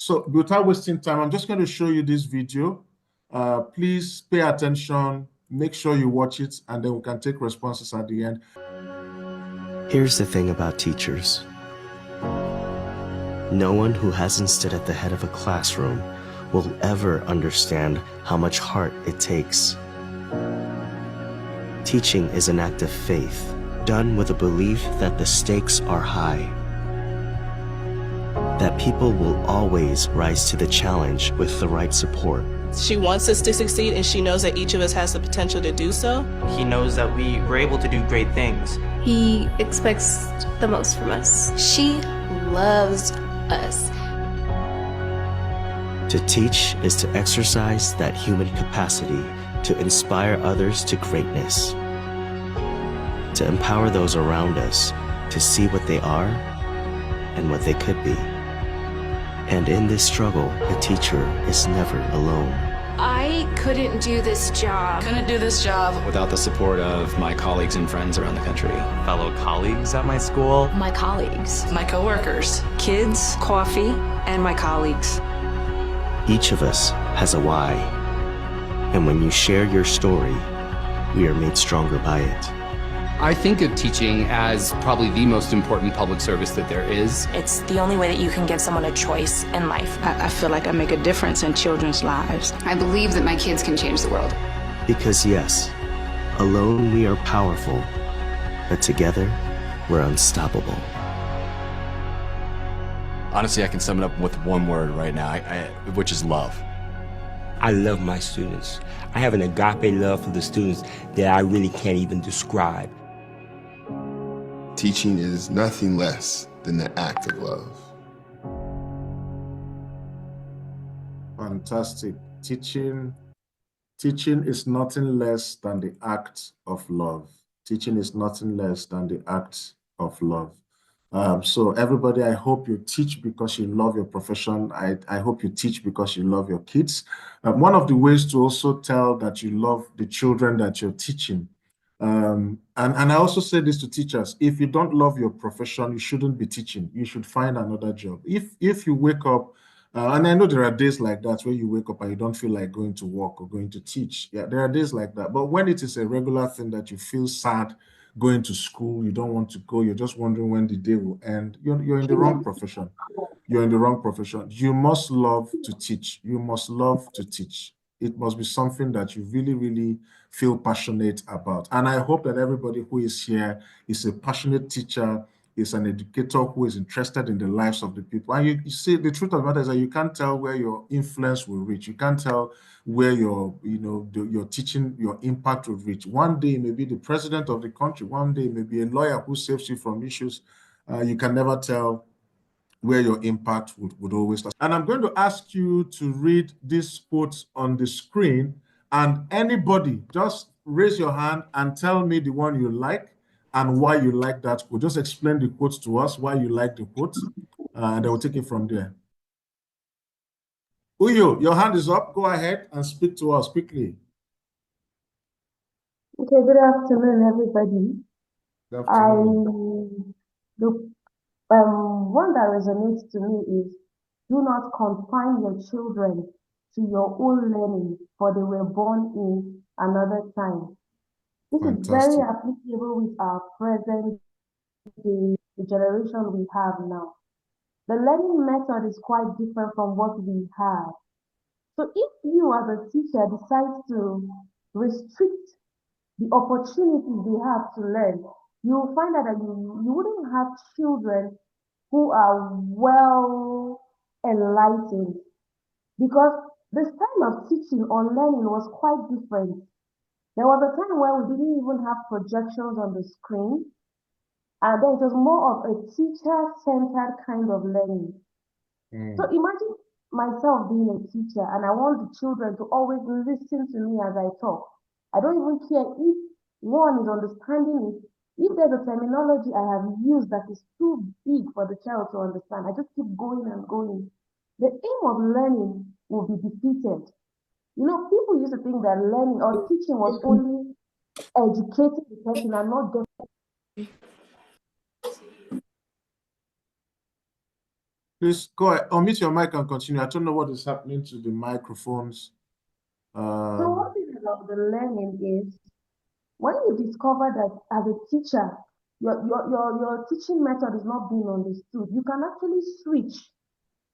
So without wasting time, I'm just going to show you this video. Please pay attention, make sure you watch it, and then we can take responses at the end. Here's the thing about teachers. No one who hasn't stood at the head of a classroom will ever understand how much heart it takes. Teaching is an act of faith, done with a belief that the stakes are high, that people will always rise to the challenge with the right support. She wants us to succeed, and she knows that each of us has the potential to do so. He knows that we were able to do great things. He expects the most from us. She loves us. To teach is to exercise that human capacity to inspire others to greatness, to empower those around us to see what they are and what they could be. And in this struggle, a teacher is never alone. I couldn't do this job. Without the support of my colleagues and friends around the country. Fellow colleagues at my school. My colleagues. My coworkers, kids, coffee, and my colleagues. Each of us has a why. And when you share your story, we are made stronger by it. I think of teaching as probably the most important public service that there is. It's the only way that you can give someone a choice in life. I feel like I make a difference in children's lives. I believe that my kids can change the world. Because yes, alone we are powerful, but together we're unstoppable. Honestly, I can sum it up with one word right now, which is love. I love my students. I have an agape love for the students that I really can't even describe. Teaching is nothing less than the act of love. Fantastic. Teaching is nothing less than the act of love. Teaching is nothing less than the act of love. So everybody, I hope you teach because you love your profession. I hope you teach because you love your kids. One of the ways to also tell that you love the children that you're teaching, and I also say this to teachers, if you don't love your profession, you shouldn't be teaching. You should find another job. If you wake up, and I know there are days like that where you wake up and you don't feel like going to work or going to teach. Yeah, there are days like that. But when it is a regular thing that you feel sad going to school, you don't want to go, you're just wondering when the day will end, you're in the wrong profession. You're in the wrong profession. You must love to teach. You must love to teach. It must be something that you really, really feel passionate about. And I hope that everybody who is here is a passionate teacher, is an educator who is interested in the lives of the people. And you see, the truth of the matter is that you can't tell where your influence will reach. You can't tell where your teaching, your impact will reach. One day it may be the president of the country. One day it may be a lawyer who saves you from issues. You can never tell where your impact would always start. And I'm going to ask you to read these quotes on the screen, and anybody just raise your hand and tell me the one you like and why you like that quote. Just explain the quotes to us, why you like the quotes, and then we'll take it from there. Uyo, your hand is up. Go ahead and speak to us quickly. Okay, good afternoon, everybody. Good afternoon. One that resonates to me is, do not confine your children to your own learning, for they were born in another time. This is very applicable with our present day, the generation we have now. The learning method is quite different from what we have. So if you as a teacher decide to restrict the opportunities they have to learn, you'll find out that you wouldn't have children who are well enlightened, because the style of teaching or learning was quite different. There was a time where we didn't even have projections on the screen, and then it was more of a teacher-centered kind of learning. So imagine myself being a teacher, and I want the children to always listen to me as I talk. I don't even care if one is understanding it. If there's a terminology I have used that is too big for the child to understand, I just keep going and going. The aim of learning will be defeated. You know, people used to think that learning or teaching was only educating the person and not just Please go ahead, unmute your mic and continue. I don't know what is happening to the microphones. So what is about the learning is when you discover that as a teacher, your teaching method is not being understood, you can actually switch.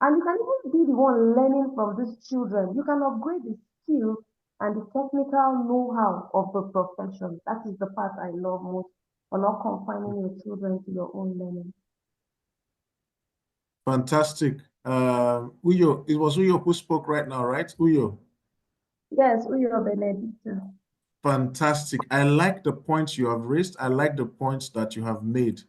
And you can even be the one learning from these children. You can upgrade the skill and the technical know-how of the profession. That is the part I love most, for not confining your children to your own learning. Fantastic. Uyo, it was Uyo who spoke right now, right? Uyo. Yes, Uyo Benedicta. Fantastic. I like the points you have raised. I like the points that you have made.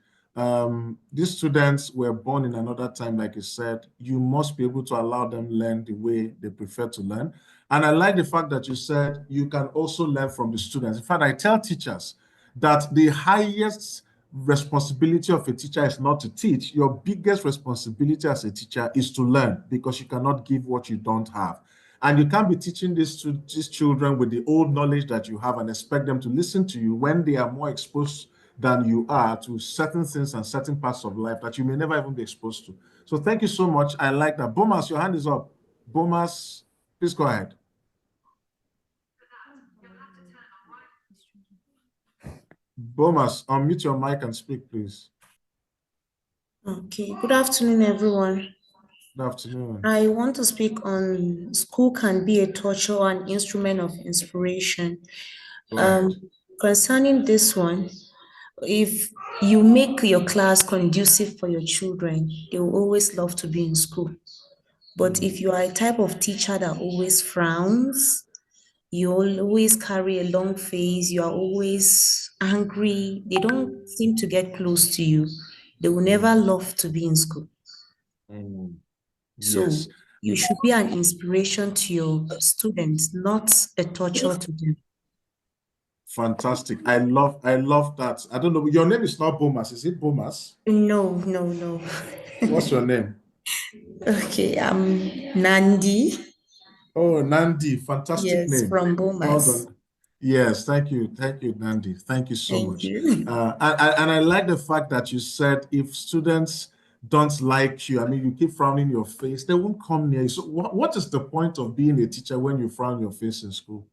These students were born in another time, like you said. You must be able to allow them learn the way they prefer to learn. And I like the fact that you said you can also learn from the students. In fact, I tell teachers that the highest responsibility of a teacher is not to teach. Your biggest responsibility as a teacher is to learn, because you cannot give what you don't have. And you can't be teaching these children with the old knowledge that you have and expect them to listen to you when they are more exposed than you are to certain things and certain parts of life that you may never even be exposed to. So thank you so much. I like that. Bomas, your hand is up. Bomas, please go ahead. Bomas, unmute your mic and speak, please. Okay, good afternoon, everyone. Good afternoon. I want to speak on school can be a torture or an instrument of inspiration. Concerning this one, if you make your class conducive for your children, they will always love to be in school. But if you are a type of teacher that always frowns, you always carry a long face, you are always angry, they don't seem to get close to you, they will never love to be in school. So Yes. you should be an inspiration to your students, not a torture to them. Fantastic. I love that. I don't know. Your name is not Bomas. Is it Bomas? No. What's your name? Okay, I'm Nandi. Oh, Nandi. Fantastic name. Yes, from Bomas. Well done. Yes, thank you. Thank you, Nandi. Thank you so much. You. And I like the fact that you said if students don't like you, I mean, you keep frowning your face, they won't come near you. So what is the point of being a teacher when you frown your face in school?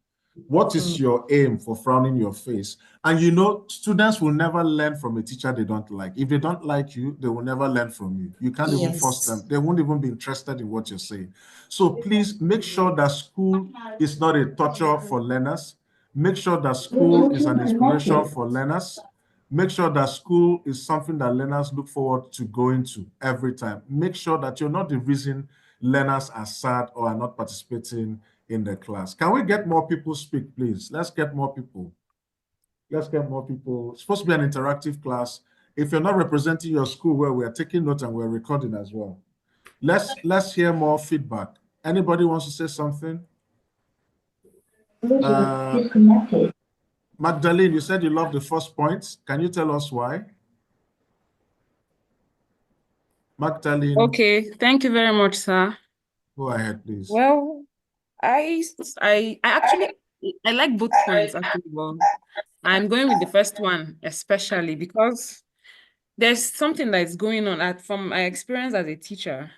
What is your aim for frowning your face? And you know, students will never learn from a teacher they don't like. If they don't like you, they will never learn from you. You can't even force them. They won't even be interested in what you're saying. So please make sure that school is not a torture for learners. Make sure that school is an inspiration for learners. Make sure that school is something that learners look forward to going to every time. Make sure that you're not the reason learners are sad or are not participating in the class. Can we get more people speak, please? Let's get more people. Let's get more people. It's supposed to be an interactive class. If you're not representing your school, well, we are taking notes and we're recording as well. Let's hear more feedback. Anybody wants to say something? Magdalene, you said you love the first point. Can you tell us why? Magdalene. Okay, thank you very much, sir. Go ahead, please. Well, I actually like both points actually. Well, I'm going with the first one, especially because there's something that's going on from my experience as a teacher.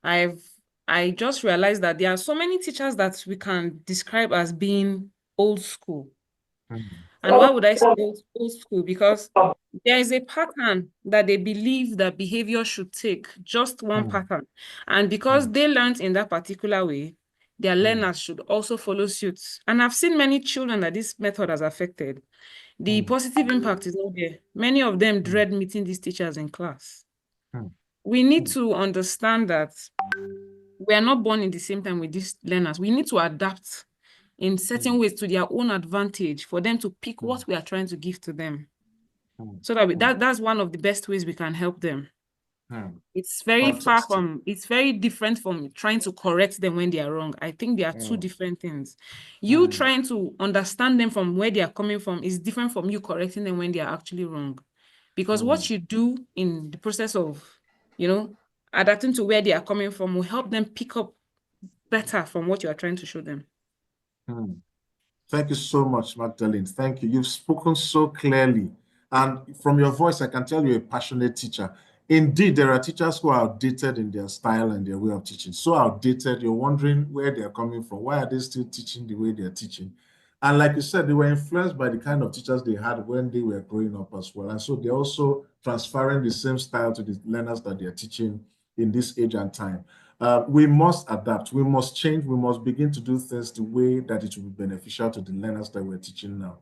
I just realized that there are so many teachers that we can describe as being old school. And why would I say old school? Because there is a pattern that they believe that behavior should take, just one pattern. And because they learned in that particular way, their learners should also follow suit. And I've seen many children that this method has affected. The positive impact is not there. Many of them dread meeting these teachers in class. We need to understand that we are not born in the same time with these learners. We need to adapt in certain ways to their own advantage for them to pick what we are trying to give to them. So that's one of the best ways we can help them. It's very it's very different from trying to correct them when they are wrong. I think they are two different things. You trying to understand them from where they are coming from is different from you correcting them when they are actually wrong. Because what you do in the process of, adapting to where they are coming from will help them pick up better from what you are trying to show them. Thank you so much, Magdalene. Thank you. You've spoken so clearly. And from your voice, I can tell you're a passionate teacher. Indeed, there are teachers who are outdated in their style and their way of teaching. So outdated, you're wondering where they're coming from. Why are they still teaching the way they're teaching? And like you said, they were influenced by the kind of teachers they had when they were growing up as well. And so they're also transferring the same style to the learners that they're teaching in this age and time. We must adapt. We must change. We must begin to do things the way that it will be beneficial to the learners that we're teaching now.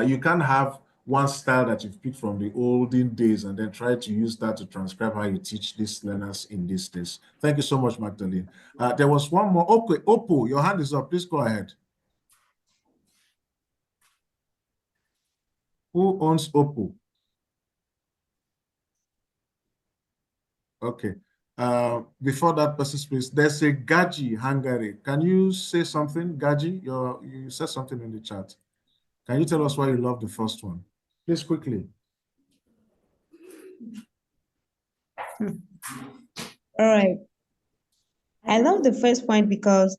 You can't have one style that you've picked from the olden days and then try to use that to transcribe how you teach these learners in these days. Thank you so much, Magdalene. There was one more. Okay, Oppo, your hand is up. Please go ahead. Who owns Oppo? Okay. Before that person speaks, there's a Gaji Hungary. Can you say something, Gaji? You said something in the chat. Can you tell us why you love the first one? Please, quickly. All right. I love the first point because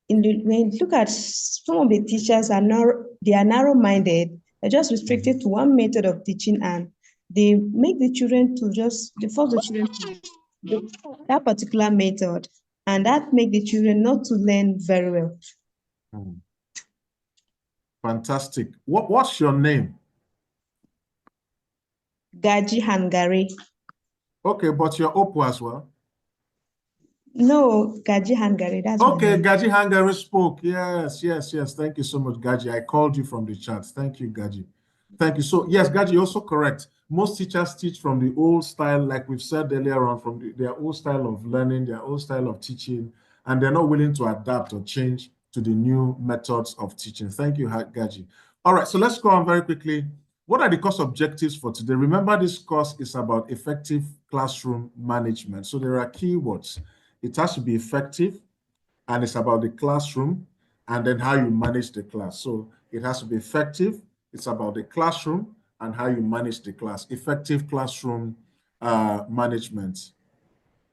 when you look at some of the teachers they are narrow-minded. They're just restricted to one method of teaching, and they make the children to they force the children to do that particular method, and that make the children not to learn very well. Fantastic. What's your name? Gaji Hungary. Okay, but you're Oppo as well. No, Gaji Hungary. That's okay. Gaji Hungary spoke. Yes. Thank you so much, Gaji. I called you from the chat. Thank you, Gaji. Thank you. So yes, Gaji, you're also correct. Most teachers teach from the old style, like we've said earlier on, from their old style of learning, their old style of teaching, and they're not willing to adapt or change to the new methods of teaching. Thank you, Gaji. All right, so let's go on very quickly. What are the course objectives for today? Remember, this course is about effective classroom management. So there are keywords. It has to be effective, and it's about the classroom, and then how you manage the class. So it has to be effective. It's about the classroom and how you manage the class. Effective classroom management.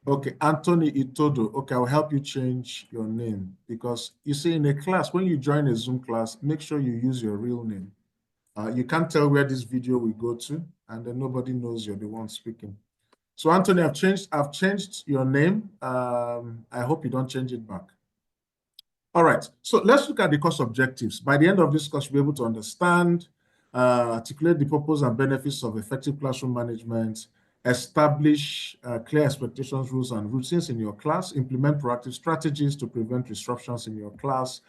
Okay, Anthony Itodo. Okay, I'll help you change your name, because you see, in a class, when you join a Zoom class, make sure you use your real name. You can't tell where this video will go to, and then nobody knows you're the one speaking. So Anthony, I've changed your name. I hope you don't change it back. All right, so let's look at the course objectives. By the end of this course, you'll be able to understand, articulate the purpose and benefits of effective classroom management, establish clear expectations, rules, and routines in your class, implement proactive strategies to prevent disruptions in your class,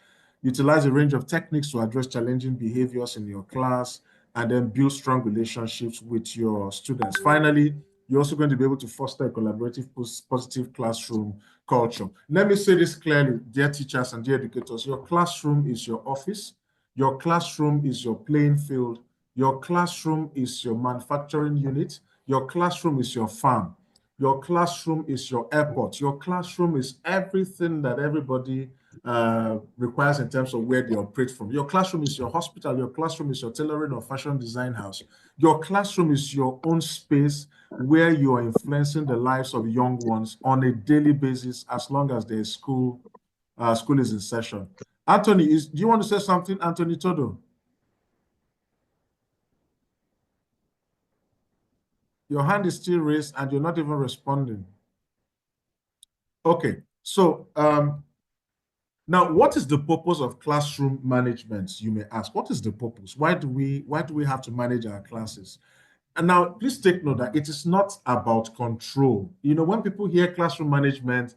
utilize a range of techniques to address challenging behaviors in your class, and then build strong relationships with your students. Finally, you're also going to be able to foster a collaborative, positive classroom culture. Let me say this clearly, dear teachers and dear educators, your classroom is your office, your classroom is your playing field, your classroom is your manufacturing unit, your classroom is your farm, your classroom is your airport, your classroom is everything that everybody requires in terms of where they operate from. Your classroom is your hospital, your classroom is your tailoring or fashion design house. Your classroom is your own space where you are influencing the lives of young ones on a daily basis, as long as there's school is in session. Anthony, do you want to say something, Anthony Todo? Your hand is still raised and you're not even responding. Okay, so now, what is the purpose of classroom management, you may ask? What is the purpose? Why do we have to manage our classes? And now, please take note that it is not about control. You know, when people hear classroom management,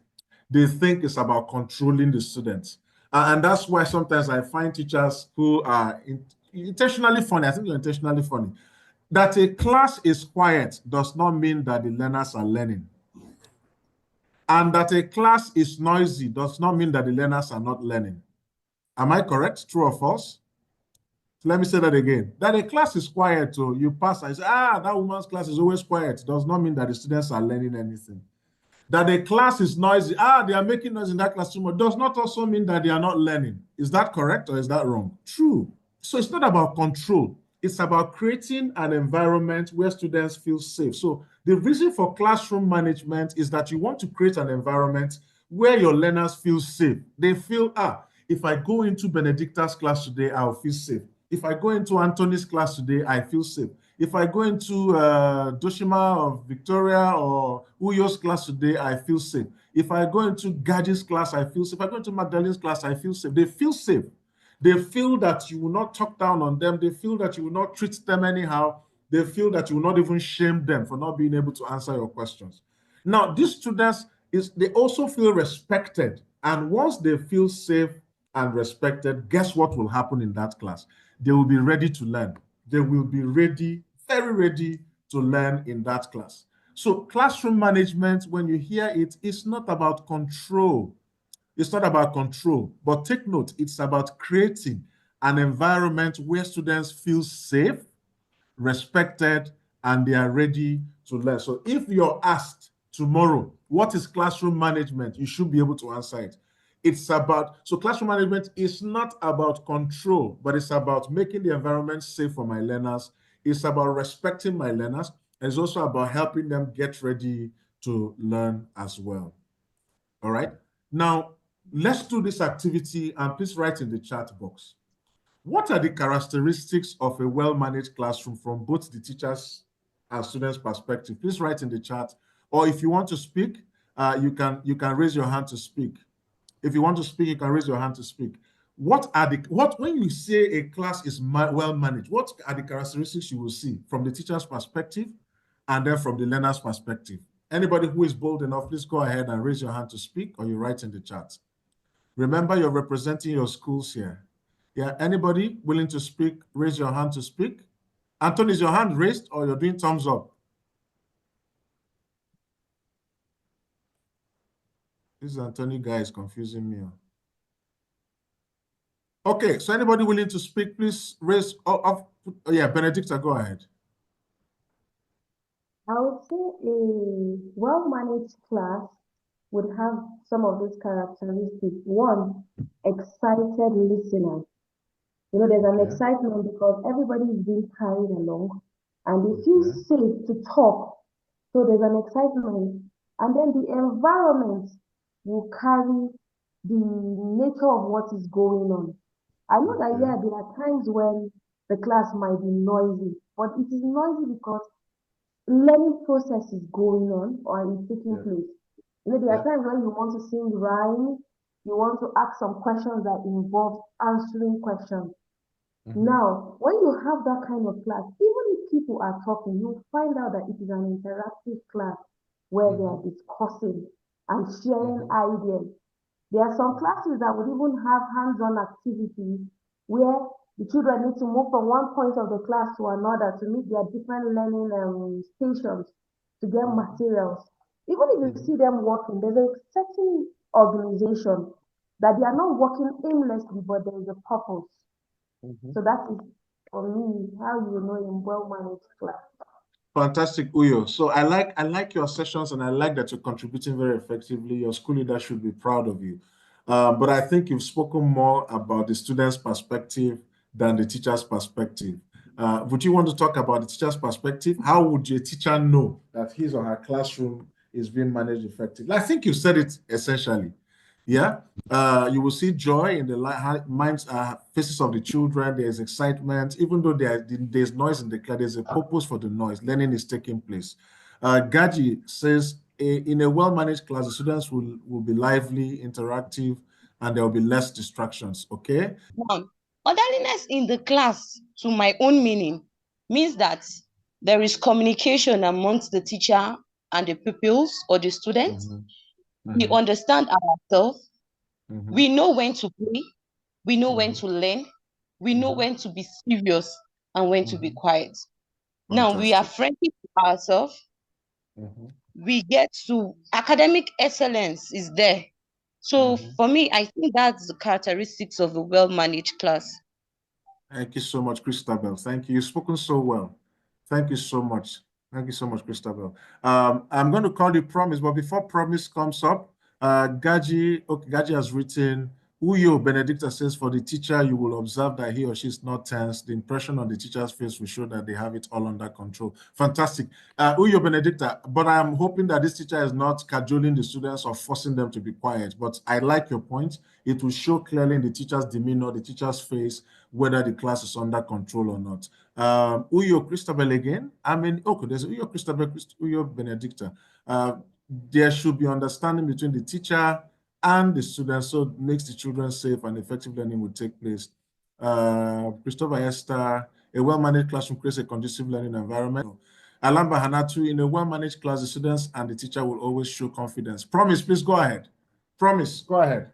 they think it's about controlling the students. And that's why sometimes I find teachers who are intentionally funny. I think you're intentionally funny. That a class is quiet does not mean that the learners are learning. And that a class is noisy does not mean that the learners are not learning. Am I correct? True or false? So let me say that again. That a class is quiet, so you pass and say, that woman's class is always quiet, does not mean that the students are learning anything. That a class is noisy, they are making noise in that classroom, does not also mean that they are not learning. Is that correct or is that wrong? True. So it's not about control. It's about creating an environment where students feel safe. So the reason for classroom management is that you want to create an environment where your learners feel safe. They feel, if I go into Benedicta's class today, I'll feel safe. If I go into Anthony's class today, I feel safe. If I go into Doshima or Victoria or Uyo's class today, I feel safe. If I go into Gaji's class, I feel safe. If I go into Magdalene's class, I feel safe. They feel safe. They feel that you will not talk down on them. They feel that you will not treat them anyhow. They feel that you will not even shame them for not being able to answer your questions. Now, these students, they also feel respected. And once they feel safe and respected, guess what will happen in that class? They will be ready to learn. They will be ready, very ready to learn in that class. So classroom management, when you hear it, it's not about control. It's not about control, but take note, it's about creating an environment where students feel safe, respected, and they are ready to learn. So if you're asked tomorrow, what is classroom management? You should be able to answer it. It's about, so classroom management is not about control, but it's about making the environment safe for my learners. It's about respecting my learners. And it's also about helping them get ready to learn as well. All right. Now, let's do this activity and please write in the chat box. What are the characteristics of a well-managed classroom from both the teachers and students' perspective? Please write in the chat. Or if you want to speak, you can raise your hand to speak. If you want to speak, you can raise your hand to speak. When you say a class is well managed, what are the characteristics you will see from the teacher's perspective and then from the learner's perspective? Anybody who is bold enough, please go ahead and raise your hand to speak, or you write in the chat. Remember, you're representing your schools here. Yeah, anybody willing to speak, raise your hand to speak. Anthony, is your hand raised or you're doing thumbs up? This Anthony guy is confusing me. Okay, so anybody willing to speak, please raise up. Oh, yeah, Benedicta, go ahead. I would say a well-managed class would have some of these characteristics. One, excited listeners. You know, there's an excitement because everybody is being carried along and they feel safe to talk. So there's an excitement. And then the environment will carry the nature of what is going on. I know that, yeah, there are times when the class might be noisy, but it is noisy because learning process is going on or is taking place. You know, there are times when you want to sing rhymes, you want to ask some questions that involve answering questions. Now, when you have that kind of class, even if people are talking, you'll find out that it is an interactive class where they are discussing and sharing ideas. There are some classes that would even have hands-on activities where the children need to move from one point of the class to another to meet their different learning stations to get materials. Even if you see them working, there's a certain organization that they are not working aimlessly, but there is a purpose. So that is, for me, how you know in well-managed class. Fantastic, Uyo. So I like your sessions and I like that you're contributing very effectively. Your school leader should be proud of you. But I think you've spoken more about the student's perspective than the teacher's perspective. Would you want to talk about the teacher's perspective? How would a teacher know that his or her classroom is being managed effectively? I think you said it essentially. Yeah, you will see joy in the minds, faces of the children. There's excitement, even though there's noise in the class. There's a purpose for the noise. Learning is taking place. Gaji says, in a well-managed class, the students will be lively, interactive, and there will be less distractions. Okay. Orderliness in the class, to my own meaning, means that there is communication amongst the teacher and the pupils or the students. We understand ourselves. We know when to play. We know when to learn. We know when to be serious and when to be quiet. Now, we are friendly to ourselves. We get to academic excellence is there. So for me, I think that's the characteristics of a well-managed class. Thank you so much, Christabel. Thank you. You've spoken so well. Thank you so much. Thank you so much, Christabel. I'm going to call you Promise, but before Promise comes up, Gaji has written, Uyo Benedicta says, for the teacher, you will observe that he or she is not tense. The impression on the teacher's face will show that they have it all under control. Fantastic. Uyo Benedicta, but I'm hoping that this teacher is not cajoling the students or forcing them to be quiet. But I like your point. It will show clearly in the teacher's demeanor, the teacher's face, whether the class is under control or not. Uyo Christabel again. I mean, okay, there's Uyo Christabel, Uyo Benedicta. There should be understanding between the teacher and the students, so it makes the children safe and effective learning will take place. Christopher Esther, a well-managed classroom creates a conducive learning environment. Alamba Hanatu, in a well-managed class, the students and the teacher will always show confidence. Promise, please go ahead. Promise, go ahead.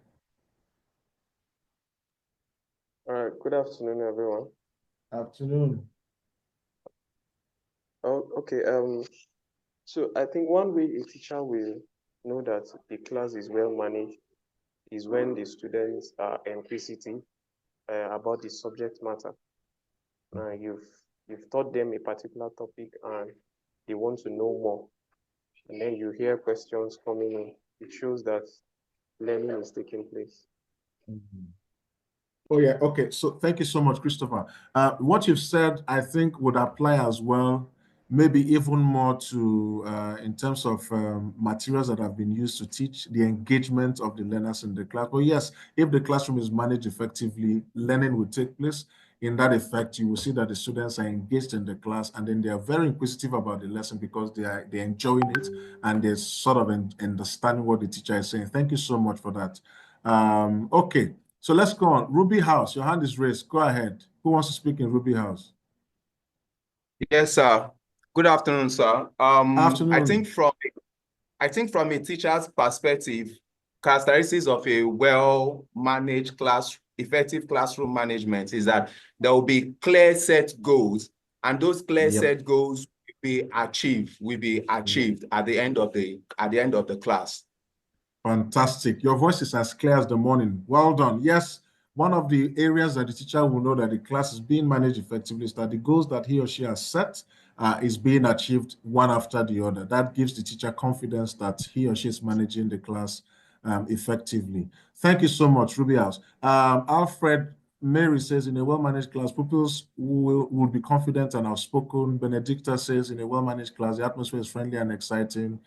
All right, good afternoon, everyone. Afternoon. Oh, okay. So I think one way a teacher will know that the class is well managed is when the students are inquisitive about the subject matter. You've taught them a particular topic and they want to know more, and then you hear questions coming in. It shows that learning is taking place. Oh yeah, okay. So thank you so much, Christopher. What you've said, I think, would apply as well, maybe even more to in terms of materials that have been used to teach, the engagement of the learners in the class. But yes, if the classroom is managed effectively, learning will take place. In that effect, you will see that the students are engaged in the class, and then they are very inquisitive about the lesson because they're enjoying it and they're sort of understanding what the teacher is saying. Thank you so much for that. Okay, so let's go on. Ruby House, your hand is raised. Go ahead. Who wants to speak in Ruby House? Yes, sir. Good afternoon, sir. Afternoon. I think from a teacher's perspective, characteristics of a well-managed class, effective classroom management is that there will be clear set goals, and those clear set goals will be achieved at the end of the class. Fantastic. Your voice is as clear as the morning. Well done. Yes, one of the areas that the teacher will know that the class is being managed effectively is that the goals that he or she has set is being achieved one after the other. That gives the teacher confidence that he or she is managing the class effectively. Thank you so much, Ruby House. Alfred Mary says, in a well-managed class, pupils will be confident and outspoken. Benedicta says, in a well-managed class, the atmosphere is friendly and exciting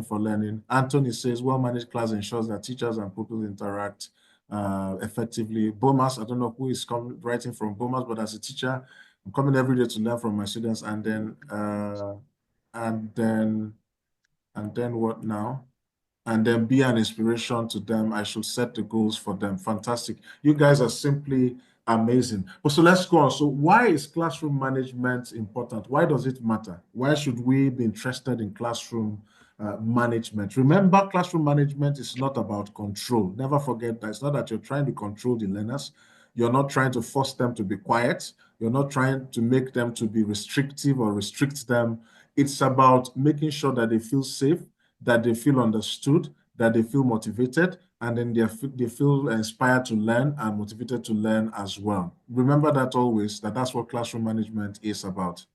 for learning. Anthony says, well-managed class ensures that teachers and pupils interact effectively. Bomas, I don't know who is writing from Bomas, but as a teacher, I'm coming every day to learn from my students, and then what now? And then be an inspiration to them. I should set the goals for them. Fantastic. You guys are simply amazing. But so let's go on. So why is classroom management important? Why does it matter? Why should we be interested in classroom management? Remember, classroom management is not about control. Never forget that. It's not that you're trying to control the learners. You're not trying to force them to be quiet. You're not trying to make them to be restrictive or restrict them. It's about making sure that they feel safe, that they feel understood, that they feel motivated, and then they feel inspired to learn and motivated to learn as well. Remember that always, that's what classroom management is about.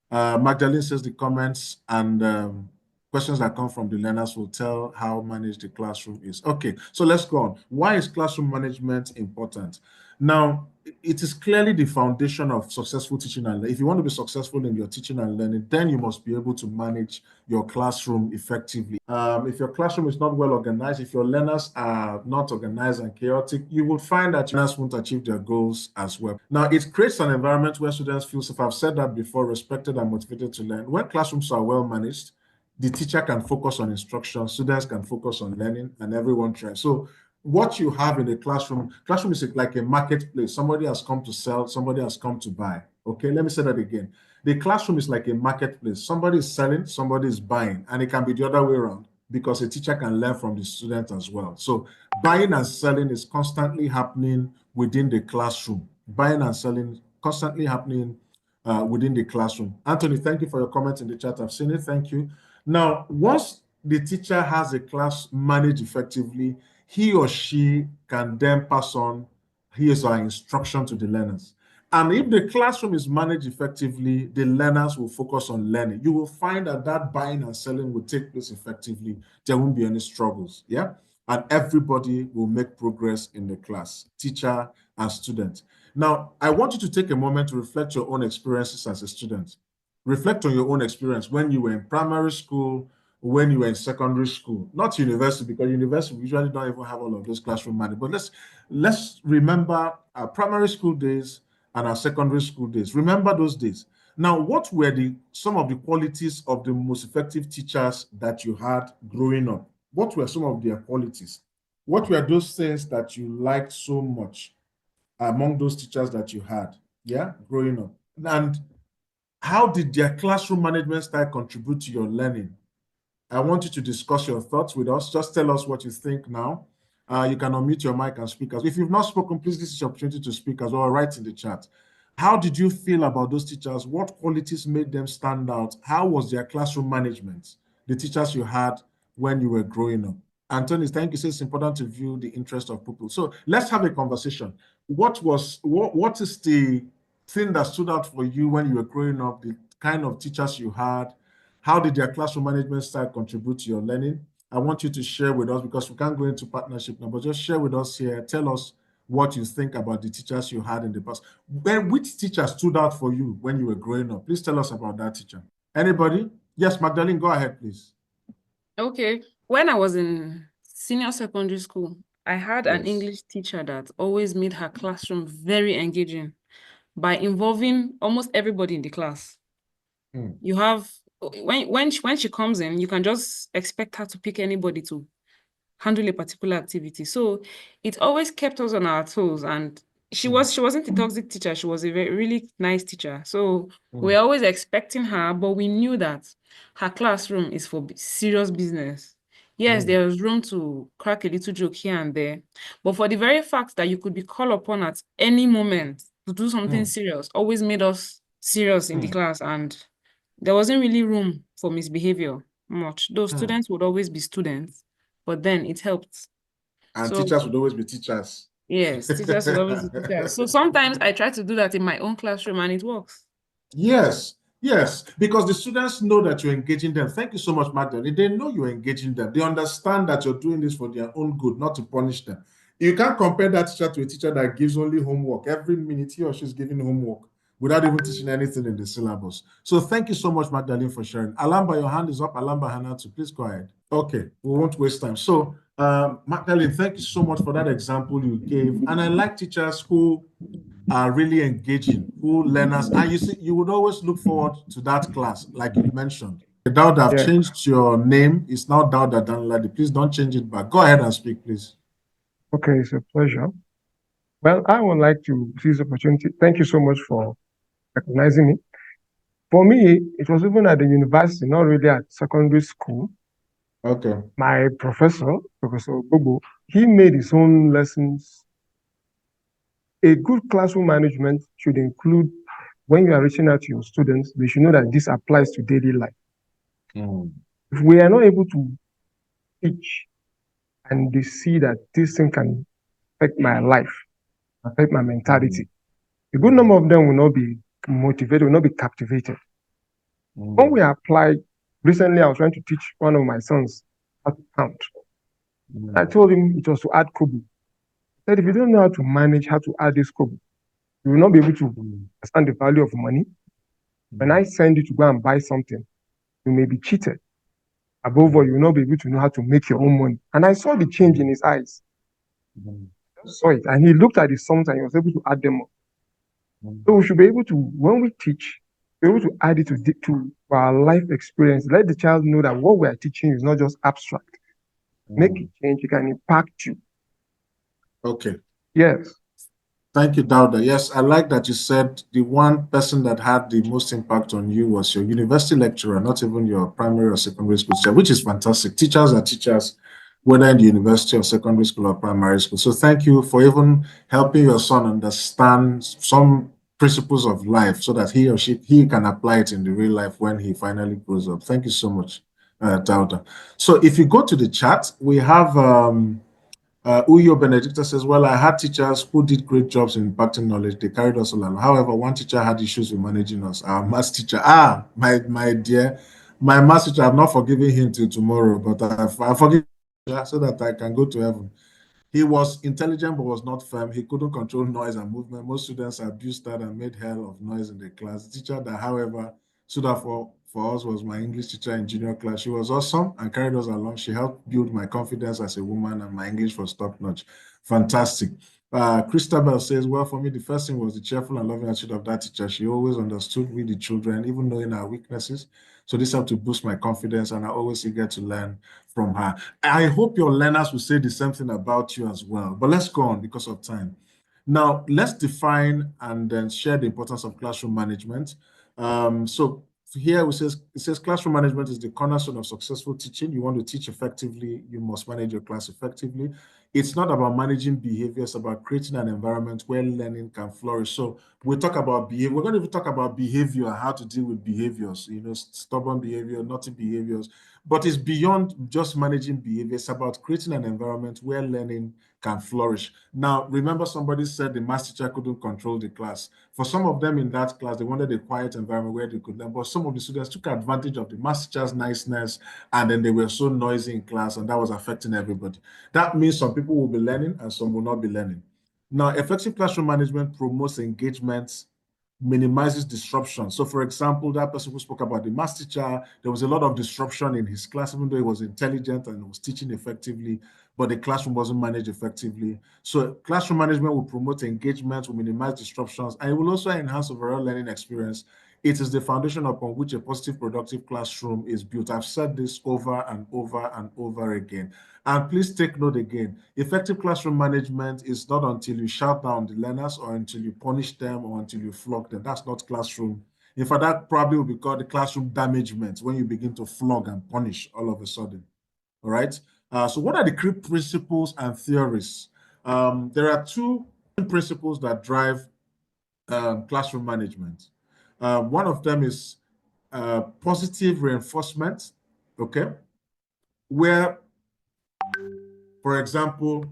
Magdalene says the comments and questions that come from the learners will tell how managed the classroom is. Okay, so let's go on. Why is classroom management important? Now, it is clearly the foundation of successful teaching and learning. If you want to be successful in your teaching and learning, then you must be able to manage your classroom effectively. If your classroom is not well organized, if your learners are not organized and chaotic, you will find that your learners won't achieve their goals as well. Now, it creates an environment where students feel safe. I've said that before, respected and motivated to learn. When classrooms are well managed, the teacher can focus on instruction, students can focus on learning, and everyone tries. So what you have in a classroom is like a marketplace. Somebody has come to sell, somebody has come to buy. Okay, let me say that again. The classroom is like a marketplace. Somebody is selling, somebody is buying, and it can be the other way around because a teacher can learn from the student as well. So buying and selling is constantly happening within the classroom. Buying and selling constantly happening within the classroom. Anthony, thank you for your comment in the chat. I've seen it. Thank you. Now, once the teacher has a class managed effectively, he or she can then pass on his or her instruction to the learners. And if the classroom is managed effectively, the learners will focus on learning. You will find that buying and selling will take place effectively. There won't be any struggles. Yeah. and everybody will make progress in the class, teacher and student. Now, I want you to take a moment to reflect your own experiences as a student. Reflect on your own experience when you were in primary school, when you were in secondary school, not university, because university we usually don't even have all of those classroom money. But let's remember our primary school days and our secondary school days. Remember those days. Now, what were some of the qualities of the most effective teachers that you had growing up? What were some of their qualities? What were those things that you liked so much among those teachers that you had, growing up? And how did their classroom management style contribute to your learning? I want you to discuss your thoughts with us. Just tell us what you think now. You can unmute your mic and speak. If you've not spoken, please, this is your opportunity to speak as well. Write in the chat. How did you feel about those teachers? What qualities made them stand out? How was their classroom management, the teachers you had when you were growing up? Anthony, thank you. It's important to view the interest of people. So let's have a conversation. What is the thing that stood out for you when you were growing up, the kind of teachers you had? How did their classroom management style contribute to your learning? I want you to share with us, because we can't go into partnership now, but just share with us here. Tell us what you think about the teachers you had in the past. Which teacher stood out for you when you were growing up? Please tell us about that teacher. Anybody? Yes, Magdalene, go ahead, please. Okay. When I was in senior secondary school, I had an English teacher that always made her classroom very engaging by involving almost everybody in the class. You have, when she comes in, you can just expect her to pick anybody to handle a particular activity. So it always kept us on our toes, and she wasn't a toxic teacher. She was a really nice teacher. So we're always expecting her, but we knew that her classroom is for serious business. Yes, there was room to crack a little joke here and there, but for the very fact that you could be called upon at any moment to do something serious, always made us serious in the class, and there wasn't really room for misbehavior much. Those students would always be students, but then it helped. And teachers would always be teachers. Yes, teachers would always be teachers. So sometimes I try to do that in my own classroom and it works. Yes, because the students know that you're engaging them. Thank you so much, Magdalene. They know you're engaging them. They understand that you're doing this for their own good, not to punish them. You can't compare that teacher to a teacher that gives only homework. Every minute he or she's giving homework without even teaching anything in the syllabus. So thank you so much, Magdalene, for sharing. Alamba, your hand is up. Alamba Hanatu, please go ahead. Okay, we won't waste time. So, Magdalene, thank you so much for that example you gave. And I like teachers who are really engaging, who learners, and you see, you would always look forward to that class, like you mentioned. Dauda, I've changed your name. It's now Dauda Danladi. Please don't change it back. Go ahead and speak, please. Okay, it's a pleasure. Well, I would like to seize the opportunity. Thank you so much for recognizing me. For me, it was even at the university, not really at secondary school. Okay. My professor, Professor Bobo, he made his own lessons. A good classroom management should include, when you are reaching out to your students, they should know that this applies to daily life. If we are not able to teach and they see that this thing can affect my life, affect my mentality, a good number of them will not be motivated, will not be captivated. When we apply, recently I was trying to teach one of my sons how to count. I told him it was to add kobo. I said, if you don't know how to manage how to add this kobo, you will not be able to understand the value of money. When I send you to go and buy something, you may be cheated. Above all, you will not be able to know how to make your own money. And I saw the change in his eyes. I saw it. And he looked at the sums and he was able to add them up. So we should be able to, when we teach, be able to add it to our life experience. Let the child know that what we are teaching is not just abstract. Make it change, it can impact you. Okay. Yes. Thank you, Dauda. Yes, I like that you said the one person that had the most impact on you was your university lecturer, not even your primary or secondary school teacher, which is fantastic. Teachers are teachers, whether in the university or secondary school or primary school. So thank you for even helping your son understand some principles of life so that he or he can apply it in the real life when he finally grows up. Thank you so much, Dauda. So if you go to the chat, we have Uyo Benedicta says, well, I had teachers who did great jobs in impacting knowledge. They carried us along. However, one teacher had issues with managing us. Our maths teacher, my dear, my maths teacher, I've not forgiven him till tomorrow, but I forgive so that I can go to heaven. He was intelligent but was not firm. He couldn't control noise and movement. Most students abused that and made hell of noise in the class. The teacher that, however, stood up for us was my English teacher in junior class. She was awesome and carried us along. She helped build my confidence as a woman, and my English was top-notch. Fantastic. Christabel says, well, for me, the first thing was the cheerful and loving attitude of that teacher. She always understood we, the children, even knowing our weaknesses. So this helped to boost my confidence, and I always eager to learn from her. I hope your learners will say the same thing about you as well. But let's go on because of time. Now, let's define and then share the importance of classroom management. So here it says classroom management is the cornerstone of successful teaching. You want to teach effectively, you must manage your class effectively. It's not about managing behavior, it's about creating an environment where learning can flourish. So we'll talk about behavior. We're going to talk about behavior, how to deal with behaviors, stubborn behavior, naughty behaviors. But it's beyond just managing behavior. It's about creating an environment where learning can flourish. Now, remember somebody said the math teacher couldn't control the class. For some of them in that class, they wanted a quiet environment where they could learn, but some of the students took advantage of the math teacher's niceness, and then they were so noisy in class, and that was affecting everybody. That means some people will be learning and some will not be learning. Now, effective classroom management promotes engagement, minimizes disruption. So for example, that person who spoke about the math teacher, there was a lot of disruption in his class, even though he was intelligent and was teaching effectively, but the classroom wasn't managed effectively. So classroom management will promote engagement, will minimize disruptions, and it will also enhance overall learning experience. It is the foundation upon which a positive, productive classroom is built. I've said this over and over and over again. And please take note again, effective classroom management is not until you shout down the learners or until you punish them or until you flog them. That's not classroom. In fact, that probably will be called the classroom damagement when you begin to flog and punish all of a sudden. All right. So what are the key principles and theories? There are two principles that drive classroom management. One of them is positive reinforcement, okay, where, for example,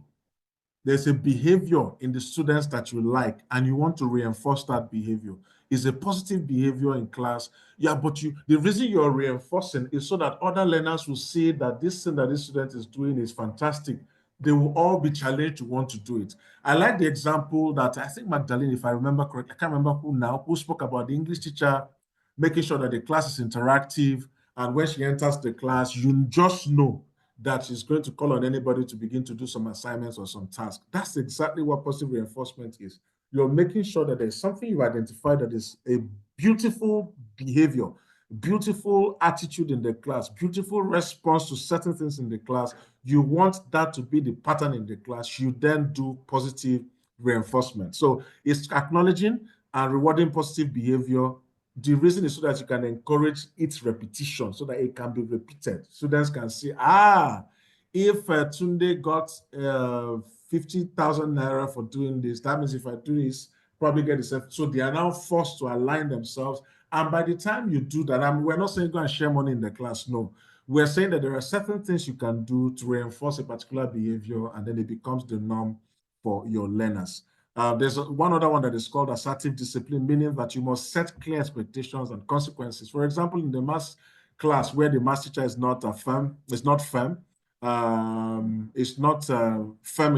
there's a behavior in the students that you like and you want to reinforce that behavior. It's a positive behavior in class. Yeah, but the reason you're reinforcing is so that other learners will see that this thing that this student is doing is fantastic. They will all be challenged to want to do it. I like the example that I think Magdalene, if I remember correctly, I can't remember who now, who spoke about the English teacher making sure that the class is interactive, and when she enters the class, you just know that she's going to call on anybody to begin to do some assignments or some tasks. That's exactly what positive reinforcement is. You're making sure that there's something you identify that is a beautiful behavior, beautiful attitude in the class, beautiful response to certain things in the class. You want that to be the pattern in the class. You then do positive reinforcement. So it's acknowledging and rewarding positive behavior. The reason is so that you can encourage its repetition, so that it can be repeated. Students can see, if Tunde got 50,000 naira for doing this, that means if I do this, probably get the same. So they are now forced to align themselves. And by the time you do that, we're not saying go and share money in the class. No, we're saying that there are certain things you can do to reinforce a particular behavior, and then it becomes the norm for your learners. There's one other one that is called assertive discipline, meaning that you must set clear expectations and consequences. For example, in the math class where the math teacher is not firm, it's not firm in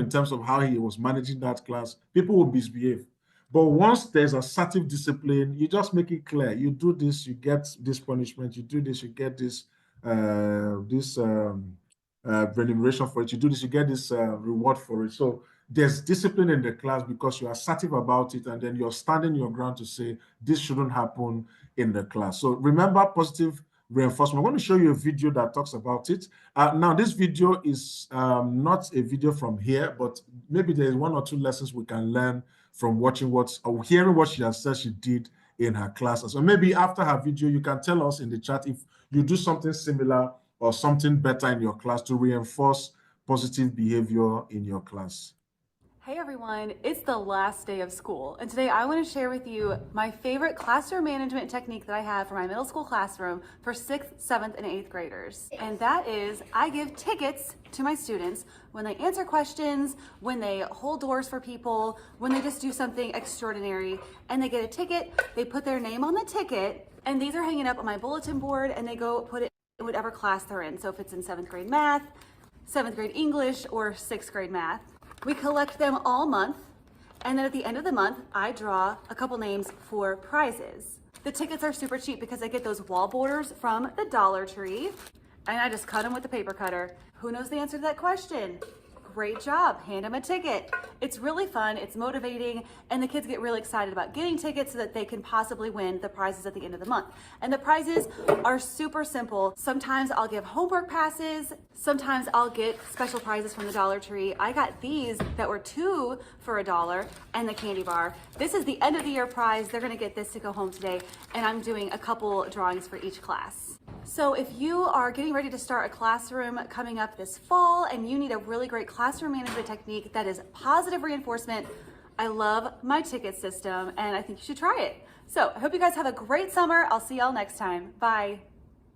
terms of how he was managing that class, people will misbehave. But once there's assertive discipline, you just make it clear. You do this, you get this punishment. You do this, you get this remuneration for it. You do this, you get this reward for it. So there's discipline in the class because you're assertive about it, and then you're standing your ground to say this shouldn't happen in the class. So remember positive reinforcement. I'm going to show you a video that talks about it. Now, this video is not a video from here, but maybe there's one or two lessons we can learn from watching or hearing what she has said she did in her classes. So maybe after her video, you can tell us in the chat if you do something similar or something better in your class to reinforce positive behavior in your class. Hey everyone, it's the last day of school, and today I want to share with you my favorite classroom management technique that I have for my middle school classroom for 6th, 7th, and 8th graders. And that is, I give tickets to my students when they answer questions, when they hold doors for people, when they just do something extraordinary, and they get a ticket, they put their name on the ticket, and these are hanging up on my bulletin board, and they go put it in whatever class they're in. So if it's in 7th grade math, 7th grade English, or 6th grade math. We collect them all month, and then at the end of the month, I draw a couple names for prizes. The tickets are super cheap because I get those wall borders from the Dollar Tree, and I just cut them with the paper cutter. Who knows the answer to that question? Great job, hand them a ticket. It's really fun, it's motivating, and the kids get really excited about getting tickets so that they can possibly win the prizes at the end of the month. And the prizes are super simple. Sometimes I'll give homework passes, sometimes I'll get special prizes from the Dollar Tree. I got these that were 2 for $1 and the candy bar. This is the end of the year prize. They're gonna get this to go home today, and I'm doing a couple drawings for each class. So if you are getting ready to start a classroom coming up this fall and you need a really great classroom management technique that is positive reinforcement, I love my ticket system and I think you should try it. So I hope you guys have a great summer. I'll see y'all next time. Bye.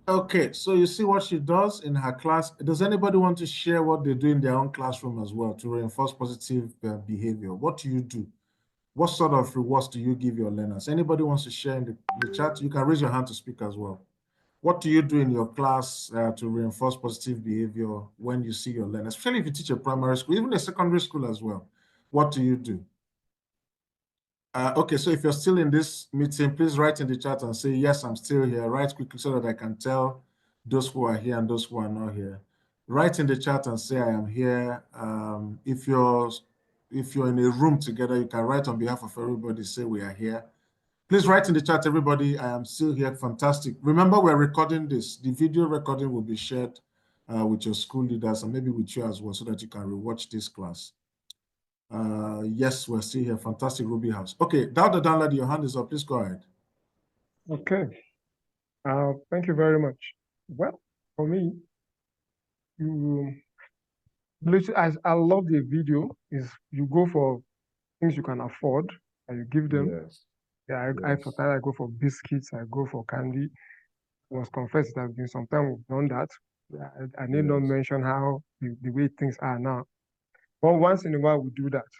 Okay, so you see what she does in her class. Does anybody want to share what they do in their own classroom as well to reinforce positive behavior? What do you do? What sort of rewards do you give your learners? Anybody wants to share in the chat? You can raise your hand to speak as well. What do you do in your class to reinforce positive behavior when you see your learners, especially if you teach a primary school, even a secondary school as well? What do you do? Okay, so if you're still in this meeting, please write in the chat and say, yes, I'm still here. Write quickly so that I can tell those who are here and those who are not here. Write in the chat and say, I am here. If you're in a room together, you can write on behalf of everybody, say we are here. Please write in the chat, everybody, I am still here. Fantastic. Remember, we're recording this. The video recording will be shared with your school leaders and maybe with you as well so that you can rewatch this class. Yes, we're still here. Fantastic, Ruby House. Okay, Dauda Danladi, your hand is up. Please go ahead. Okay. Thank you very much. Well, for me, I love the video is you go for things you can afford and you give them. Yes. Yeah, I go for biscuits, I go for candy. I must confess it has been some time we've done that. I need not mention how the way things are now. But once in a while we do that.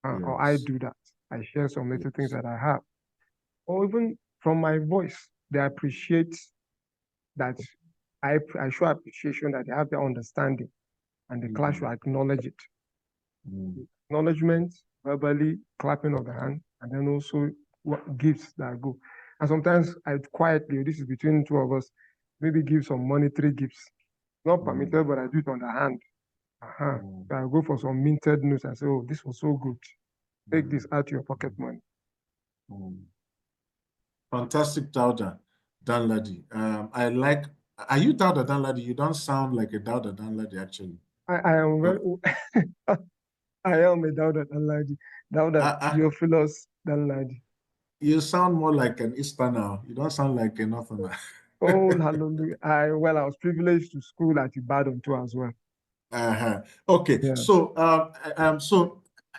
Or I do that. I share some little things that I have. Or even from my voice, they appreciate that I show appreciation that they have the understanding and the class will acknowledge it. Acknowledgement, verbally, clapping of the hand, and then also gifts that go. And sometimes I quietly, this is between two of us, maybe give some monetary gifts. Not permitted, but I do it on the hand. So I go for some minted notes and say, oh, this was so good. Take this out your pocket money. Fantastic, Dauda Danladi. I like, are you Dauda Danladi? You don't sound like a Dauda Danladi, actually. I am very, I am a Dauda Danladi. Dauda Theophilus Danladi. You sound more like an Easterner. You don't sound like a Northerner. Oh, hallelujah. I was privileged to school at Ibadan too as well. Okay, yeah. So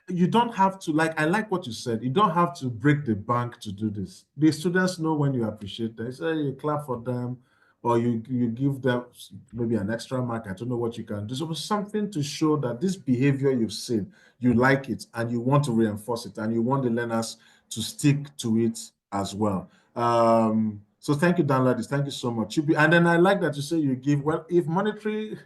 you don't have to, like, I like what you said. You don't have to break the bank to do this. The students know when you appreciate them. So you clap for them, or you give them maybe an extra mark. I don't know what you can do. So something to show that this behavior you've seen, you like it, and you want to reinforce it, and you want the learners to stick to it as well. So thank you, Danladis. Thank you so much. And then I like that you say you give, well, if monetary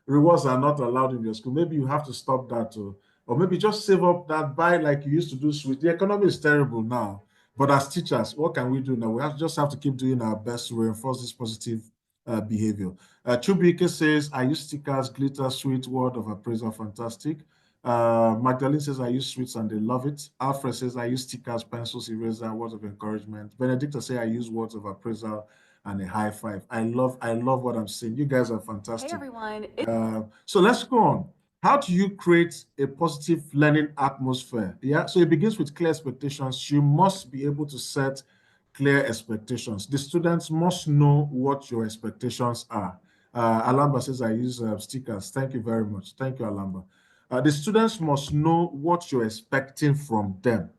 rewards are not allowed in your school, maybe you have to stop that too. Or maybe just save up that, buy like you used to do sweet. The economy is terrible now. But as teachers, what can we do now? We just have to keep doing our best to reinforce this positive behavior. Chubike says, I use stickers, glitter, sweet, word of appraisal, fantastic. Magdalene says, I use sweets and they love it. Alfred says, I use stickers, pencils, eraser, words of encouragement. Benedicta says, I use words of appraisal and a high five. I love what I'm seeing. You guys are fantastic. Hey, everyone. So let's go on. How do you create a positive learning atmosphere? Yeah, so it begins with clear expectations. You must be able to set clear expectations. The students must know what your expectations are. Alamba says, I use stickers. Thank you very much. Thank you, Alamba. The students must know what you're expecting from them.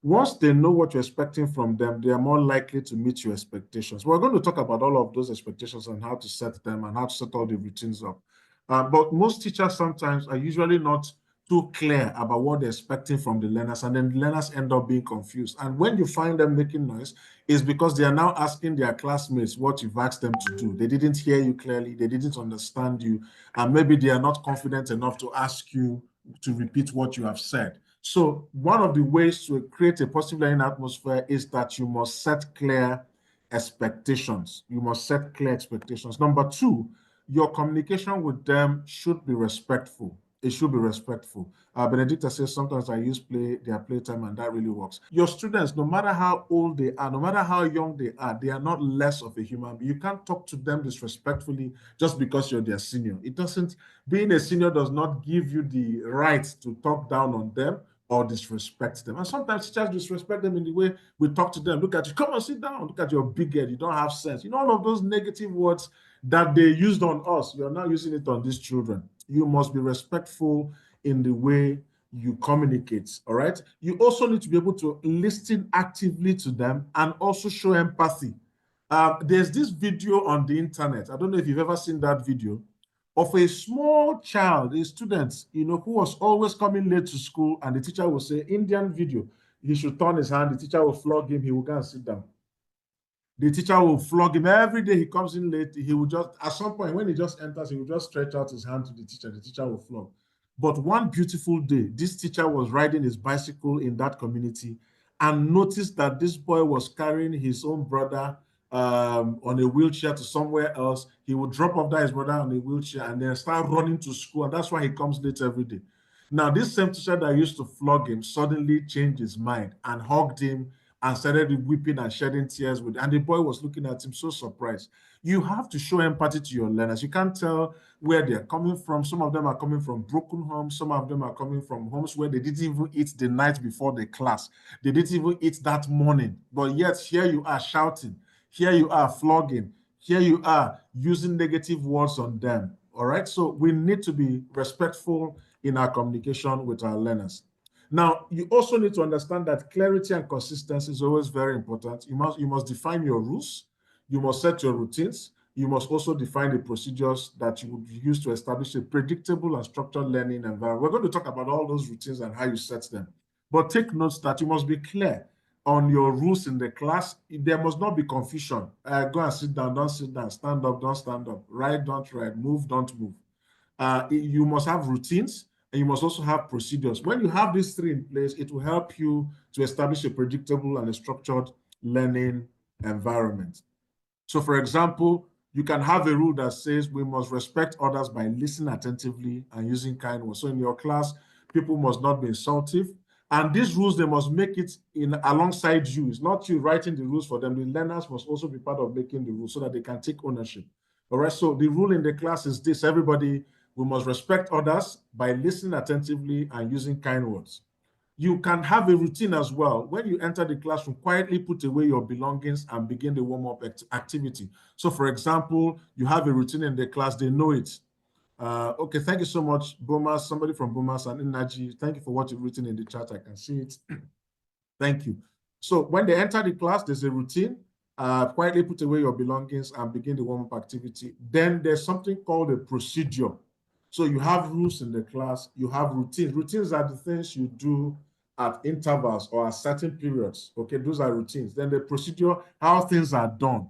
Once they know what you're expecting from them, they are more likely to meet your expectations. We're going to talk about all of those expectations and how to set them and how to set all the routines up. But most teachers sometimes are usually not too clear about what they're expecting from the learners, and then the learners end up being confused. And when you find them making noise, it's because they are now asking their classmates what you've asked them to do. They didn't hear you clearly, they didn't understand you, and maybe they are not confident enough to ask you to repeat what you have said. So one of the ways to create a positive learning atmosphere is that you must set clear expectations. You must set clear expectations. Number two, your communication with them should be respectful. It should be respectful. Benedicta says sometimes I use their playtime, and that really works. Your students, no matter how old they are, no matter how young they are not less of a human being. You can't talk to them disrespectfully just because you're their senior. It doesn't, being a senior does not give you the right to talk down on them or disrespect them. And sometimes teachers disrespect them in the way we talk to them. Look at you, come on, sit down. Look at your big head, you don't have sense. You know, all of those negative words that they used on us, you're now using it on these children. You must be respectful in the way you communicate, all right? You also need to be able to listen actively to them and also show empathy. There's this video on the internet, I don't know if you've ever seen that video, of a small child, a student, you know, who was always coming late to school, and the teacher will say, Indian video, he should turn his hand, the teacher will flog him, he will go and sit down. The teacher will flog him every day. He comes in late. He will just, at some point, when he just enters, he will just stretch out his hand to the teacher. The teacher will flog. But one beautiful day, this teacher was riding his bicycle in that community and noticed that this boy was carrying his own brother on a wheelchair to somewhere else. He would drop off that his brother on a wheelchair and then start running to school. And that's why he comes late every day. Now, this same teacher that used to flog him suddenly changed his mind and hugged him and started weeping and shedding tears with, and the boy was looking at him so surprised. You have to show empathy to your learners. You can't tell where they're coming from. Some of them are coming from broken homes. Some of them are coming from homes where they didn't even eat the night before the class. They didn't even eat that morning. But yet here you are shouting. Here you are flogging. Here you are using negative words on them. All right. So we need to be respectful in our communication with our learners. Now, you also need to understand that clarity and consistency is always very important. You must define your rules. You must set your routines. You must also define the procedures that you would use to establish a predictable and structured learning environment. We're going to talk about all those routines and how you set them. But take notes that you must be clear on your rules in the class. There must not be confusion. Go and sit down, don't sit down, stand up, don't stand up, write, don't write, move, don't move. You must have routines, and you must also have procedures. When you have these three in place, it will help you to establish a predictable and a structured learning environment. So, for example, you can have a rule that says we must respect others by listening attentively and using kind words. So in your class, people must not be insultive. And these rules, they must make it in alongside you. It's not you writing the rules for them. The learners must also be part of making the rules so that they can take ownership. All right, so the rule in the class is this: everybody, we must respect others by listening attentively and using kind words. You can have a routine as well. When you enter the classroom, quietly put away your belongings and begin the warm-up activity. So, for example, you have a routine in the class, they know it. Okay, thank you so much, Bomas, somebody from Bomas and Energy. Thank you for what you've written in the chat. I can see it. Thank you. So when they enter the class, there's a routine. Quietly put away your belongings and begin the warm-up activity. Then there's something called a procedure. So you have rules in the class, you have routines. Routines are the things you do at intervals or at certain periods. Okay, those are routines. Then the procedure, how things are done.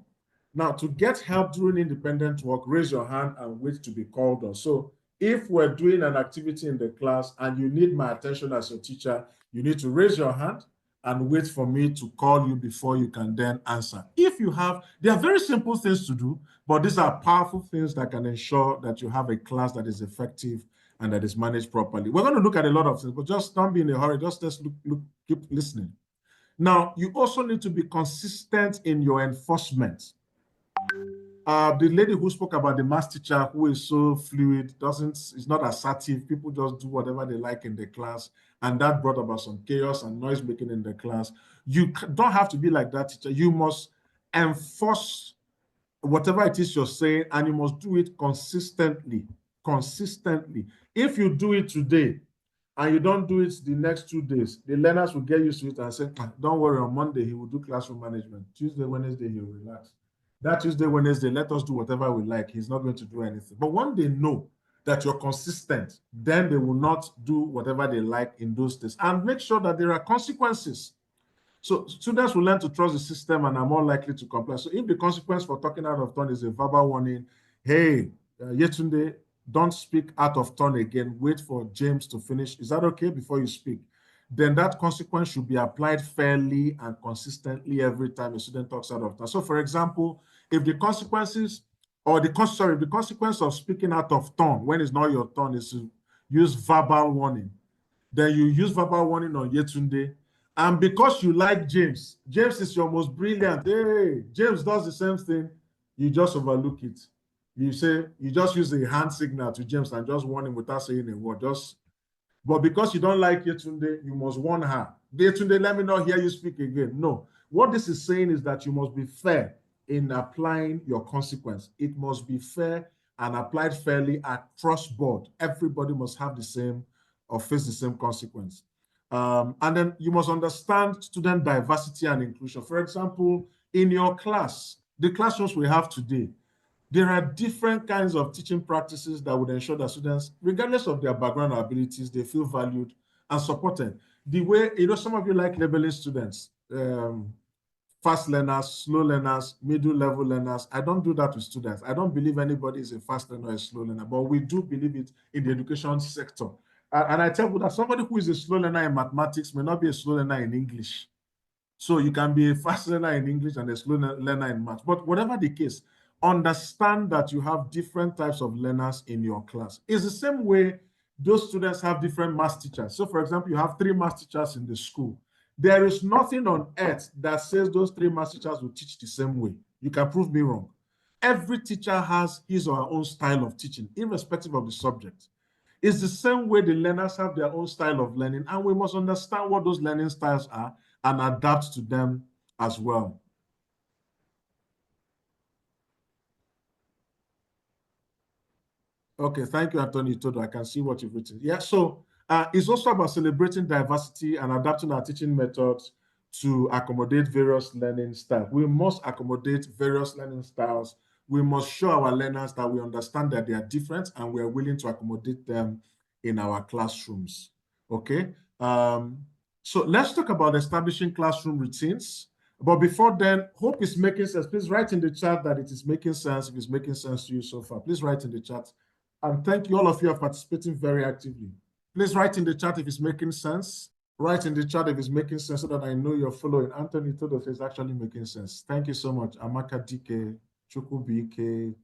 Now, to get help during independent work, raise your hand and wait to be called on. So if we're doing an activity in the class and you need my attention as a teacher, you need to raise your hand and wait for me to call you before you can then answer. If you have, they are very simple things to do, but these are powerful things that can ensure that you have a class that is effective and that is managed properly. We're going to look at a lot of things, but just don't be in a hurry. Just keep listening. Now, you also need to be consistent in your enforcement. The lady who spoke about the math teacher who is so fluid, is not assertive, people just do whatever they like in the class, and that brought about some chaos and noise making in the class. You don't have to be like that teacher. You must enforce whatever it is you're saying, and you must do it consistently. If you do it today and you don't do it the next 2 days, the learners will get used to it and say, don't worry, on Monday he will do classroom management. Tuesday, Wednesday, he'll relax. That Tuesday, Wednesday, let us do whatever we like. He's not going to do anything. But when they know that you're consistent, then they will not do whatever they like in those days. And make sure that there are consequences. So students will learn to trust the system and are more likely to comply. So if the consequence for talking out of turn is a verbal warning, hey, Yetunde, don't speak out of turn again, wait for James to finish. Is that okay before you speak? Then that consequence should be applied fairly and consistently every time a student talks out of turn. So for example, if the consequences or the consequence of speaking out of turn when it's not your turn is to use verbal warning, then you use verbal warning on Yetunde. And because you like James, James is your most brilliant. Hey, James does the same thing. You just overlook it. You just use a hand signal to James and just warn him without saying a word. But because you don't like Yetunde, you must warn her. Yetunde, let me not hear you speak again. No. What this is saying is that you must be fair in applying your consequence. It must be fair and applied fairly across board. Everybody must have the same or face the same consequence. And then you must understand student diversity and inclusion. For example, in your class, the classrooms we have today, there are different kinds of teaching practices that would ensure that students, regardless of their background or abilities, they feel valued and supported. The way, some of you like labeling students, fast learners, slow learners, middle level learners. I don't do that with students. I don't believe anybody is a fast learner or a slow learner, but we do believe it in the education sector. And I tell you that somebody who is a slow learner in mathematics may not be a slow learner in English. So you can be a fast learner in English and a slow learner in math. But whatever the case, understand that you have different types of learners in your class. It's the same way those students have different math teachers. So for example, you have 3 math teachers in the school. There is nothing on earth that says those 3 math teachers will teach the same way. You can prove me wrong. Every teacher has his or her own style of teaching, irrespective of the subject. It's the same way the learners have their own style of learning, and we must understand what those learning styles are and adapt to them as well. Okay, thank you, Anthony Todo. I can see what you've written. Yeah, so it's also about celebrating diversity and adapting our teaching methods to accommodate various learning styles. We must accommodate various learning styles. We must show our learners that we understand that they are different and we are willing to accommodate them in our classrooms. Okay, so let's talk about establishing classroom routines. But before then, hope it's making sense. Please write in the chat that it is making sense. If it's making sense to you so far, please write in the chat. And thank you, all of you are participating very actively. Please write in the chat if it's making sense. Write in the chat if it's making sense so that I know you're following. Anthony Todo is actually making sense. Thank you so much. Amaka Dike, Chukubike,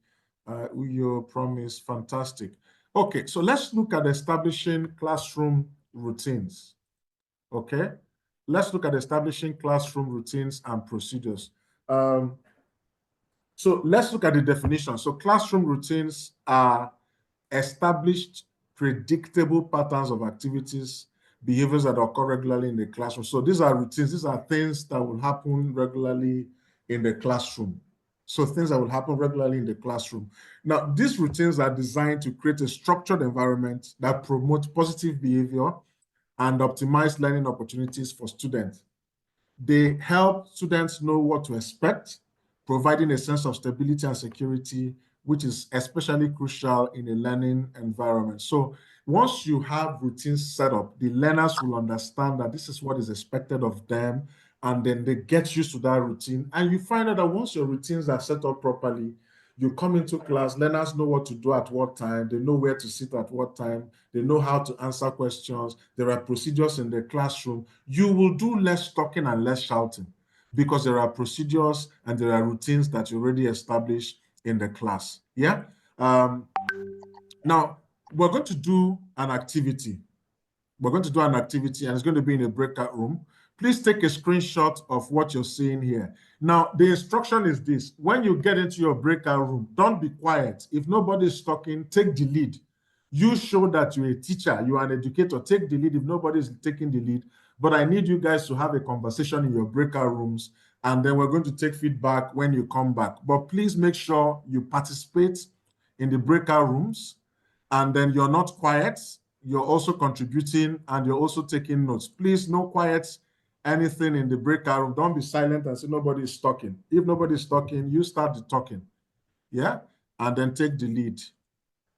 Uyo, Promise, fantastic. Okay, so let's look at establishing classroom routines. Okay, let's look at establishing classroom routines and procedures. So let's look at the definition. So classroom routines are established, predictable patterns of activities, behaviors that occur regularly in the classroom. So these are routines. These are things that will happen regularly in the classroom. So things that will happen regularly in the classroom. Now, these routines are designed to create a structured environment that promotes positive behavior and optimize learning opportunities for students. They help students know what to expect, providing a sense of stability and security, which is especially crucial in a learning environment. So once you have routines set up, the learners will understand that this is what is expected of them, and then they get used to that routine. And you find out that once your routines are set up properly, you come into class, learners know what to do at what time, they know where to sit at what time, they know how to answer questions, there are procedures in the classroom. You will do less talking and less shouting because there are procedures and there are routines that you already established in the class. Yeah. Now we're going to do an activity. We're going to do an activity and it's going to be in a breakout room. Please take a screenshot of what you're seeing here. Now, the instruction is this. When you get into your breakout room, don't be quiet. If nobody's talking, take the lead. You show that you're a teacher, you are an educator, take the lead if nobody's taking the lead. But I need you guys to have a conversation in your breakout rooms, and then we're going to take feedback when you come back. But please make sure you participate in the breakout rooms, and then you're not quiet. You're also contributing, and you're also taking notes. Please, no quiet anything in the breakout room. Don't be silent and say nobody is talking. If nobody is talking, you start the talking. Yeah? And then take the lead.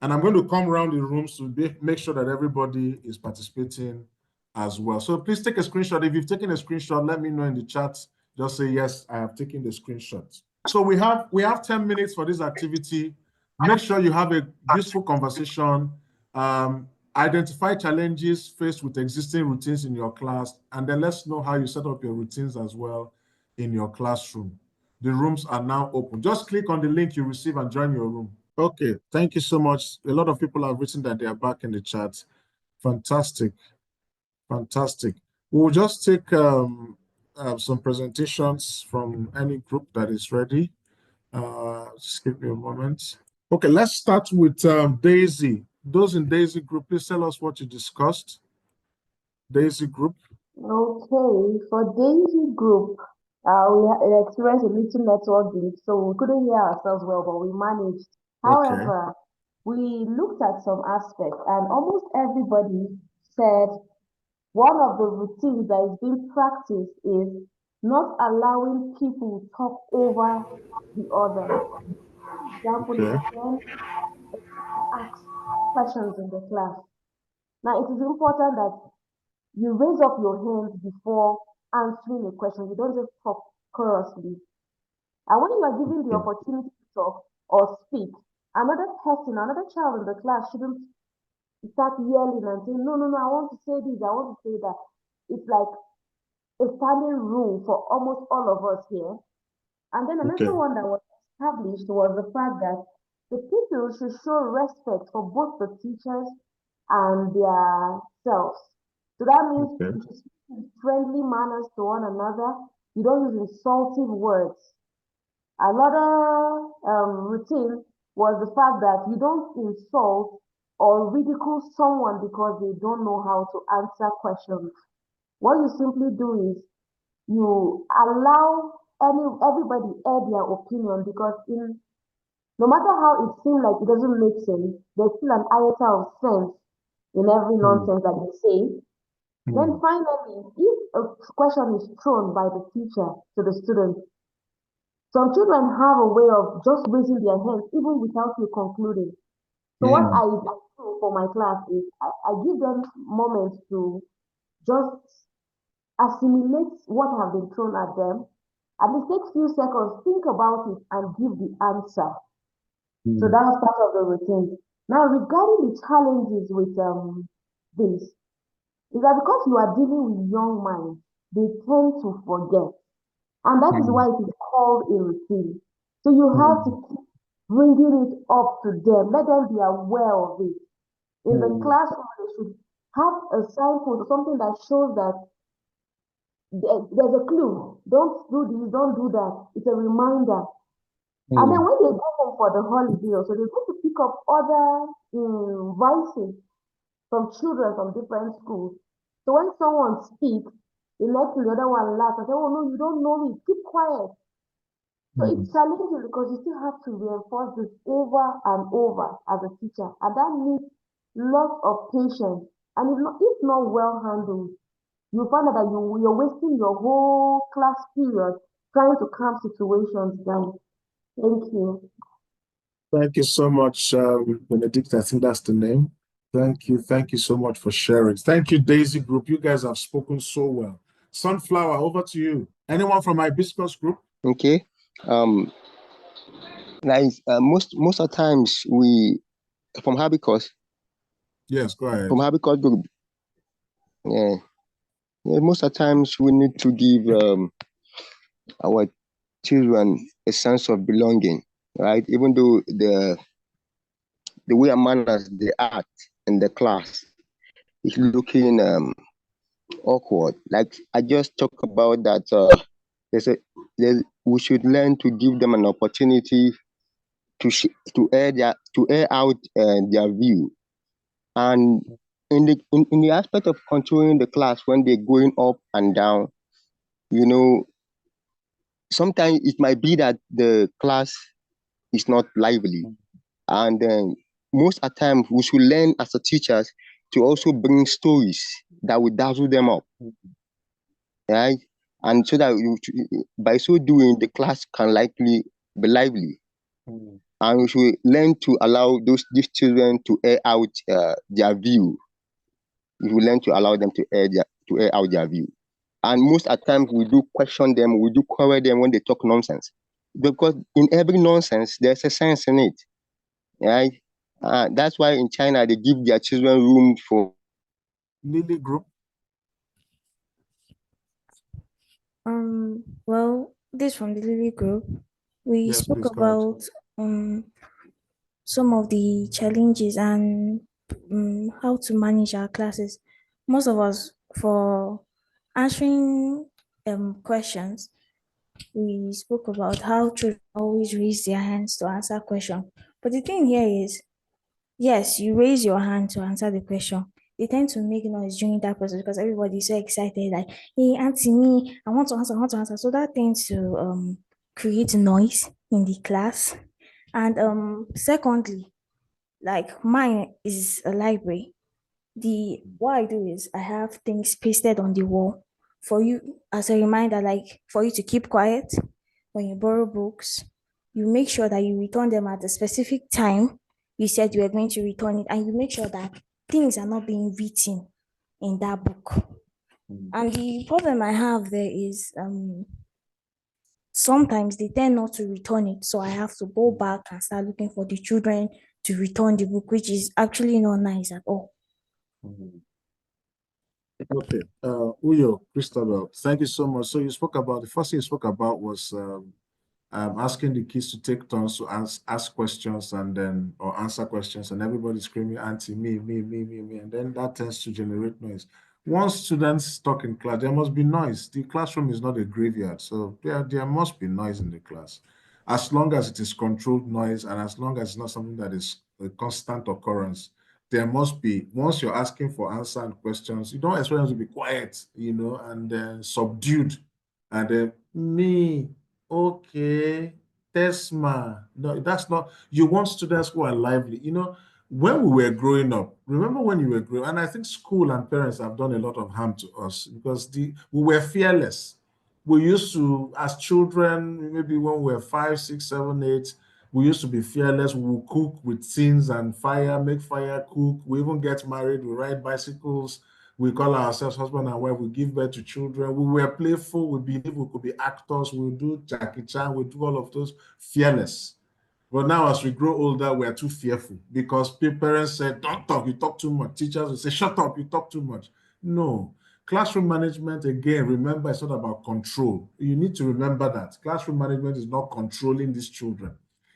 And I'm going to come around the rooms to make sure that everybody is participating as well. So please take a screenshot. If you've taken a screenshot, let me know in the chat. Just say, yes, I have taken the screenshot. So we have 10 minutes for this activity. Make sure you have a useful conversation. Identify challenges faced with existing routines in your class, and then let's know how you set up your routines as well in your classroom. The rooms are now open. Just click on the link you receive and join your room. Okay, thank you so much. A lot of people have written that they are back in the chat. Fantastic, fantastic. We'll just take some presentations from any group that is ready. Just give me a moment. Okay, let's start with Daisy. Those in Daisy group, please tell us what you discussed. Daisy group. Okay, for Daisy group, we experienced a little network glitch, so we couldn't hear ourselves well, but we managed. However, we looked at some aspects, and almost everybody said one of the routines that is being practiced is not allowing people to talk over the other. For example, is when ask questions in the class. Now, it is important that you raise up your hand before answering a question. You don't just talk chorously. And when you are given the opportunity to talk or speak, another person, another child in the class shouldn't start yelling and saying, no, I want to say this, I want to say that. It's like a standing rule for almost all of us here. And then another one that was established was the fact that the people should show respect for both the teachers and their selves. So that means you should speak in friendly manners to one another. You don't use insulting words. Another routine was the fact that you don't insult or ridicule someone because they don't know how to answer questions. What you simply do is you allow everybody air their opinion, because no matter how it seems like it doesn't make sense, there's still an iota of sense in every nonsense that you say. Then finally, if a question is thrown by the teacher to the student, some children have a way of just raising their hands even without you concluding. So what I do for my class is I give them moments to just assimilate what have been thrown at them. At least take a few seconds, think about it, and give the answer. So that's part of the routine. Now, regarding the challenges with this, is that because you are dealing with young minds, they tend to forget. And that is why it is called a routine. So you have to keep bringing it up to them. Let them be aware of it. In the classroom, they should have a signpost or something that shows that there's a clue. Don't do this, don't do that. It's a reminder. And then when they go home for the holiday, so they're going to pick up other voices from children from different schools. So when someone speaks, the next the other one laughs and say, oh no, you don't know me, keep quiet. So it's challenging because you still have to reinforce this over and over as a teacher. And that needs lots of patience. And if not well handled, you find out that you're wasting your whole class period trying to calm situations down. Thank you. Thank you so much, Benedict. I think that's the name. Thank you so much for sharing. Thank you, Daisy Group. You guys have spoken so well. Sunflower, over to you. Anyone from Hibiscus Group? Okay. Most of the times we from Hibiscus. Yes, go ahead. From Hibiscus Group. Yeah. Most of the times we need to give our children a sense of belonging, right? Even though the way and manners they act in the class is looking awkward. Like I just talked about that. We should learn to give them an opportunity to air out their view, and in the aspect of controlling the class when they're going up and down, sometimes it might be that the class is not lively, and then most of the time we should learn as a teachers to also bring stories that will dazzle them up, right? And so that by so doing, the class can likely be lively. And we should learn to allow these children to air out their view. We should learn to allow them to air out their view. And most at times we do question them, we do quarrel them when they talk nonsense. Because in every nonsense, there's a sense in it. Right? That's why in China they give their children room for Lily Group. Well, this from the Lily Group. We Yes, spoke please go ahead. about some of the challenges and how to manage our classes. Most of us, for answering questions, we spoke about how children always raise their hands to answer questions. But the thing here is, yes, you raise your hand to answer the question. They tend to make noise during that process because everybody is so excited, like, hey, auntie me, I want to answer, I want to answer. So that tends to create noise in the class. And secondly, like mine is a library. What I do is I have things pasted on the wall for you as a reminder, like for you to keep quiet when you borrow books. You make sure that you return them at a specific time you said you were going to return it, and you make sure that things are not being written in that book. And the problem I have there is sometimes they tend not to return it, so I have to go back and start looking for the children to return the book, which is actually not nice at all. Okay, Uyo, Christabel, thank you so much. So you spoke about, the first thing you spoke about was asking the kids to take turns to ask questions and then, or answer questions, and everybody screaming, auntie, me, and then that tends to generate noise. Once students talk in class, there must be noise. The classroom is not a graveyard, so there must be noise in the class. As long as it is controlled noise and as long as it's not something that is a constant occurrence, there must be, once you're asking for answer and questions, you don't expect them to be quiet, and then subdued, and then me, okay, Tesma. No, that's not, you want students who are lively. When we were growing up, remember when you were growing, and I think school and parents have done a lot of harm to us because we were fearless. We used to, as children, maybe when we were 5, 6, 7, 8, we used to be fearless. We would cook with tins and fire, make fire, cook. We even get married. We ride bicycles. We call ourselves husband and wife. We give birth to children. We were playful. We believe we could be actors. We do Jackie Chan. We do all of those, fearless. But now as we grow older, we are too fearful because parents said, don't talk, you talk too much. Teachers will say, shut up, you talk too much. No. Classroom management, again, remember, it's not about control. You need to remember that. Classroom management is not controlling these children.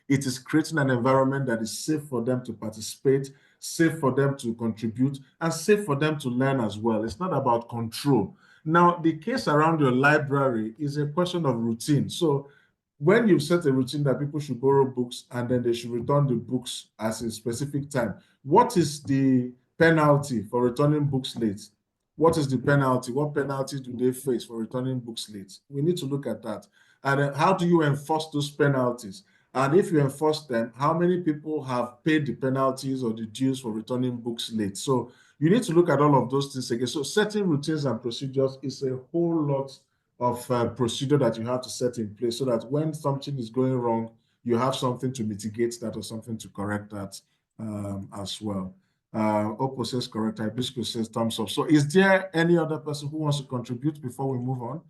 It is creating an environment that is safe for them to participate, safe for them to contribute, and safe for them to learn as well. It's not about control. Now, the case around your library is a question of routine. So when you've set a routine that people should borrow books and then they should return the books at a specific time, what is the penalty for returning books late? What is the penalty? What penalties do they face for returning books late? We need to look at that. And how do you enforce those penalties? And if you enforce them, how many people have paid the penalties or the dues for returning books late? So you need to look at all of those things again. So setting routines and procedures is a whole lot of procedure that you have to set in place so that when something is going wrong, you have something to mitigate that or something to correct that as well. Oppo says correct. Hibiscus says thumbs up. So is there any other person who wants to contribute before we move on?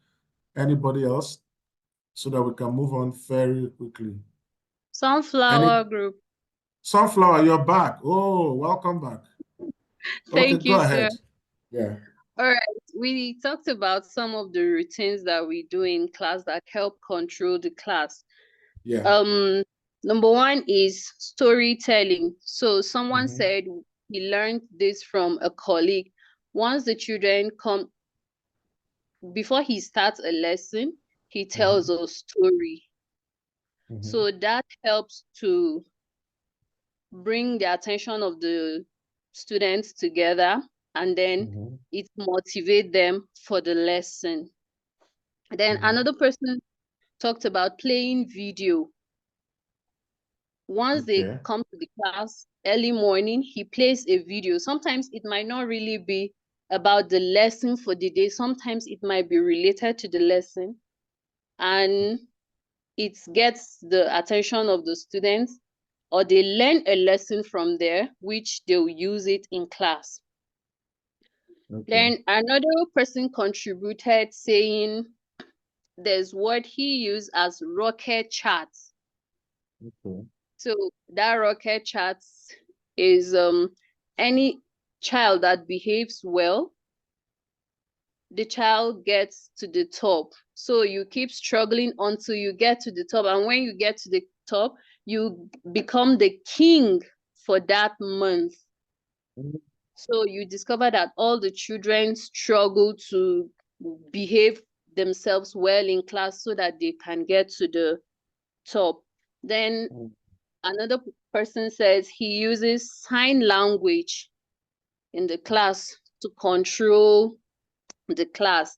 Anybody else? So that we can move on very quickly. Sunflower Group. Sunflower, you're back. Oh, welcome back. Thank you, go ahead. sir. Yeah. All right. We talked about some of the routines that we do in class that help control the class. Yeah. Number one is storytelling. So someone said he learned this from a colleague. Once the children come, before he starts a lesson, he tells a story. So that helps to bring the attention of the students together, and then it motivates them for the lesson. Then another person talked about playing video. Once they come to the class early morning, he plays a video. Sometimes it might not really be about the lesson for the day. Sometimes it might be related to the lesson, and it gets the attention of the students, or they learn a lesson from there, which they'll use it in class. Okay. Then another person contributed saying there's what he used as rocket charts. Okay. So that rocket charts is any child that behaves well, the child gets to the top. So you keep struggling until you get to the top. And when you get to the top, you become the king for that month. So you discover that all the children struggle to behave themselves well in class so that they can get to the top. Then another person says he uses sign language in the class to control the class.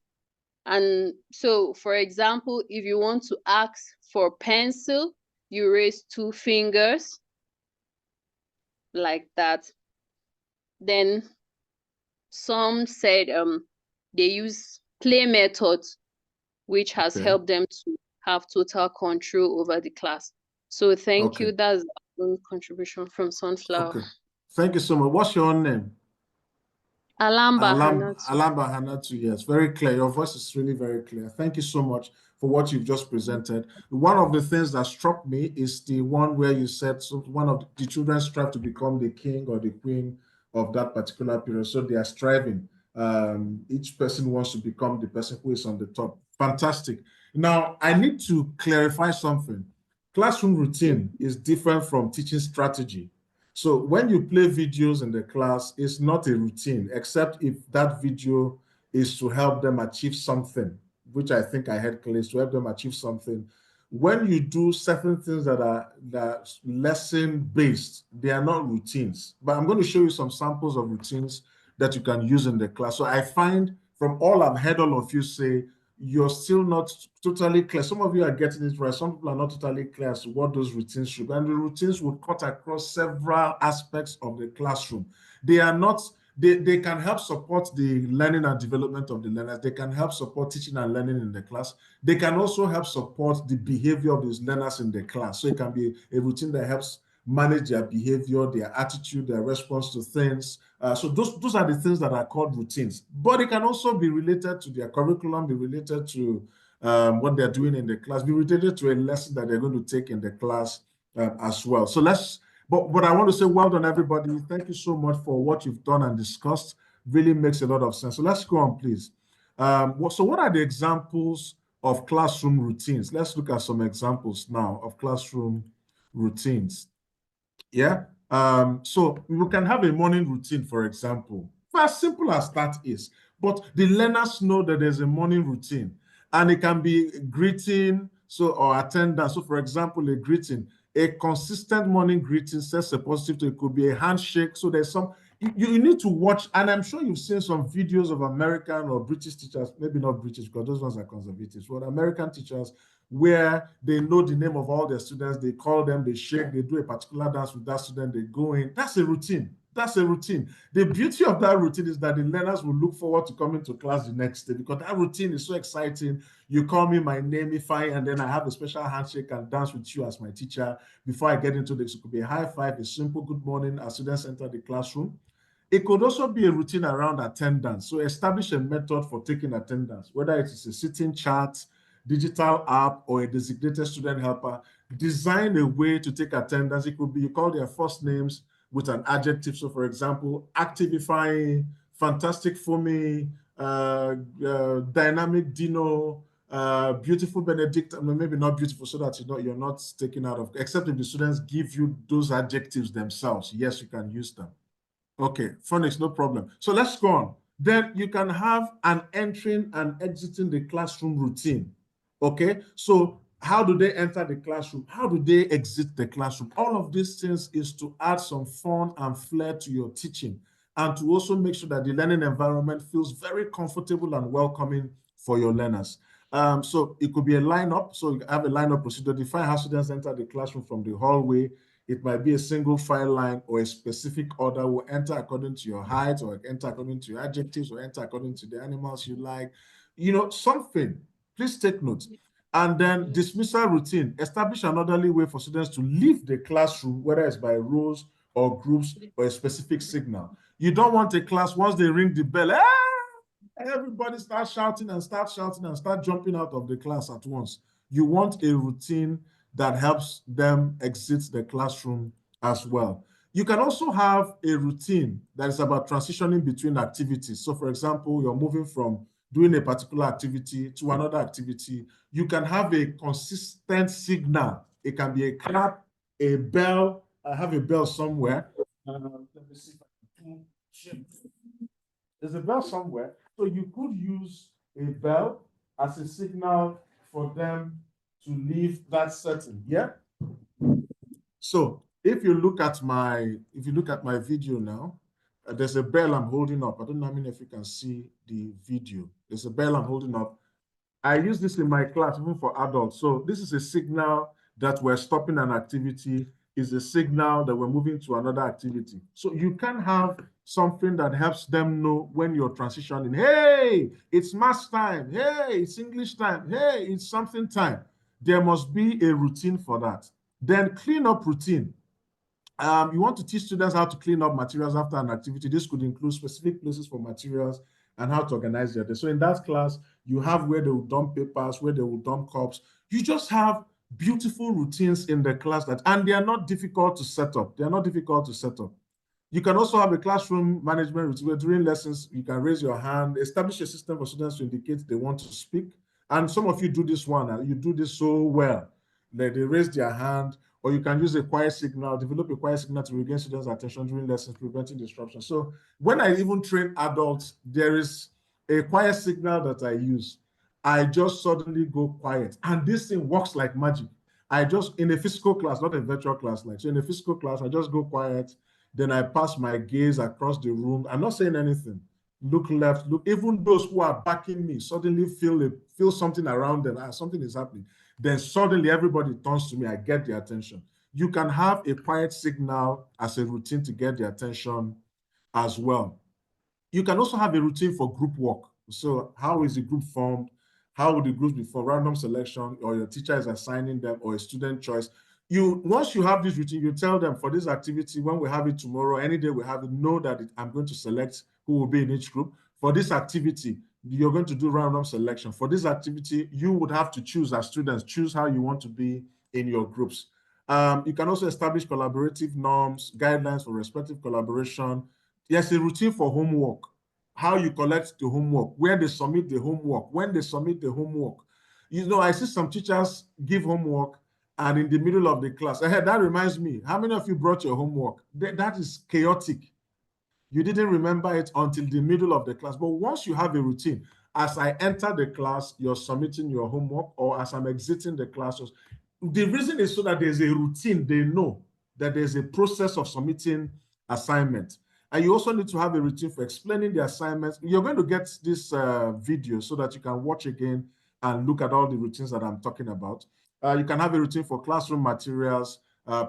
And so, for example, if you want to ask for pencil, you raise 2 fingers like that. Then some said they use play methods, which has helped them to have total control over the class. So thank you. That's one contribution from Sunflower. Okay. Thank you so much. What's your own name? Alamba Alamba Hanatu, yes, very clear. Your voice is really very clear. Thank you so much for what you've just presented. One of the things that struck me is the one where you said one of the children strive to become the king or the queen of that particular period. So they are striving. Each person wants to become the person who is on the top. Fantastic. Now, I need to clarify something. Classroom routine is different from teaching strategy. So when you play videos in the class, it's not a routine, except if that video is to help them achieve something, which I think I heard clearly, to help them achieve something. When you do certain things that are lesson-based, they are not routines. But I'm going to show you some samples of routines that you can use in the class. So I find from all I've heard all of you say, you're still not totally clear. Some of you are getting it right. Some people are not totally clear as to what those routines should be. And the routines would cut across several aspects of the classroom. They are not, they can help support the learning and development of the learners. They can help support teaching and learning in the class. They can also help support the behavior of these learners in the class. So it can be a routine that helps manage their behavior, their attitude, their response to things. So those are the things that are called routines. But it can also be related to their curriculum, be related to what they're doing in the class, be related to a lesson that they're going to take in the class as well. So but I want to say well done, everybody. Thank you so much for what you've done and discussed. Really makes a lot of sense. So let's go on, please. So what are the examples of classroom routines? Let's look at some examples now of classroom routines. Yeah. So we can have a morning routine, for example. As simple as that is. But the learners know that there's a morning routine. And it can be greeting, or attendance. So for example, a greeting, a consistent morning greeting sets a positive tone. It could be a handshake. So there's some, you need to watch, and I'm sure you've seen some videos of American or British teachers, maybe not British because those ones are conservative, but American teachers where they know the name of all their students, they call them, they shake, they do a particular dance with that student, they go in. That's a routine. That's a routine. The beauty of that routine is that the learners will look forward to coming to class the next day because that routine is so exciting. You call me my name, Ifeanyi, and then I have a special handshake and dance with you as my teacher before I get into this. It could be a high five, a simple good morning as students enter the classroom. It could also be a routine around attendance. So establish a method for taking attendance, whether it is a sitting chart, digital app, or a designated student helper. Design a way to take attendance. It could be you call their first names with an adjective. So for example, activifying, fantastic for me, dynamic Dino, beautiful Benedict, maybe not beautiful so that you're not taken out of, except if the students give you those adjectives themselves. Yes, you can use them. Okay, phonics, no problem. So let's go on. Then you can have an entering and exiting the classroom routine. Okay, so how do they enter the classroom? How do they exit the classroom? All of these things is to add some fun and flair to your teaching and to also make sure that the learning environment feels very comfortable and welcoming for your learners. So it could be a lineup. So you have a lineup procedure. Define how students enter the classroom from the hallway. It might be a single file line or a specific order will enter according to your height or enter according to your adjectives or enter according to the animals you like. You know, something. Please take note. And then dismissal routine, establish an orderly way for students to leave the classroom, whether it's by rows or groups or a specific signal. You don't want a class, once they ring the bell, everybody start shouting and start jumping out of the class at once. You want a routine that helps them exit the classroom as well. You can also have a routine that is about transitioning between activities. So for example, you're moving from doing a particular activity to another activity. You can have a consistent signal. It can be a clap, a bell. I have a bell somewhere. Let me see if I can. There's a bell somewhere. So you could use a bell as a signal for them to leave that setting. Yeah. So if you look at my video now, there's a bell I'm holding up. I don't know how many of you can see the video. There's a bell I'm holding up. I use this in my class, even for adults. So this is a signal that we're stopping an activity, is a signal that we're moving to another activity. So you can have something that helps them know when you're transitioning. Hey, it's math time. Hey, it's English time. Hey, it's something time. There must be a routine for that. Then clean up routine. You want to teach students how to clean up materials after an activity. This could include specific places for materials and how to organize their day. So in that class, you have where they will dump papers, where they will dump cups. You just have beautiful routines in the class and they are not difficult to set up. They are not difficult to set up. You can also have a classroom management routine where during lessons, you can raise your hand, establish a system for students to indicate they want to speak. And some of you do this one, and you do this so well. They raise their hand, or you can use a quiet signal, develop a quiet signal to regain students' attention during lessons, preventing disruption. So when I even train adults, there is a quiet signal that I use. I just suddenly go quiet. And this thing works like magic. I just, in a physical class, not a virtual class, so in a physical class, I just go quiet. Then I pass my gaze across the room. I'm not saying anything. Look left, look, even those who are backing me suddenly feel something around them. Something is happening. Then suddenly everybody turns to me. I get their attention. You can have a quiet signal as a routine to get their attention as well. You can also have a routine for group work. So how is the group formed? How would the groups be for random selection, or your teacher is assigning them, or a student choice? Once you have this routine, you tell them for this activity, when we have it tomorrow, any day we have it, know that I'm going to select who will be in each group. For this activity, you're going to do random selection. For this activity, you would have to choose as students, choose how you want to be in your groups. You can also establish collaborative norms, guidelines for respective collaboration. There's a routine for homework, how you collect the homework, where they submit the homework, when they submit the homework. You know, I see some teachers give homework and in the middle of the class, that reminds me, how many of you brought your homework? That is chaotic. You didn't remember it until the middle of the class. But once you have a routine, as I enter the class, you're submitting your homework, or as I'm exiting the class. The reason is so that there's a routine. They know that there's a process of submitting assignments. And you also need to have a routine for explaining the assignments. You're going to get this video so that you can watch again and look at all the routines that I'm talking about. You can have a routine for classroom materials,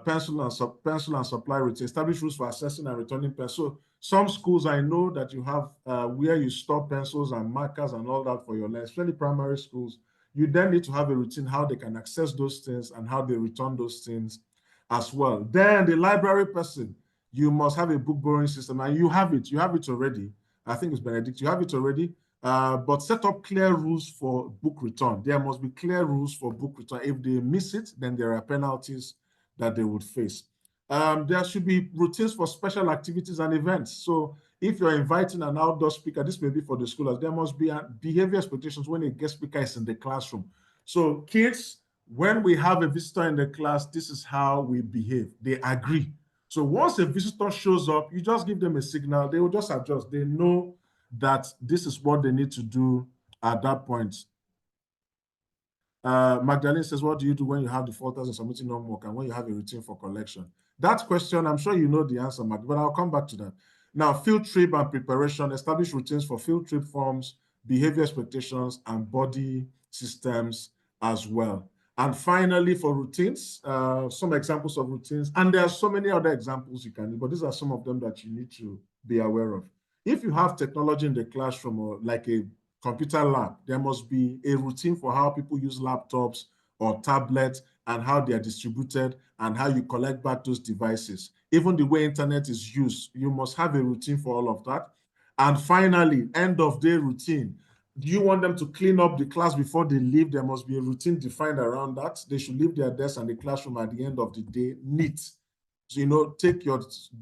pencil and supply routine, establish rules for assessing and returning pencils. So some schools, I know that you have where you store pencils and markers and all that for your lessons, especially primary schools. You then need to have a routine how they can access those things and how they return those things as well. Then the library person, you must have a book borrowing system, and you have it already. I think it's Benedict, you have it already. But set up clear rules for book return. There must be clear rules for book return. If they miss it, then there are penalties that they would face. There should be routines for special activities and events. So if you're inviting an outdoor speaker, this may be for the scholars, there must be behavior expectations when a guest speaker is in the classroom. So kids, when we have a visitor in the class, this is how we behave. They agree. So once a visitor shows up, you just give them a signal. They will just adjust. They know that this is what they need to do at that point. Magdalene says, what do you do when you have defaulters and submitting homework and when you have a routine for collection? That question, I'm sure you know the answer, Mag, but I'll come back to that. Now, field trip and preparation, establish routines for field trip forms, behavior expectations, and body systems as well. And finally, for routines, some examples of routines, and there are so many other examples you can do, but these are some of them that you need to be aware of. If you have technology in the classroom, or like a computer lab, there must be a routine for how people use laptops or tablets and how they are distributed and how you collect back those devices. Even the way internet is used, you must have a routine for all of that. And finally, end of day routine. Do you want them to clean up the class before they leave? There must be a routine defined around that. They should leave their desk and the classroom at the end of the day neat. So, take your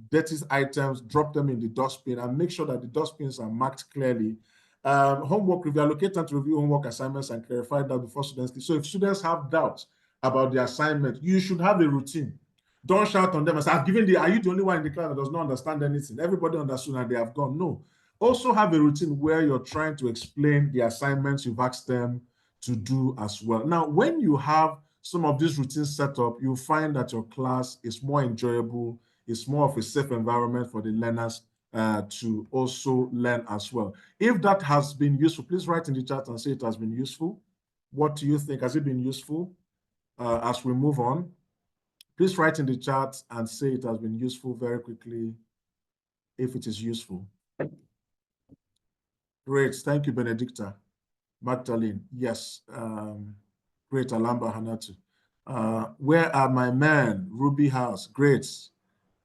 dirty items, drop them in the dustbin, and make sure that the dustbins are marked clearly. Homework review, allocate time to review homework assignments and clarify that before students leave. So if students have doubts about the assignment, you should have a routine. Don't shout on them and say, are you the only one in the class that does not understand anything? Everybody understood and they have gone. No. Also have a routine where you're trying to explain the assignments you've asked them to do as well. Now, when you have some of these routines set up, you'll find that your class is more enjoyable, it's more of a safe environment for the learners to also learn as well. If that has been useful, please write in the chat and say it has been useful. What do you think? Has it been useful? As we move on, please write in the chat and say it has been useful very quickly if it is useful. Great, thank you, Benedicta. Magdalene, yes. Great, Alamba Hanatu. Where are my men? Ruby House, great.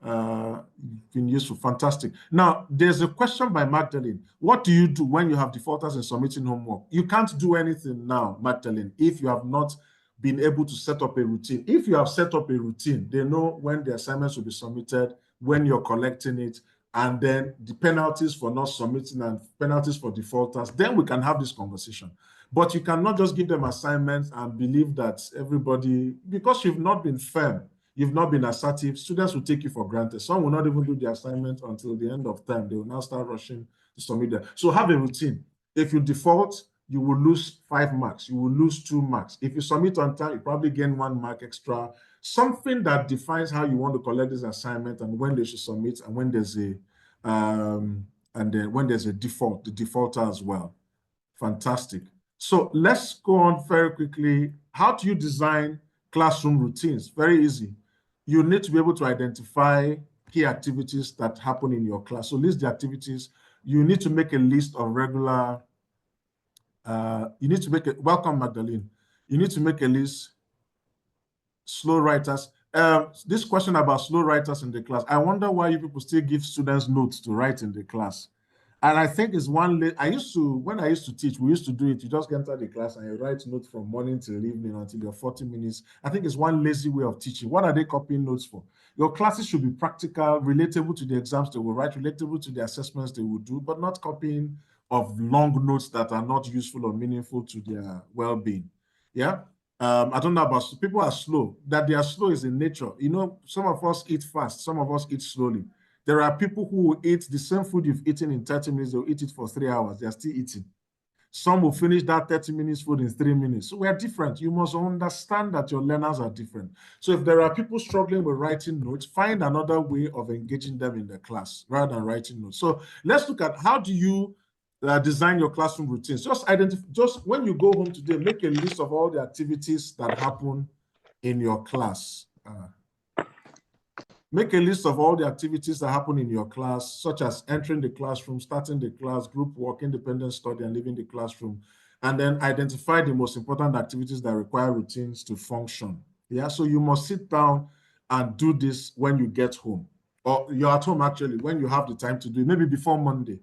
Been useful, fantastic. Now, there's a question by Magdalene. What do you do when you have defaulters in submitting homework? You can't do anything now, Magdalene, if you have not been able to set up a routine. If you have set up a routine, they know when the assignments will be submitted, when you're collecting it, and then the penalties for not submitting and penalties for defaulters, then we can have this conversation. But you cannot just give them assignments and believe that everybody, because you've not been firm, you've not been assertive, students will take you for granted. Some will not even do the assignment until the end of time. They will now start rushing to submit them. So have a routine. If you default, you will lose 5 marks. You will lose 2 marks. If you submit on time, you probably gain 1 mark extra. Something that defines how you want to collect this assignment and when they should submit and when there's a when there's a default, the defaulter as well. Fantastic. So let's go on very quickly. How do you design classroom routines? Very easy. You need to be able to identify key activities that happen in your class. So list the activities. You need to make a list of regular, welcome Magdalene. You need to make a list, slow writers. This question about slow writers in the class, I wonder why you people still give students notes to write in the class. And I think it's when I used to teach, we used to do it. You just enter the class and you write notes from morning till evening until you're 40 minutes. I think it's one lazy way of teaching. What are they copying notes for? Your classes should be practical, relatable to the exams they will write, relatable to the assessments they will do, but not copying of long notes that are not useful or meaningful to their well-being. Yeah. I don't know about people are slow. That they are slow is in nature. You know, some of us eat fast, some of us eat slowly. There are people who will eat the same food you've eaten in 30 minutes, they'll eat it for 3 hours. They're still eating. Some will finish that 30 minutes food in 3 minutes. So we're different. You must understand that your learners are different. So if there are people struggling with writing notes, find another way of engaging them in the class rather than writing notes. So let's look at how do you design your classroom routines. Just when you go home today, make a list of all the activities that happen in your class. Make a list of all the activities that happen in your class, such as entering the classroom, starting the class, group work, independent study, and leaving the classroom. And then identify the most important activities that require routines to function. Yeah, so you must sit down and do this when you get home. Or you're at home, actually, when you have the time to do it, maybe before Monday.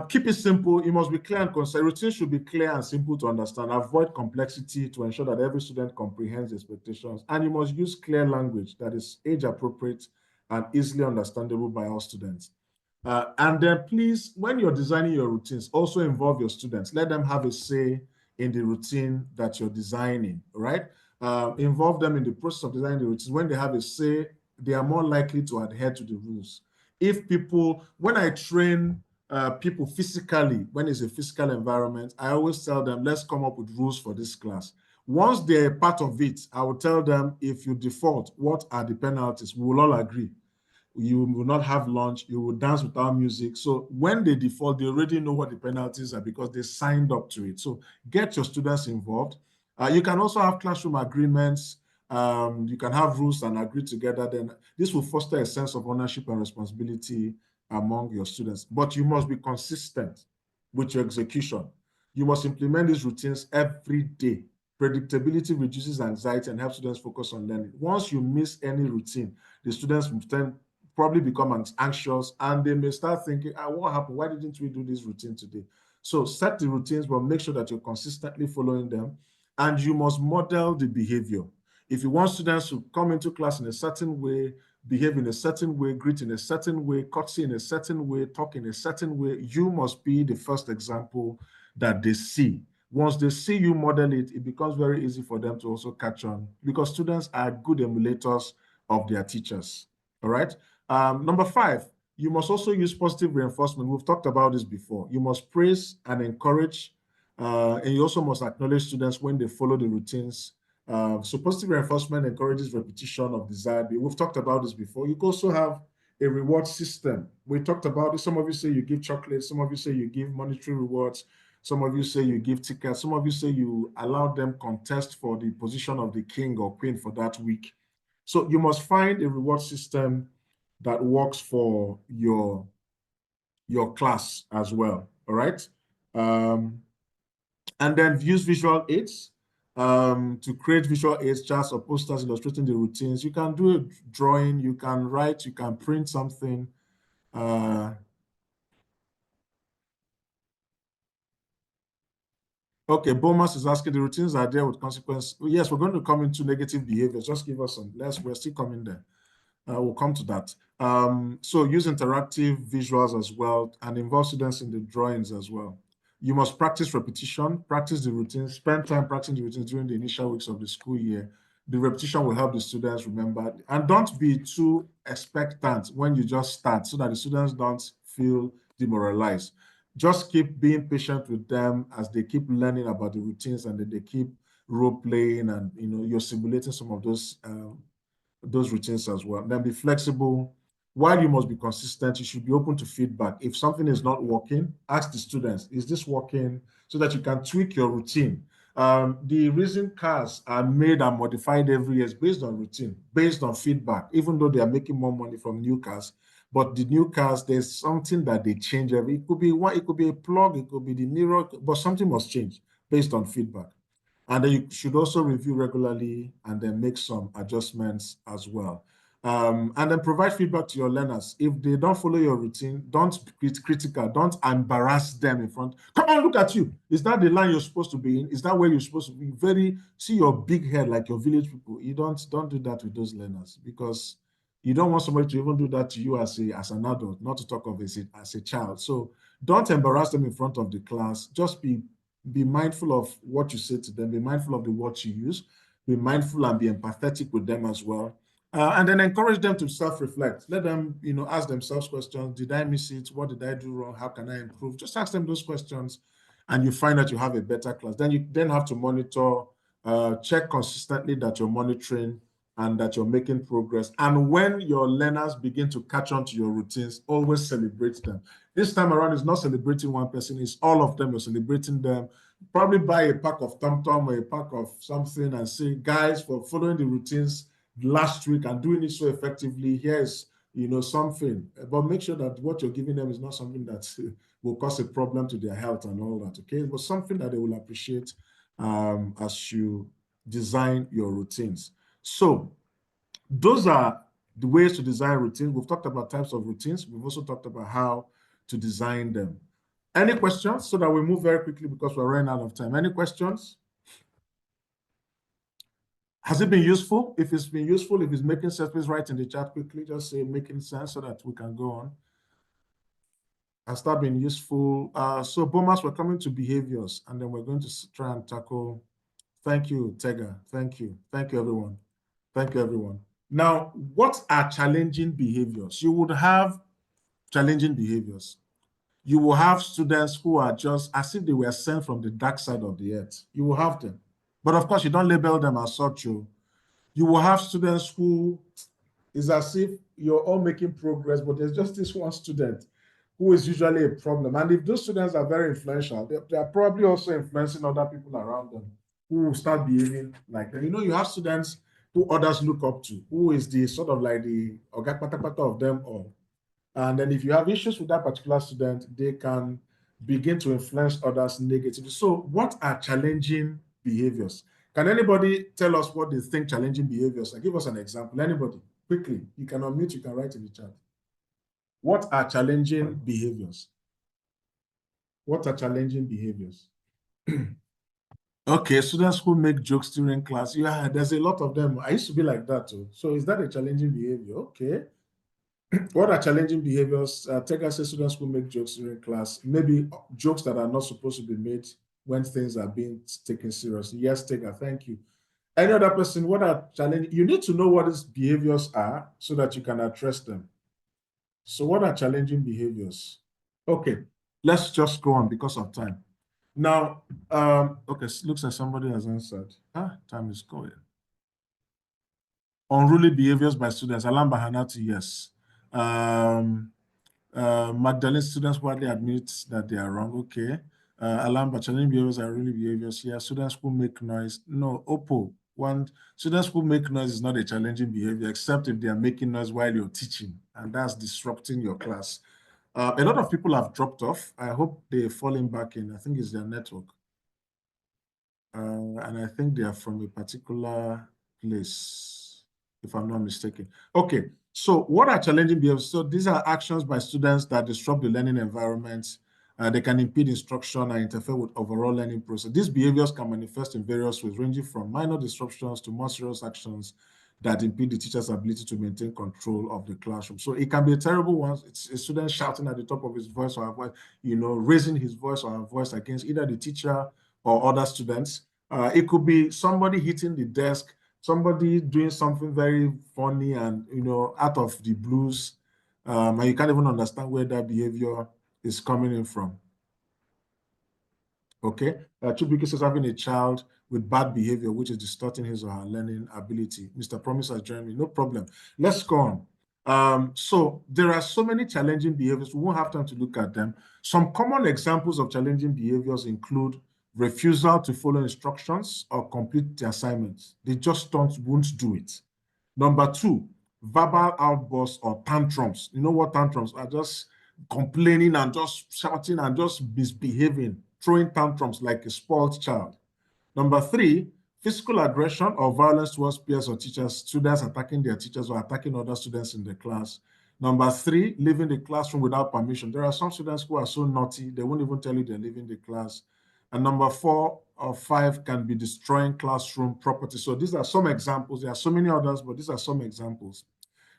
Keep it simple. You must be clear and concise. Routines should be clear and simple to understand. Avoid complexity to ensure that every student comprehends expectations. And you must use clear language that is age appropriate and easily understandable by all students. And then please, when you're designing your routines, also involve your students. Let them have a say in the routine that you're designing, right? Involve them in the process of designing the routines. When they have a say, they are more likely to adhere to the rules. When I train people physically, when it's a physical environment, I always tell them, let's come up with rules for this class. Once they're part of it, I will tell them, if you default, what are the penalties? We will all agree. You will not have lunch, you will dance without music. So when they default, they already know what the penalties are because they signed up to it. So get your students involved. You can also have classroom agreements. You can have rules and agree together. Then this will foster a sense of ownership and responsibility among your students. But you must be consistent with your execution. You must implement these routines every day. Predictability reduces anxiety and helps students focus on learning. Once you miss any routine, the students will probably become anxious, and they may start thinking, what happened? Why didn't we do this routine today? So set the routines, but make sure that you're consistently following them, and you must model the behavior. If you want students to come into class in a certain way, behave in a certain way, greet in a certain way, courtesy in a certain way, talk in a certain way, you must be the first example that they see. Once they see you model it, it becomes very easy for them to also catch on, because students are good emulators of their teachers. All right. Number 5, you must also use positive reinforcement. We've talked about this before. You must praise and encourage, and you also must acknowledge students when they follow the routines. So positive reinforcement encourages repetition of desired behavior. We've talked about this before. You can also have a reward system. We talked about it. Some of you say you give chocolates. Some of you say you give monetary rewards. Some of you say you give tickets. Some of you say you allow them contest for the position of the king or queen for that week. So you must find a reward system that works for your class as well. All right. And then use visual aids to create visual aids, charts or posters illustrating the routines. You can do a drawing, you can write, you can print something. Okay, Bomas is asking, the routines are there with consequence. Yes, we're going to come into negative behaviors. Just give us some. We're still coming there. We'll come to that. So use interactive visuals as well, and involve students in the drawings as well. You must practice repetition, practice the routines, spend time practicing the routines during the initial weeks of the school year. The repetition will help the students remember. And don't be too expectant when you just start, so that the students don't feel demoralized. Just keep being patient with them as they keep learning about the routines, and then they keep role playing, and you're simulating some of those routines as well. Then be flexible. While you must be consistent, you should be open to feedback. If something is not working, ask the students, is this working? So that you can tweak your routine. The reason cars are made and modified every year is based on routine, based on feedback, even though they are making more money from new cars. But the new cars, there's something that they change every. It could be a plug, it could be the mirror, but something must change based on feedback. And then you should also review regularly and then make some adjustments as well. And then provide feedback to your learners. If they don't follow your routine, don't be critical. Don't embarrass them in front. Come on, look at you. Is that the line you're supposed to be in? Is that where you're supposed to be? See your big head like your village people. You don't do that with those learners, because you don't want somebody to even do that to you as an adult, not to talk of as a child. So don't embarrass them in front of the class. Just be mindful of what you say to them. Be mindful of the words you use. Be mindful and be empathetic with them as well. And then encourage them to self-reflect. Let them, ask themselves questions. Did I miss it? What did I do wrong? How can I improve? Just ask them those questions, and you find that you have a better class. Then you have to monitor, check consistently that you're monitoring and that you're making progress. And when your learners begin to catch on to your routines, always celebrate them. This time around, it's not celebrating one person, it's all of them. You're celebrating them. Probably buy a pack of Tom Tom or a pack of something and say, guys, for following the routines last week and doing it so effectively, here's something. But make sure that what you're giving them is not something that will cause a problem to their health and all that, okay? But something that they will appreciate as you design your routines. So those are the ways to design routines. We've talked about types of routines. We've also talked about how to design them. Any questions, so that we move very quickly because we're running out of time? Any questions? Has it been useful? If it's been useful, if it's making sense, please write in the chat quickly. Just say making sense so that we can go on. Has that been useful? So Bomas, we're coming to behaviors, and then we're going to try and tackle. Thank you, Tega. Thank you. Thank you, everyone. Thank you, everyone. Now, what are challenging behaviors? You would have challenging behaviors. You will have students who are just as if they were sent from the dark side of the earth. You will have them. But of course, you don't label them as such. You will have students who is as if you're all making progress, but there's just this one student who is usually a problem. And if those students are very influential, they are probably also influencing other people around them who will start behaving like them. You have students who others look up to, who is the sort of like the oga patapata of them all. And then if you have issues with that particular student, they can begin to influence others negatively. So what are challenging behaviors? Can anybody tell us what they think challenging behaviors are? Give us an example. Anybody, quickly. You can unmute, you can write in the chat. What are challenging behaviors? What are challenging behaviors? Okay, students who make jokes during class. Yeah, there's a lot of them. I used to be like that too. So is that a challenging behavior? Okay. What are challenging behaviors? Tega says students who make jokes during class. Maybe jokes that are not supposed to be made when things are being taken seriously. Yes, Tega, thank you. Any other person, what are challenging? You need to know what these behaviors are so that you can address them. So what are challenging behaviors? Okay, let's just go on because of time. Now, okay, looks like somebody has answered. Time is going. Unruly behaviors by students. Alam Bahanati, yes. Magdalene, students widely admit that they are wrong. Okay. Alam, but challenging behaviors are unruly behaviors. Yeah, students who make noise. No, Oppo. Students who make noise is not a challenging behavior, except if they are making noise while you're teaching, and that's disrupting your class. A lot of people have dropped off. I hope they're falling back in. I think it's their network. And I think they are from a particular place, if I'm not mistaken. Okay, so what are challenging behaviors? So these are actions by students that disrupt the learning environment. They can impede instruction and interfere with overall learning process. These behaviors can manifest in various ways, ranging from minor disruptions to more serious actions that impede the teacher's ability to maintain control of the classroom. So it can be a terrible one. It's a student shouting at the top of his voice or her voice, raising his voice or her voice against either the teacher or other students. It could be somebody hitting the desk, somebody doing something very funny and, out of the blues, and you can't even understand where that behavior is coming in from. Okay, Chubiki says having a child with bad behavior, which is distorting his or her learning ability. Mr. Promise has joined me, no problem. Let's go on. So there are so many challenging behaviors. We won't have time to look at them. Some common examples of challenging behaviors include refusal to follow instructions or complete the assignments. They just won't do it. Number 2, verbal outbursts or tantrums. You know what tantrums are? Just complaining and just shouting and just misbehaving, throwing tantrums like a spoiled child. Number 3, physical aggression or violence towards peers or teachers, students attacking their teachers or attacking other students in the class. Number 3, leaving the classroom without permission. There are some students who are so naughty, they won't even tell you they're leaving the class. And number 4 or 5 can be destroying classroom property. So these are some examples. There are so many others, but these are some examples.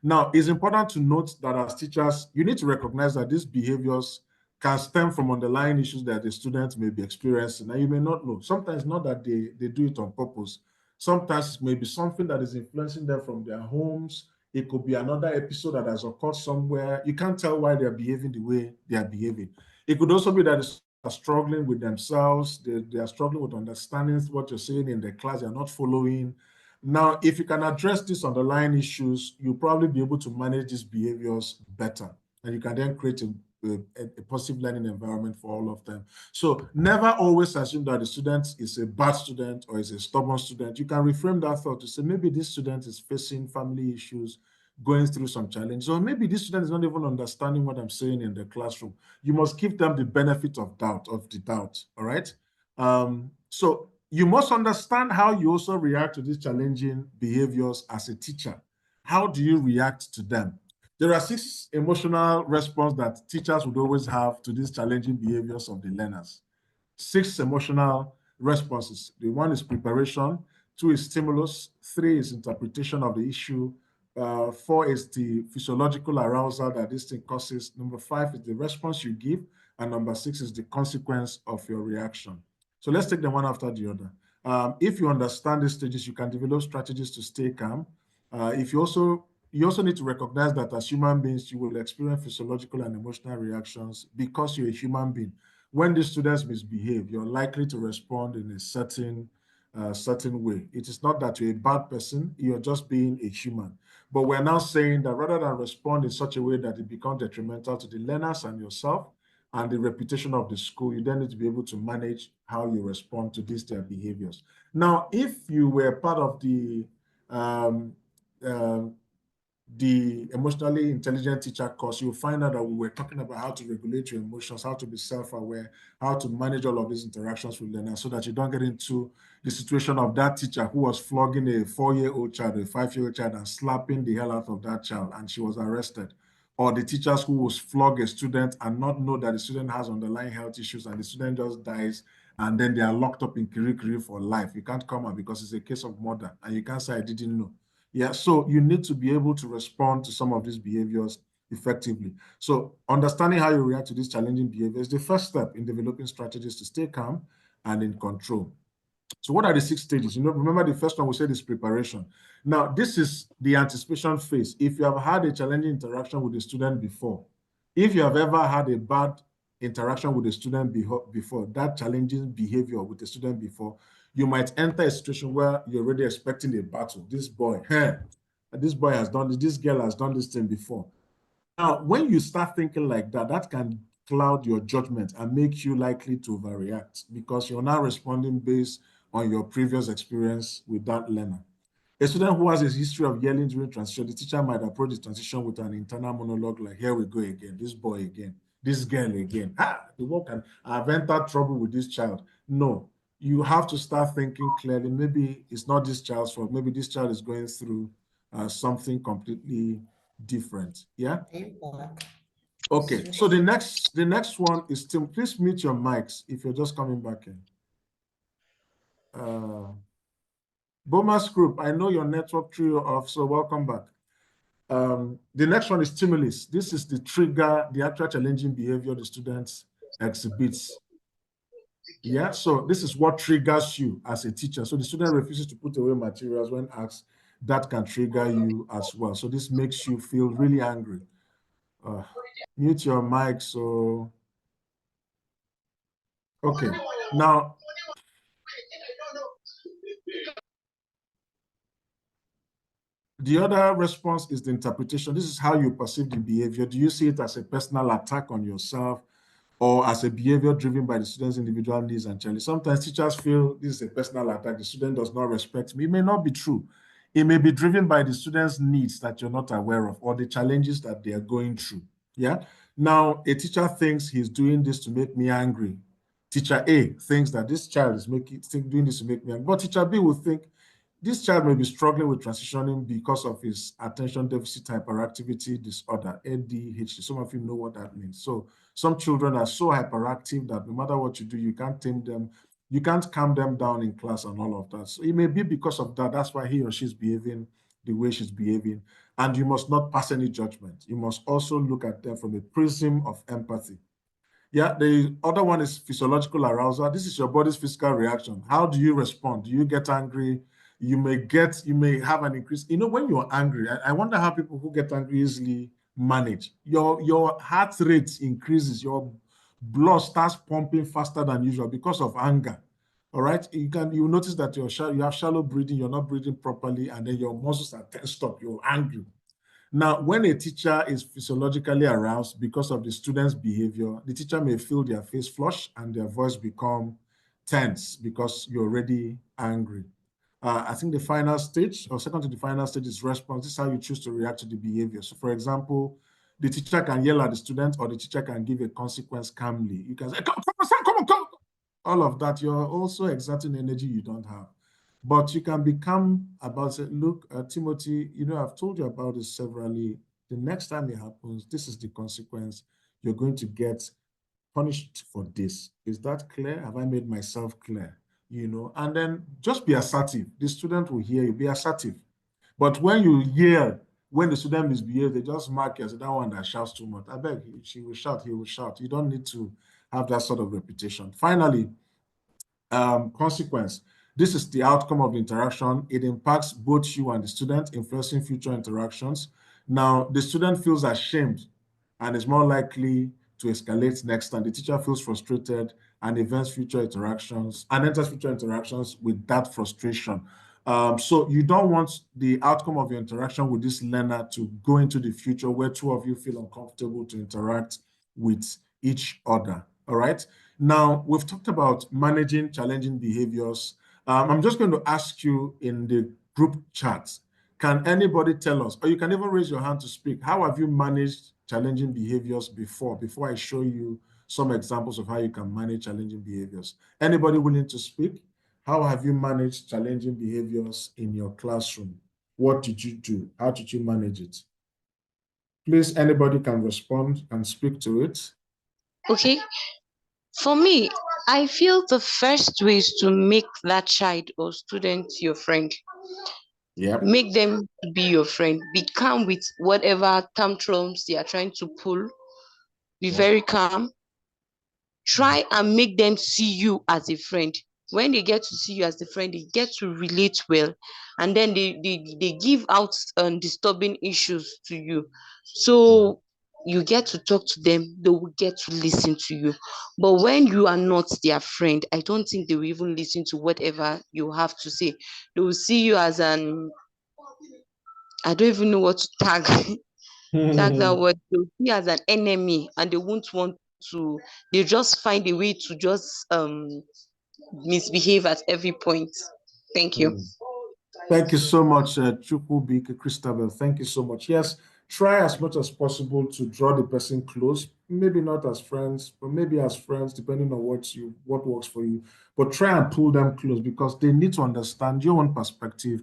Now, it's important to note that as teachers, you need to recognize that these behaviors can stem from underlying issues that the students may be experiencing. Now, you may not know. Sometimes not that they do it on purpose. Sometimes it may be something that is influencing them from their homes. It could be another episode that has occurred somewhere. You can't tell why they're behaving the way they are behaving. It could also be that they are struggling with themselves. They are struggling with understanding what you're saying in the class. They're not following. Now, if you can address these underlying issues, you'll probably be able to manage these behaviors better. And you can then create a positive learning environment for all of them. So never always assume that the student is a bad student or is a stubborn student. You can reframe that thought to say, maybe this student is facing family issues, going through some challenges, or maybe this student is not even understanding what I'm saying in the classroom. You must give them the benefit of the doubt, all right? So you must understand how you also react to these challenging behaviors as a teacher. How do you react to them? There are 6 emotional responses that teachers would always have to these challenging behaviors of the learners. 6 emotional responses. The 1 is preparation, 2 is stimulus, 3 is interpretation of the issue, 4 is the physiological arousal that this thing causes, number 5 is the response you give, and number 6 is the consequence of your reaction. So let's take them one after the other. If you understand these stages, you can develop strategies to stay calm. You also need to recognize that as human beings, you will experience physiological and emotional reactions because you're a human being. When the students misbehave, you're likely to respond in a certain way. It is not that you're a bad person, you're just being a human. But we're now saying that rather than respond in such a way that it becomes detrimental to the learners and yourself and the reputation of the school, you then need to be able to manage how you respond to these their behaviors. Now, if you were part of the the emotionally intelligent teacher course, you'll find out that we were talking about how to regulate your emotions, how to be self-aware, how to manage all of these interactions with learners so that you don't get into the situation of that teacher who was flogging a 4-year-old child, a 5-year-old child, and slapping the hell out of that child, and she was arrested. Or the teachers who will flog a student and not know that the student has underlying health issues and the student just dies, and then they are locked up in Kirikiri for life. You can't come out because it's a case of murder, and you can't say, I didn't know. Yeah, so you need to be able to respond to some of these behaviors effectively. So understanding how you react to these challenging behaviors is the first step in developing strategies to stay calm and in control. So what are the 6 stages? Remember the first one we said is preparation. Now, this is the anticipation phase. If you have had a challenging interaction with a student before, if you have ever had a bad interaction with a student before, that challenging behavior with a student before, you might enter a situation where you're already expecting a battle. This boy has done this, this girl has done this thing before. Now, when you start thinking like that, that can cloud your judgment and make you likely to overreact because you're now responding based on your previous experience with that learner. A student who has a history of yelling during transition, the teacher might approach the transition with an internal monologue like, here we go again, this boy again, this girl again. I've entered trouble with this child. No, you have to start thinking clearly. Maybe it's not this child's fault. Maybe this child is going through something completely different. Yeah? Okay, so the next one is Tim. Please mute your mics if you're just coming back in. Bomas Group, I know your network trio off, so welcome back. The next one is stimulus. This is the trigger, the actual challenging behavior the students exhibits. Yeah, so this is what triggers you as a teacher. So the student refuses to put away materials when asked, that can trigger you as well. So this makes you feel really angry. Mute your mic. So, okay, now, the other response is the interpretation. This is how you perceive the behavior. Do you see it as a personal attack on yourself or as a behavior driven by the student's individual needs and challenges? Sometimes teachers feel this is a personal attack. The student does not respect me. It may not be true. It may be driven by the student's needs that you're not aware of or the challenges that they are going through. Yeah. Now, a teacher thinks he's doing this to make me angry. Teacher A thinks that this child is doing this to make me angry. But teacher B will think, this child may be struggling with transitioning because of his attention deficit hyperactivity disorder, ADHD. Some of you know what that means. So some children are so hyperactive that no matter what you do, you can't tame them. You can't calm them down in class and all of that. So it may be because of that. That's why he or she's behaving the way she's behaving. And you must not pass any judgment. You must also look at them from a prism of empathy. Yeah, the other one is physiological arousal. This is your body's physical reaction. How do you respond? Do you get angry? You may have an increase. You know, when you're angry, I wonder how people who get angry easily manage. Your heart rate increases, your blood starts pumping faster than usual because of anger. All right, you notice that you have shallow breathing, you're not breathing properly, and then your muscles are tensed up, you're angry. Now, when a teacher is physiologically aroused because of the student's behavior, the teacher may feel their face flush and their voice become tense because you're already angry. I think the final stage, or second to the final stage, is response. This is how you choose to react to the behavior. So, for example, the teacher can yell at the student, or the teacher can give a consequence calmly. You can say, come on. All of that, you're also exerting energy you don't have. But you can become about it. Look, Timothy, I've told you about this severally. The next time it happens, this is the consequence. You're going to get punished for this. Is that clear? Have I made myself clear? And then just be assertive. The student will hear you, be assertive. But when you yell, when the student misbehaves, they just mark you as that one that shouts too much. I beg, she will shout, he will shout. You don't need to have that sort of reputation. Finally, consequence. This is the outcome of the interaction. It impacts both you and the student, influencing future interactions. Now, the student feels ashamed and is more likely to escalate next time. The teacher feels frustrated and enters future interactions with that frustration. So you don't want the outcome of your interaction with this learner to go into the future where two of you feel uncomfortable to interact with each other. All right. Now, we've talked about managing challenging behaviors. I'm just going to ask you in the group chat, Can anybody tell us, or you can even raise your hand to speak, how have you managed challenging behaviors before I show you some examples of how you can manage challenging behaviors? Anybody willing to speak? How have you managed challenging behaviors in your classroom? What did you do? How did you manage it? Please, anybody can respond and speak to it. Okay. For me, I feel the first way is to make that child or student your friend. Yeah. Make them be your friend. Be calm with whatever tantrums they are trying to pull. Be very calm. Try and make them see you as a friend. When they get to see you as a friend, they get to relate well, and then they give out disturbing issues to you. So you get to talk to them, they will get to listen to you. But when you are not their friend, I don't think they will even listen to whatever you have to say. They will see you as an, I don't even know what to tag tag that word. They will see you as an enemy, and they won't want to, they just find a way to just misbehave at every point. Thank you. Thank you so much, Chukwubike Christabel. Thank you so much. Yes, try as much as possible to draw the person close. Maybe not as friends, but maybe as friends, depending on what works for you. But try and pull them close, because they need to understand your own perspective,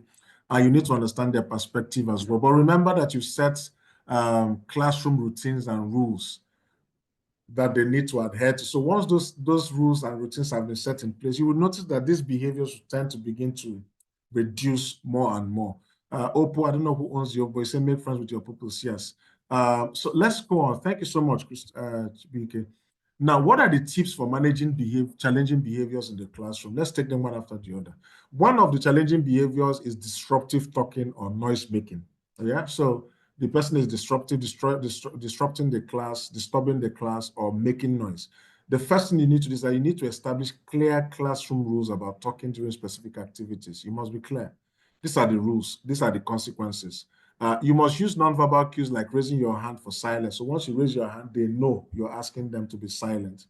and you need to understand their perspective as well. But remember that you set classroom routines and rules that they need to adhere to. So once those rules and routines have been set in place, you will notice that these behaviors will tend to begin to reduce more and more. Oppo, I don't know who owns your boy. Say make friends with your pupils. Yes. So let's go on. Thank you so much, BK. Now, what are the tips for managing challenging behaviors in the classroom? Let's take them one after the other. One of the challenging behaviors is disruptive talking or noise making. Yeah. So the person is disrupting the class, disturbing the class, or making noise. The first thing you need to do is that you need to establish clear classroom rules about talking during specific activities. You must be clear. These are the rules. These are the consequences. You must use nonverbal cues like raising your hand for silence. So once you raise your hand, they know you're asking them to be silent.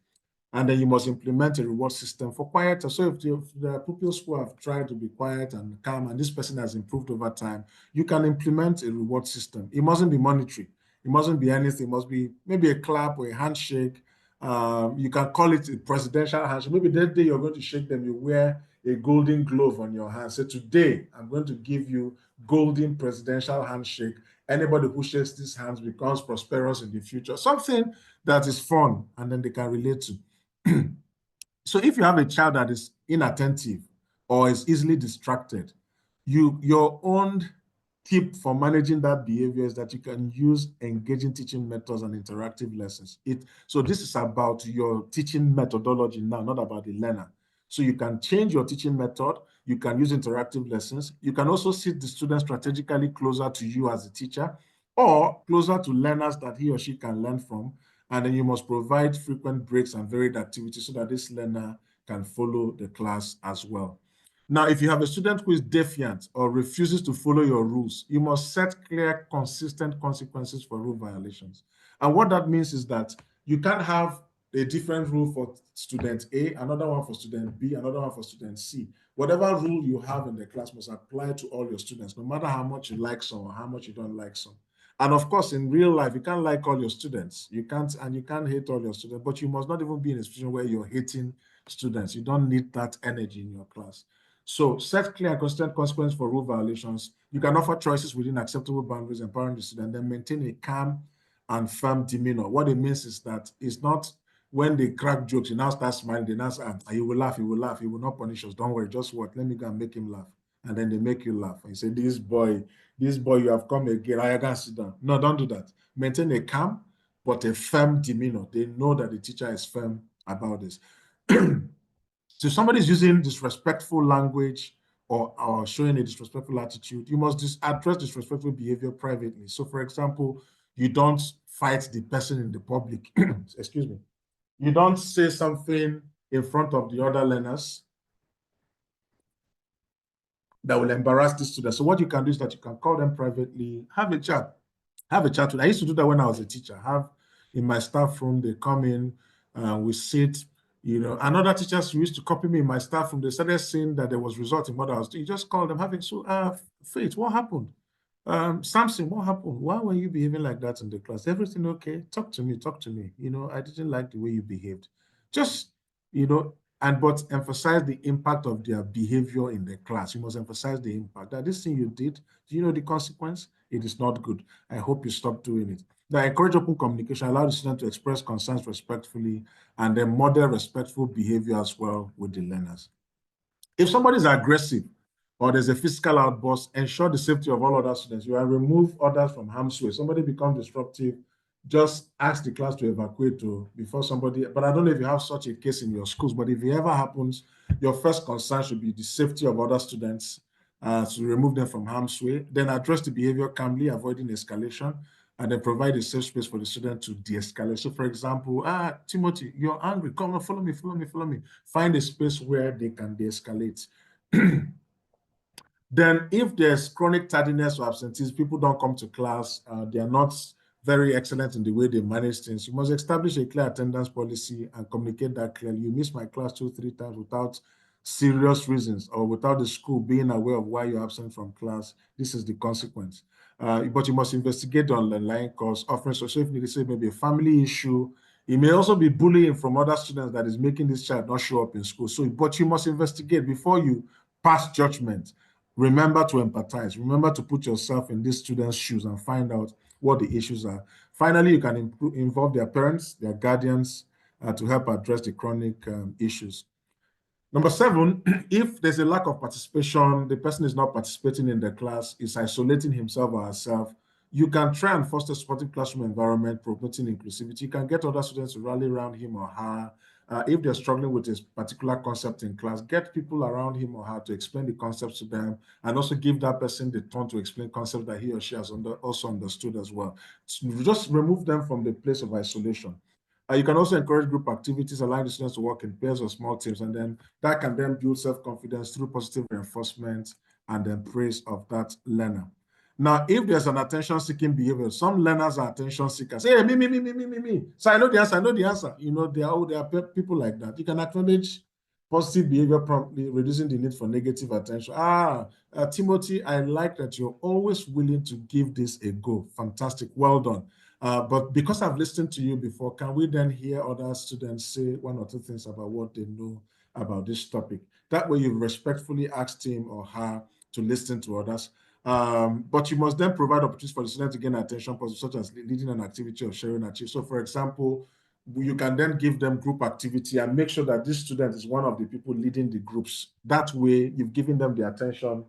And then you must implement a reward system for quiet. So if the pupils who have tried to be quiet and calm, and this person has improved over time, you can implement a reward system. It mustn't be monetary. It mustn't be anything. It must be maybe a clap or a handshake. You can call it a presidential handshake. Maybe that day you're going to shake them, you wear a golden glove on your hand. Say, today, I'm going to give you golden presidential handshake. Anybody who shakes these hands becomes prosperous in the future. Something that is fun and then they can relate to. So if you have a child that is inattentive or is easily distracted, your own tip for managing that behavior is that you can use engaging teaching methods and interactive lessons. So this is about your teaching methodology now, not about the learner. So you can change your teaching method. You can use interactive lessons. You can also sit the student strategically closer to you as a teacher, or closer to learners that he or she can learn from. And then you must provide frequent breaks and varied activities so that this learner can follow the class as well. Now, if you have a student who is defiant or refuses to follow your rules, you must set clear, consistent consequences for rule violations. And what that means is that you can't have a different rule for student A, another one for student B, another one for student C. Whatever rule you have in the class must apply to all your students, no matter how much you like some or how much you don't like some. And of course, in real life, you can't like all your students. You can't hate all your students, but you must not even be in a situation where you're hating students. You don't need that energy in your class. So set clear and consistent consequences for rule violations. You can offer choices within acceptable boundaries, empowering the student, then maintain a calm and firm demeanor. What it means is that it's not when they crack jokes, you now start smiling, they now say, he will laugh, he will not punish us. Don't worry, just what? Let me go and make him laugh. And then they make you laugh. And you say, this boy, you have come again. I can't sit down. No, don't do that. Maintain a calm, but a firm demeanor. They know that the teacher is firm about this. So if somebody is using disrespectful language or showing a disrespectful attitude, you must address disrespectful behavior privately. So for example, you don't fight the person in the public. Excuse me. You don't say something in front of the other learners that will embarrass the students. So what you can do is that you can call them privately, have a chat. I used to do that when I was a teacher. In my staff room, they come in, we sit, and other teachers who used to copy me in my staff room, they started seeing that there was result in what I was doing. You just call them, Faith, what happened? Samson, what happened? Why were you behaving like that in the class? Everything okay? Talk to me, talk to me. I didn't like the way you behaved. Just, but emphasize the impact of their behavior in the class. You must emphasize the impact. That this thing you did, do you know the consequence? It is not good. I hope you stop doing it. Now, encourage open communication, allow the student to express concerns respectfully, and then model respectful behavior as well with the learners. If somebody is aggressive or there's a physical outburst, ensure the safety of all other students. You will remove others from harm's way. Somebody becomes disruptive, just ask the class to evacuate before somebody, but I don't know if you have such a case in your schools, but if it ever happens, your first concern should be the safety of other students, to remove them from harm's way, then address the behavior calmly, avoiding escalation, and then provide a safe space for the student to de-escalate. So for example, Timothy, you're angry, come on, follow me. Find a space where they can de-escalate. Then if there's chronic tardiness or absenteeism, people don't come to class, they are not very excellent in the way they manage things, you must establish a clear attendance policy and communicate that clearly. You miss my class 2-3 times without serious reasons or without the school being aware of why you're absent from class. This is the consequence. But you must investigate the underlying cause, offering social, if needed, say maybe a family issue. It may also be bullying from other students that is making this child not show up in school. But you must investigate before you pass judgment. Remember to empathize. Remember to put yourself in these students' shoes and find out what the issues are. Finally, you can involve their parents, their guardians, to help address the chronic issues. Number 7, if there's a lack of participation, the person is not participating in the class, is isolating himself or herself, you can try and foster a supportive classroom environment, promoting inclusivity. You can get other students to rally around him or her. If they're struggling with a particular concept in class, get people around him or her to explain the concepts to them, and also give that person the turn to explain concepts that he or she has also understood as well. Just remove them from the place of isolation. You can also encourage group activities, allowing the students to work in pairs or small teams, and then that can then build self-confidence through positive reinforcement and then praise of that learner. Now, if there's an attention-seeking behavior, some learners are attention seekers. Hey, me. So I know the answer. There are people like that. You can acknowledge positive behavior promptly, reducing the need for negative attention. Timothy, I like that you're always willing to give this a go. Fantastic. Well done. But because I've listened to you before, can we then hear other students say 1 or 2 things about what they know about this topic? That way you respectfully asked him or her to listen to others. But you must then provide opportunities for the student to gain attention, such as leading an activity or sharing a So for example, you can then give them group activity and make sure that this student is one of the people leading the groups. That way you've given them the attention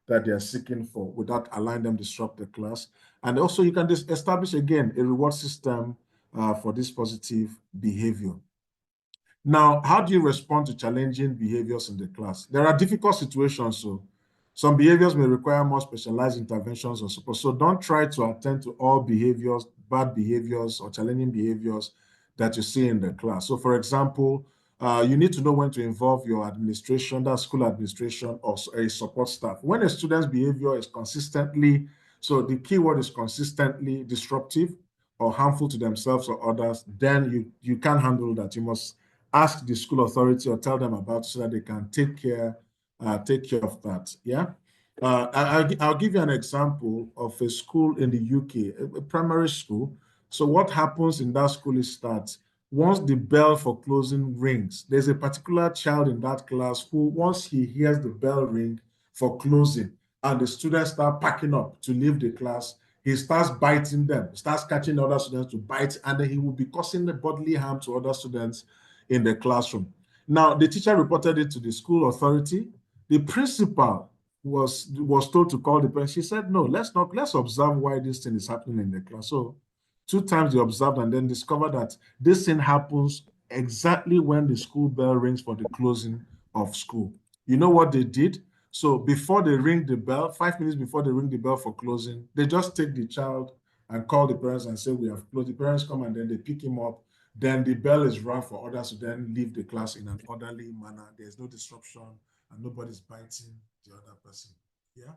that they are seeking for without allowing them to disrupt the class. And also you can establish again a reward system for this positive behavior. Now, how do you respond to challenging behaviors in the class? There are difficult situations, so some behaviors may require more specialized interventions or support. So don't try to attend to all behaviors, bad behaviors or challenging behaviors that you see in the class. So for example, you need to know when to involve your administration, that school administration, or a support staff. When a student's behavior is consistently, so the key word is consistently disruptive or harmful to themselves or others, then you can't handle that. You must ask the school authority or tell them about it so that they can take care of that. Yeah. I'll give you an example of a school in the UK, a primary school. So what happens in that school is that once the bell for closing rings, there's a particular child in that class who, once he hears the bell ring for closing and the students start packing up to leave the class, he starts biting them, starts catching other students to bite, and then he will be causing the bodily harm to other students in the classroom. Now, the teacher reported it to the school authority. The principal was told to call the parents. She said, no, let's observe why this thing is happening in the class. So 2 times they observed and then discovered that this thing happens exactly when the school bell rings for the closing of school. You know what they did? So before they ring the bell, 5 minutes before they ring the bell for closing, they just take the child and call the parents and say, we have closed. The parents come and then they pick him up. Then the bell is rung for others to then leave the class in an orderly manner. There's no disruption and nobody's biting the other person. Yeah.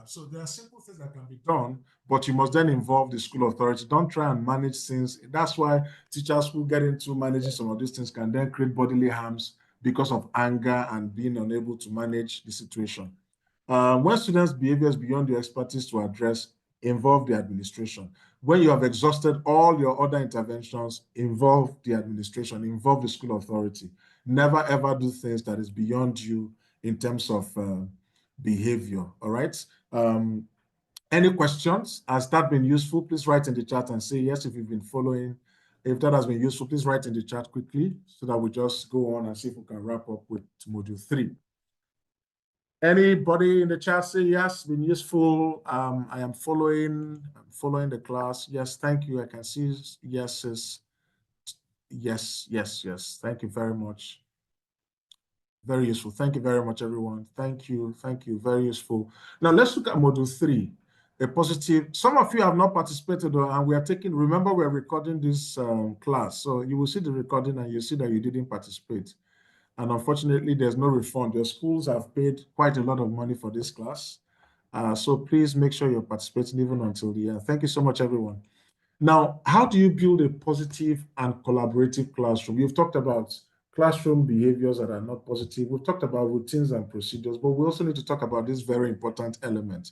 So there are simple things that can be done, but you must then involve the school authority. Don't try and manage things. That's why teachers who get into managing some of these things can then create bodily harms because of anger and being unable to manage the situation. When students' behaviors beyond your expertise to address involve the administration. When you have exhausted all your other interventions, involve the administration, involve the school authority. Never ever do things that is beyond you in terms of behavior, all right? Any questions? Has that been useful? Please write in the chat and say yes if you've been following. If that has been useful, please write in the chat quickly so that we just go on and see if we can wrap up with module 3. Anybody in the chat say yes, been useful? I am following the class. Yes, thank you. I can see yeses. Yes, yes, yes. Thank you very much. Very useful. Thank you very much, everyone. Thank you. Thank you. Very useful. Now let's look at module 3. A positive. Some of you have not participated, and we are taking. Remember, we're recording this class, so you will see the recording and you see that you didn't participate. And unfortunately, there's no refund. Your schools have paid quite a lot of money for this class. So please make sure you're participating even until the end. Thank you so much, everyone. Now, how do you build a positive and collaborative classroom? You've talked about classroom behaviors that are not positive. We've talked about routines and procedures, but we also need to talk about this very important element,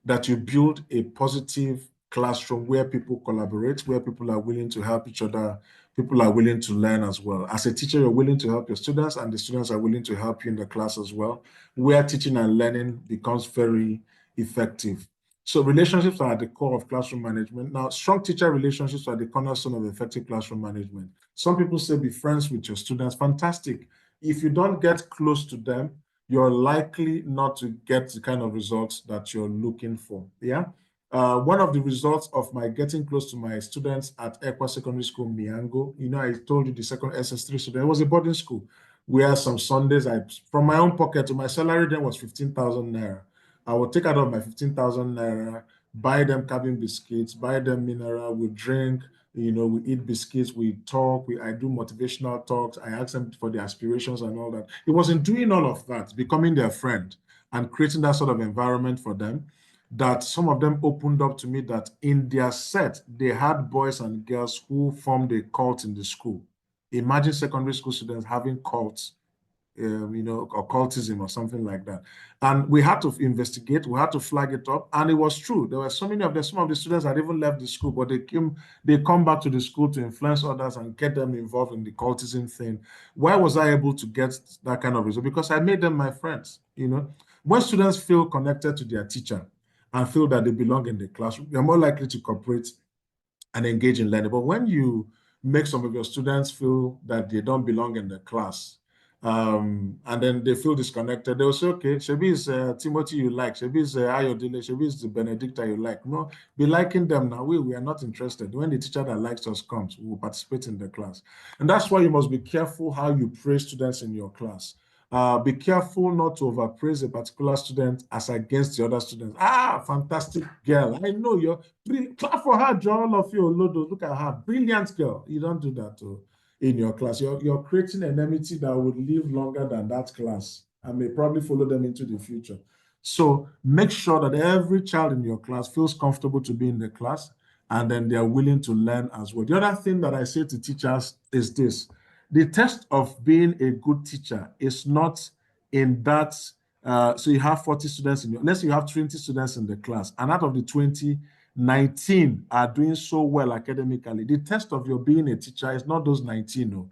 that you build a positive classroom where people collaborate, where people are willing to help each other, people are willing to learn as well. As a teacher, you're willing to help your students, and the students are willing to help you in the class as well, where teaching and learning becomes very effective. So relationships are at the core of classroom management. Now, strong teacher relationships are the cornerstone of effective classroom management. Some people say be friends with your students. Fantastic. If you don't get close to them, you're likely not to get the kind of results that you're looking for. Yeah. One of the results of my getting close to my students at Ekwa Secondary School, Miango, you know, I told you the second SS3 student, it was a boarding school where some Sundays, from my own pocket, my salary then was 15,000 naira. I would take out of my 15,000 naira, buy them cabin biscuits, buy them mineral, we drink, you know, we eat biscuits, we talk, I do motivational talks, I ask them for their aspirations and all that. It wasn't doing all of that, becoming their friend and creating that sort of environment for them, that some of them opened up to me that in their set, they had boys and girls who formed a cult in the school. Imagine secondary school students having cults, you know, occultism or something like that. And we had to investigate, we had to flag it up, and it was true. There were so many of them, some of the students had even left the school, but they come back to the school to influence others and get them involved in the cultism thing. Why was I able to get that kind of result? Because I made them my friends, you know. When students feel connected to their teacher and feel that they belong in the classroom, they're more likely to cooperate and engage in learning. But when you make some of your students feel that they don't belong in the class, and then they feel disconnected, they'll say, okay, Shebi is Timothy you like, Shebi is Ayodele, Shebi is the Benedicta you like. No, be liking them now. We are not interested. When the teacher that likes us comes, we will participate in the class. And that's why you must be careful how you praise students in your class. Be careful not to overpraise a particular student as against the other students. Ah, fantastic girl. I know you're brilliant. Clap for her, John, all of you. Look at her. Brilliant girl. You don't do that in your class. You're creating an enmity that would live longer than that class and may probably follow them into the future. So make sure that every child in your class feels comfortable to be in the class, and then they're willing to learn as well. The other thing that I say to teachers is this. The test of being a good teacher is not in that, so you have 40 students let's say you have 20 students in the class, and out of the 20, 19 are doing so well academically. The test of your being a teacher is not those 19, no.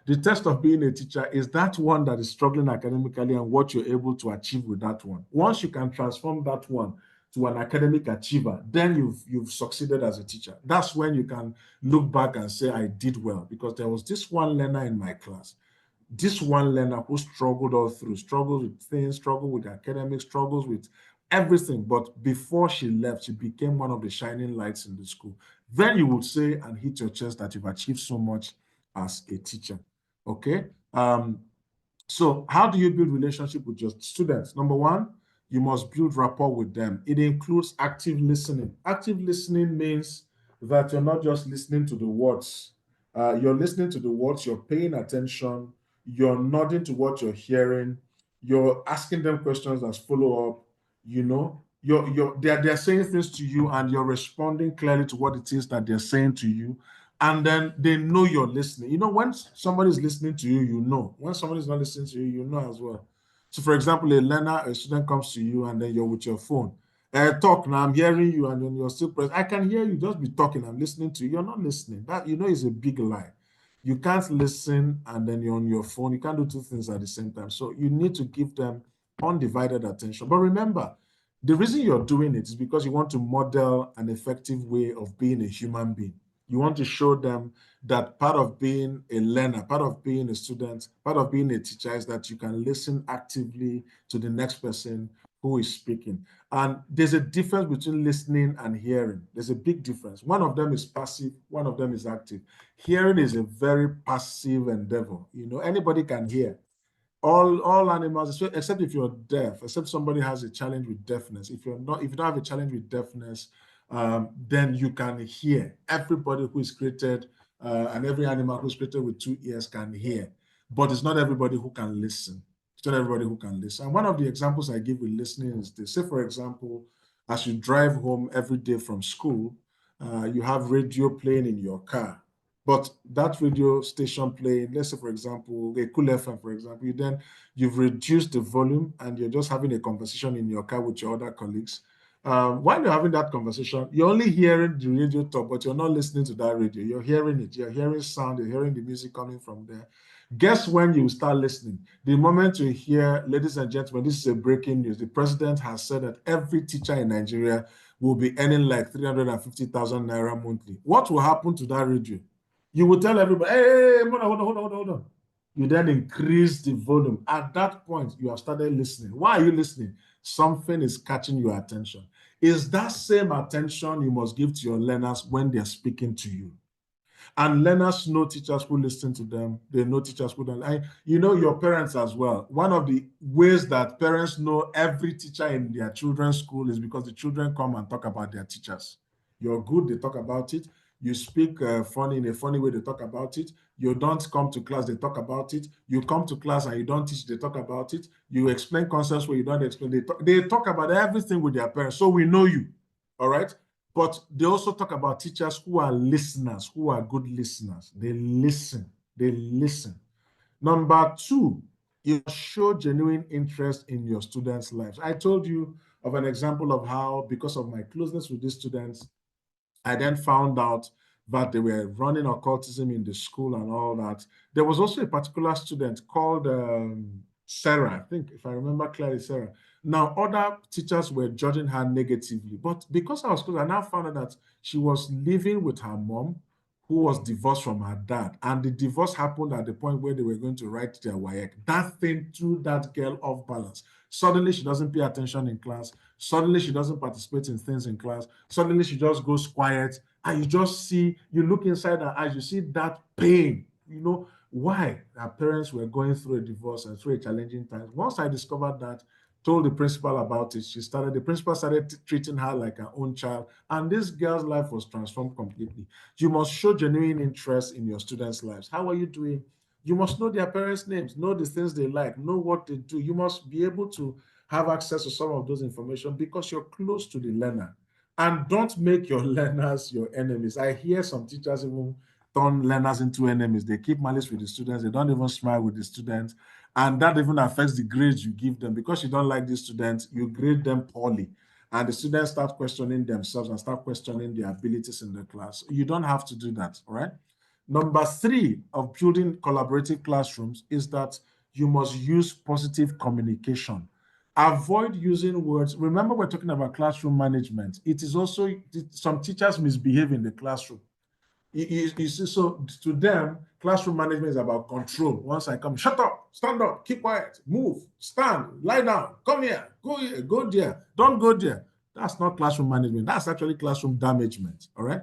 The test of being a teacher is that one that is struggling academically and what you're able to achieve with that one. Once you can transform that one to an academic achiever, then you've succeeded as a teacher. That's when you can look back and say, I did well, because there was this one learner in my class, this one learner who struggled all through, struggled with things, struggled with academics, struggles with everything. But before she left, she became one of the shining lights in the school. Then you would say and hit your chest that you've achieved so much as a teacher. Okay? So how do you build relationship with your students? Number one, you must build rapport with them. It includes active listening. Active listening means that you're not just listening to the words. You're listening to the words, you're paying attention, you're nodding to what you're hearing, you're asking them questions as follow-up, you know, they're saying things to you and you're responding clearly to what it is that they're saying to you. And then they know you're listening. You know, when somebody's listening to you, you know. When somebody's not listening to you, you know as well. So for example, a student comes to you and then you're with your phone. Talk now, I'm hearing you, and then you're still pressed. I can hear you, just be talking, I'm listening to you. You're not listening. That, is a big lie. You can't listen and then you're on your phone. You can't do two things at the same time. So you need to give them undivided attention. But remember, the reason you're doing it is because you want to model an effective way of being a human being. You want to show them that part of being a learner, part of being a student, part of being a teacher is that you can listen actively to the next person who is speaking. And there's a difference between listening and hearing. There's a big difference. One of them is passive, one of them is active. Hearing is a very passive endeavor. Anybody can hear. All animals, except if you're deaf, except somebody has a challenge with deafness. If you don't have a challenge with deafness, then you can hear. Everybody who is created and every animal who's created with 2 ears can hear, but it's not everybody who can listen. It's not everybody who can listen. And one of the examples I give with listening is this. Say, for example, as you drive home every day from school, you have radio playing in your car. But that radio station playing, let's say, for example, a Cool FM, for example, you've reduced the volume and you're just having a conversation in your car with your other colleagues. While you're having that conversation, you're only hearing the radio talk, but you're not listening to that radio. You're hearing it. You're hearing sound. You're hearing the music coming from there. Guess when you start listening? The moment you hear, ladies and gentlemen, this is a breaking news. The president has said that every teacher in Nigeria will be earning like 350,000 naira monthly. What will happen to that radio? You will tell everybody, hey, hold on. You then increase the volume. At that point, you have started listening. Why are you listening? Something is catching your attention. Is that same attention you must give to your learners when they're speaking to you? And learners know teachers who listen to them. They know teachers who don't. And your parents as well. One of the ways that parents know every teacher in their children's school is because the children come and talk about their teachers. You're good, they talk about it. You speak funny in a funny way, they talk about it. You don't come to class, they talk about it. You come to class and you don't teach, they talk about it. You explain concepts where you don't explain. They talk about everything with their parents. So we know you, all right? But they also talk about teachers who are listeners, who are good listeners. They listen. They listen. Number two, you show genuine interest in your students' lives. I told you of an example of how, because of my closeness with these students, I then found out that they were running occultism in the school and all that. There was also a particular student called Sarah, I think, if I remember clearly, Sarah. Now, other teachers were judging her negatively, but because I was close, I now found out that she was living with her mom, who was divorced from her dad, and the divorce happened at the point where they were going to write their WAEC. That thing threw that girl off balance. Suddenly, she doesn't pay attention in class. Suddenly, she doesn't participate in things in class. Suddenly, she just goes quiet, and you look inside her eyes, you see that pain. Why? Her parents were going through a divorce and through a challenging time. Once I discovered that, told the principal about it, the principal started treating her like her own child, and this girl's life was transformed completely. You must show genuine interest in your students' lives. How are you doing? You must know their parents' names, know the things they like, know what they do. You must be able to have access to some of those information because you're close to the learner. And don't make your learners your enemies. I hear some teachers even turn learners into enemies. They keep malice with the students. They don't even smile with the students. And that even affects the grades you give them. Because you don't like these students, you grade them poorly. And the students start questioning themselves and start questioning their abilities in the class. You don't have to do that, all right? Number three of building collaborative classrooms is that you must use positive communication. Avoid using words. Remember, we're talking about classroom management. It is also, some teachers misbehave in the classroom. You see, so to them, classroom management is about control. Once I come, shut up, stand up, keep quiet, move, stand, lie down, come here, go there, don't go there. That's not classroom management. That's actually classroom damagement, all right?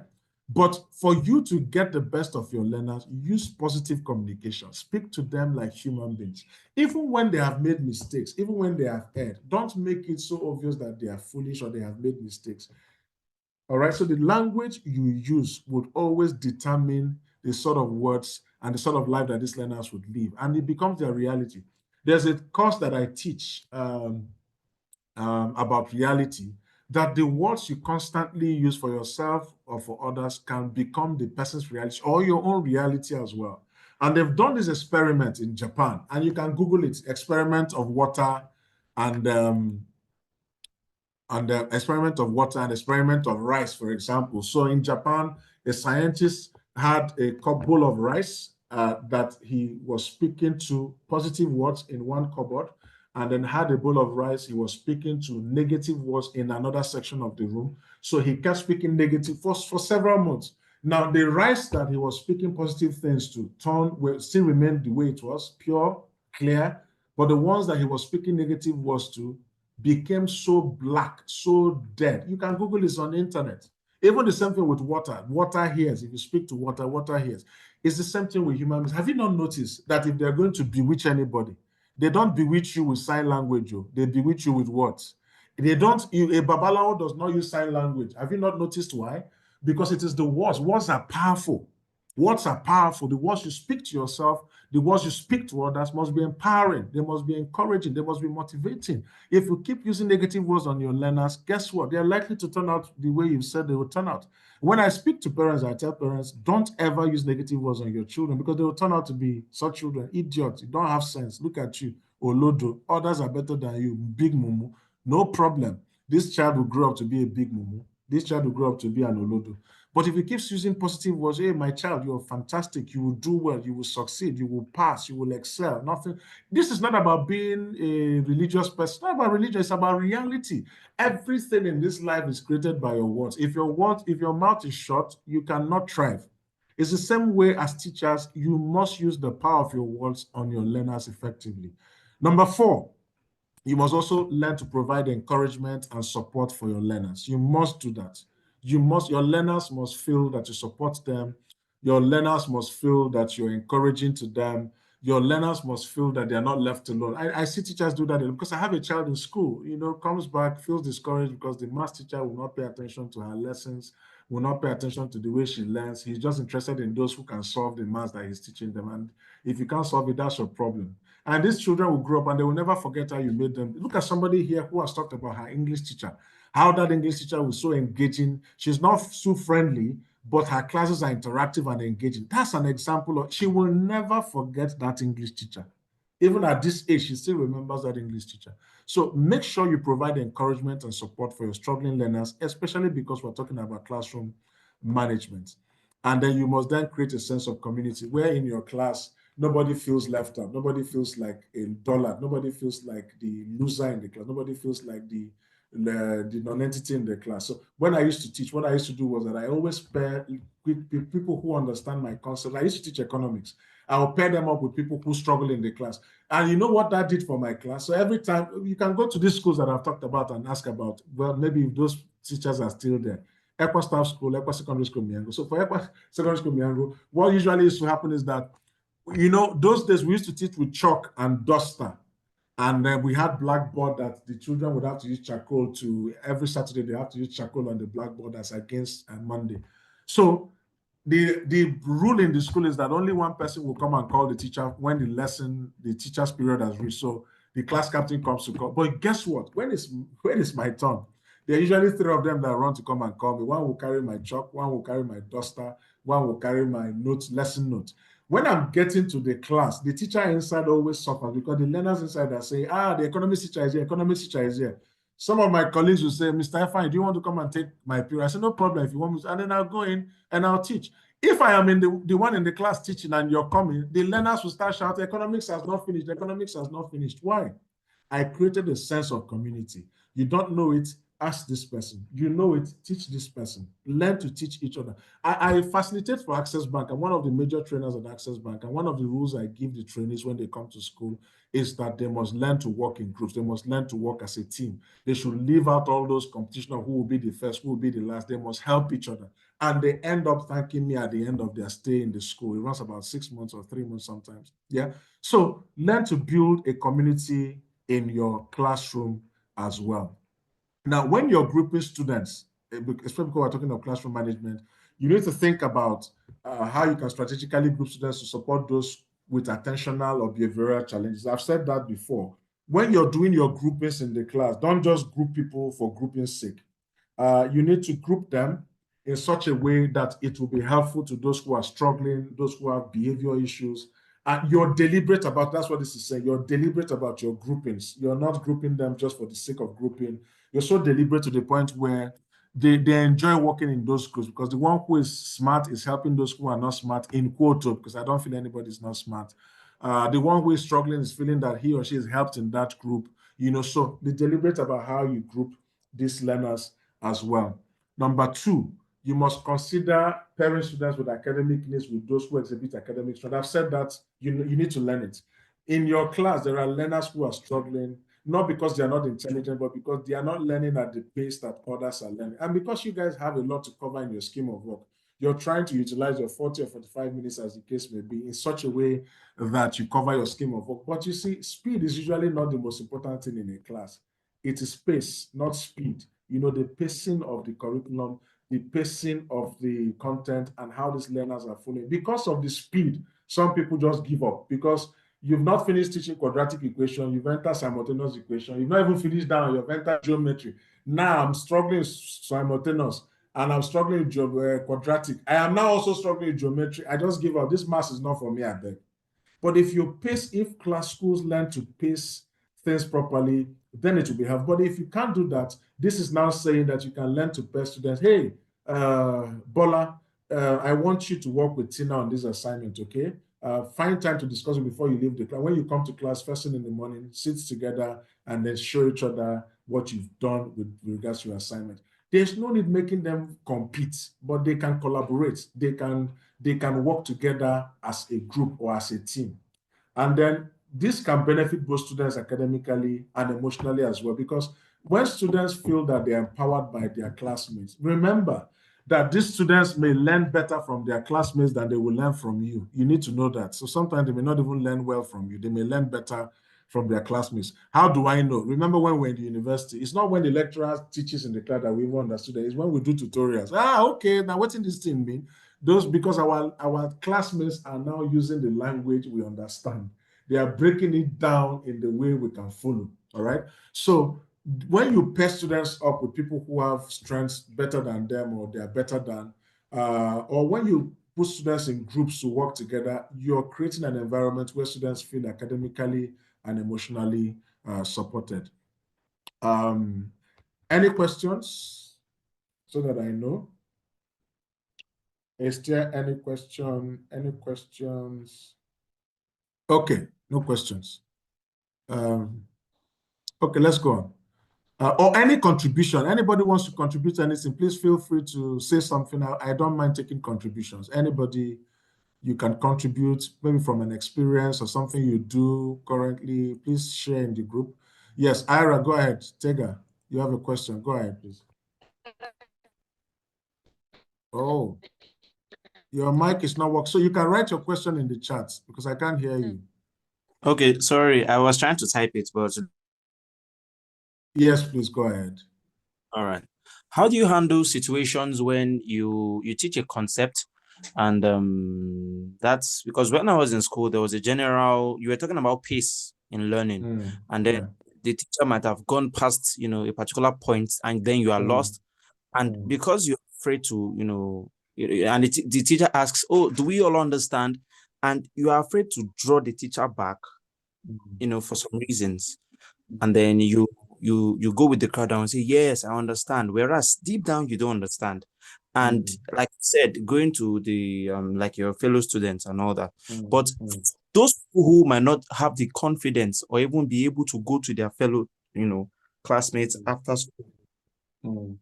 But for you to get the best of your learners, use positive communication. Speak to them like human beings. Even when they have made mistakes, even when they have erred, don't make it so obvious that they are foolish or they have made mistakes. All right, so the language you use would always determine the sort of words and the sort of life that these learners would live, and it becomes their reality. There's a course that I teach about reality, that the words you constantly use for yourself or for others can become the person's reality or your own reality as well. And they've done this experiment in Japan, and you can Google it, experiment of water and experiment of water and experiment of rice, for example. So in Japan, a scientist had a bowl of rice that he was speaking to positive words in one cupboard, and then had a bowl of rice he was speaking to negative words in another section of the room. So he kept speaking negative for several months. Now, the rice that he was speaking positive things to still remained the way it was, pure, clear, but the ones that he was speaking negative words to became so black, so dead. You can Google this on the internet. Even the same thing with water. Water hears. If you speak to water, water hears. It's the same thing with human beings. Have you not noticed that if they're going to bewitch anybody, they don't bewitch you with sign language, they bewitch you with words. They don't, a Babalawo does not use sign language. Have you not noticed why? Because it is the words. Words are powerful. Words are powerful. The words you speak to yourself, the words you speak to others must be empowering. They must be encouraging. They must be motivating. If you keep using negative words on your learners, guess what? They're likely to turn out the way you said they will turn out. When I speak to parents, I tell parents, don't ever use negative words on your children because they will turn out to be such children, idiots. You don't have sense. Look at you. Olodo. Others are better than you. Big mumu. No problem. This child will grow up to be a big mumu. This child will grow up to be an Olodo. But if he keeps using positive words, hey, my child, you're fantastic, you will do well, you will succeed, you will pass, you will excel, nothing. This is not about being a religious person. It's not about religion, it's about reality. Everything in this life is created by your words. If your mouth is shut, you cannot thrive. It's the same way as teachers, you must use the power of your words on your learners effectively. Number 4, you must also learn to provide encouragement and support for your learners. You must do that. Your learners must feel that you support them. Your learners must feel that you're encouraging to them. Your learners must feel that they're not left alone. I see teachers do that because I have a child in school, comes back, feels discouraged because the math teacher will not pay attention to her lessons, will not pay attention to the way she learns. He's just interested in those who can solve the math that he's teaching them. And if you can't solve it, that's your problem. And these children will grow up and they will never forget how you made them. Look at somebody here who has talked about her English teacher, how that English teacher was so engaging. She's not so friendly, but her classes are interactive and engaging. That's an example of, she will never forget that English teacher. Even at this age, she still remembers that English teacher. So make sure you provide encouragement and support for your struggling learners, especially because we're talking about classroom management. And then you must then create a sense of community where in your class, nobody feels left out. Nobody feels like a dullard. Nobody feels like the loser in the class. Nobody feels like the non-entity in the class. So when I used to teach, what I used to do was that I always pair with people who understand my concept. I used to teach economics. I'll pair them up with people who struggle in the class. And you know what that did for my class? So every time, you can go to these schools that I've talked about and ask about, well, maybe if those teachers are still there. Ekwa Staff School, Ekwa Secondary School, Miango. So for Ekwa Secondary School, Miango, what usually used to happen is that, those days we used to teach with chalk and duster. And then we had blackboard that the children would have to use charcoal every Saturday they have to use charcoal on the blackboard as against Monday. So the rule in the school is that only one person will come and call the teacher when the teacher's period has reached. So the class captain comes to call. But guess what? When it's my turn, there are usually 3 of them that run to come and call me. One will carry my chalk, one will carry my duster, one will carry my lesson notes. When I'm getting to the class, the teacher inside always suffers because the learners inside are saying, the economics teacher is here, economics teacher is here. Some of my colleagues will say, Mr. Efan, do you want to come and take my period? I say, no problem if you want me to. And then I'll go in and I'll teach. If I am in the one in the class teaching and you're coming, the learners will start shouting, economics has not finished, economics has not finished. Why? I created a sense of community. You don't know it, ask this person. You know it, teach this person. Learn to teach each other. I facilitate for Access Bank. I'm one of the major trainers at Access Bank. And one of the rules I give the trainees when they come to school is that they must learn to work in groups. They must learn to work as a team. They should leave out all those competition of who will be the first, who will be the last. They must help each other. And they end up thanking me at the end of their stay in the school. It runs about 6 months or 3 months sometimes. Yeah. So learn to build a community in your classroom as well. Now, when you're grouping students, especially because we're talking about classroom management, you need to think about how you can strategically group students to support those with attentional or behavioral challenges. I've said that before. When you're doing your groupings in the class, don't just group people for grouping's sake. You need to group them in such a way that it will be helpful to those who are struggling, those who have behavior issues. And you're deliberate about, that's what this is saying, you're deliberate about your groupings. You're not grouping them just for the sake of grouping. You're so deliberate to the point where they enjoy working in those groups, because the one who is smart is helping those who are not smart, in quote, because I don't feel anybody is not smart. The one who is struggling is feeling that he or she is helped in that group, so be deliberate about how you group these learners as well. Number two, you must consider pairing students with academic needs with those who exhibit academic strength. I've said that you need to learn it. In your class, there are learners who are struggling, not because they are not intelligent, but because they are not learning at the pace that others are learning. And because you guys have a lot to cover in your scheme of work, you're trying to utilize your 40 or 45 minutes, as the case may be, in such a way that you cover your scheme of work. But you see, speed is usually not the most important thing in a class. It is pace, not speed. The pacing of the curriculum, the pacing of the content, and how these learners are following. Because of the speed, some people just give up, because you've not finished teaching quadratic equation, you've entered simultaneous equation, you've not even finished down, you've entered geometry. Now I'm struggling with simultaneous, and I'm struggling with quadratic. I am now also struggling with geometry. I just give up. This math is not for me, I beg. But if schools learn to pace things properly, then it will be helpful. But if you can't do that, this is now saying that you can learn to pair students. Hey, Bola, I want you to work with Tina on this assignment, okay? Find time to discuss it before you leave the class. When you come to class first thing in the morning, sit together and then show each other what you've done with regards to your assignment. There's no need making them compete, but they can collaborate. They can work together as a group or as a team. And then this can benefit both students academically and emotionally as well, because when students feel that they're empowered by their classmates, remember that these students may learn better from their classmates than they will learn from you. You need to know that. So sometimes they may not even learn well from you. They may learn better from their classmates. How do I know? Remember when we're in the university, it's not when the lecturer teaches in the class that we even understood it. It's when we do tutorials. Okay, now what's in this thing mean? Because our classmates are now using the language we understand. They are breaking it down in the way we can follow, all right? So when you pair students up with people who have strengths better than them, or they are better than, or when you put students in groups to work together, you're creating an environment where students feel academically and emotionally supported. Any questions so that I know? Is there any question? Any questions? Okay, no questions. Okay, let's go on. Or any contribution. Anybody wants to contribute anything, please feel free to say something. I don't mind taking contributions. Anybody, you can contribute, maybe from an experience or something you do currently. Please share in the group. Yes, Ira, go ahead. Tega, you have a question. Go ahead, please. Oh, your mic is not working. So you can write your question in the chat because I can't hear you. Okay, sorry. I was trying to type it, but... Yes, please go ahead. All right. How do you handle situations when you teach a concept, and that's because when I was in school, there was a general, you were talking about pace in learning, and then the teacher might have gone past, a particular point, and then you are lost. And because you're afraid to, and the teacher asks, oh, do we all understand? And you are afraid to draw the teacher back, for some reasons. And then you go with the crowd and say, yes, I understand. Whereas deep down, you don't understand. And like I said, going to the, like your fellow students and all that. But those who might not have the confidence or even be able to go to their fellow, classmates after school,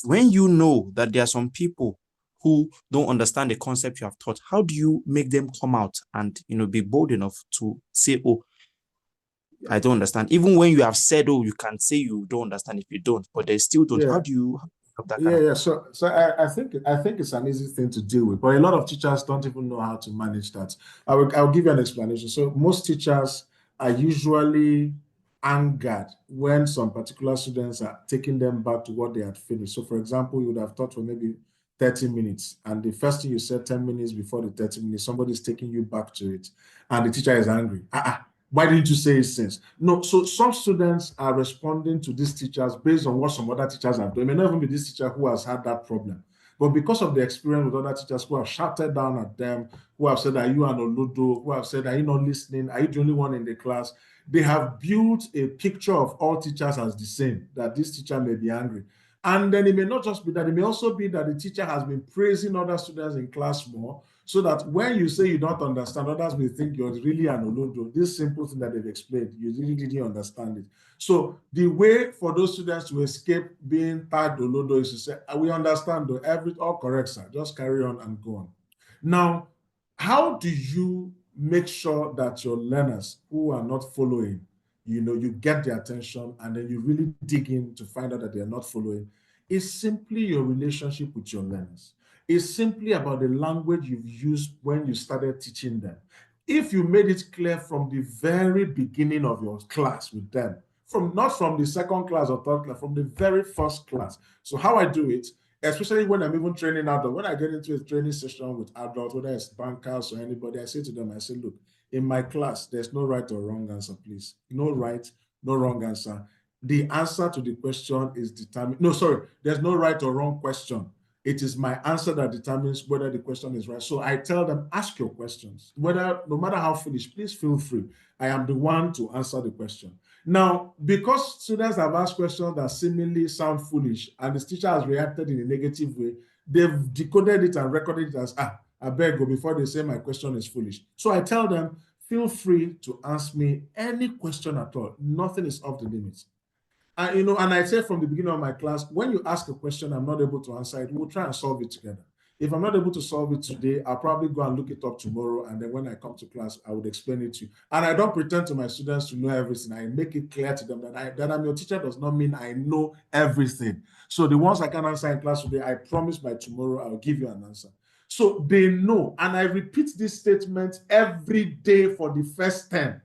when you know that there are some people who don't understand the concept you have taught, how do you make them come out and, be bold enough to say, oh, I don't understand? Even when you have said, oh, you can say you don't understand if you don't, but they still don't. How do you have that kind of... So I think it's an easy thing to deal with, but a lot of teachers don't even know how to manage that. I'll give you an explanation. So most teachers are usually angered when some particular students are taking them back to what they had finished. So for example, you would have taught for maybe 30 minutes, and the first thing you said 10 minutes before the 30 minutes, somebody's taking you back to it, and the teacher is angry. Why didn't you say it since? No, so some students are responding to these teachers based on what some other teachers have done. It may not even be this teacher who has had that problem. But because of the experience with other teachers who have shouted down at them, who have said, are you an Olodo? Who have said, are you not listening? Are you the only one in the class? They have built a picture of all teachers as the same, that this teacher may be angry. And then it may not just be that, it may also be that the teacher has been praising other students in class more, so that when you say you don't understand, others may think you're really an Olodo. This simple thing that they've explained, you really didn't understand it. So the way for those students to escape being tagged Olodo is to say, we understand though, all correct, sir. Just carry on and go on. Now, how do you make sure that your learners who are not following, you get their attention and then you really dig in to find out that they are not following? It's simply your relationship with your learners. It's simply about the language you've used when you started teaching them. If you made it clear from the very beginning of your class with them, not from the second class or third class, from the very first class. So how I do it, especially when I'm even training adults, when I get into a training session with adults, whether it's bankers or anybody, I say to them, I say, look, in my class, there's no right or wrong answer, please. No right, no wrong answer. The answer to the question is determined. No, sorry, there's no right or wrong question. It is my answer that determines whether the question is right. So I tell them, ask your questions. No matter how foolish, please feel free. I am the one to answer the question. Now, because students have asked questions that seemingly sound foolish and the teacher has reacted in a negative way, they've decoded it and recorded it as, I beg you, before they say my question is foolish. So I tell them, feel free to ask me any question at all. Nothing is off the limits. And, and I say from the beginning of my class, when you ask a question, I'm not able to answer it, we'll try and solve it together. If I'm not able to solve it today, I'll probably go and look it up tomorrow. And then when I come to class, I would explain it to you. And I don't pretend to my students to know everything. I make it clear to them that I'm your teacher does not mean I know everything. So the ones I can answer in class today, I promise by tomorrow, I'll give you an answer. So they know. And I repeat this statement every day for the first time.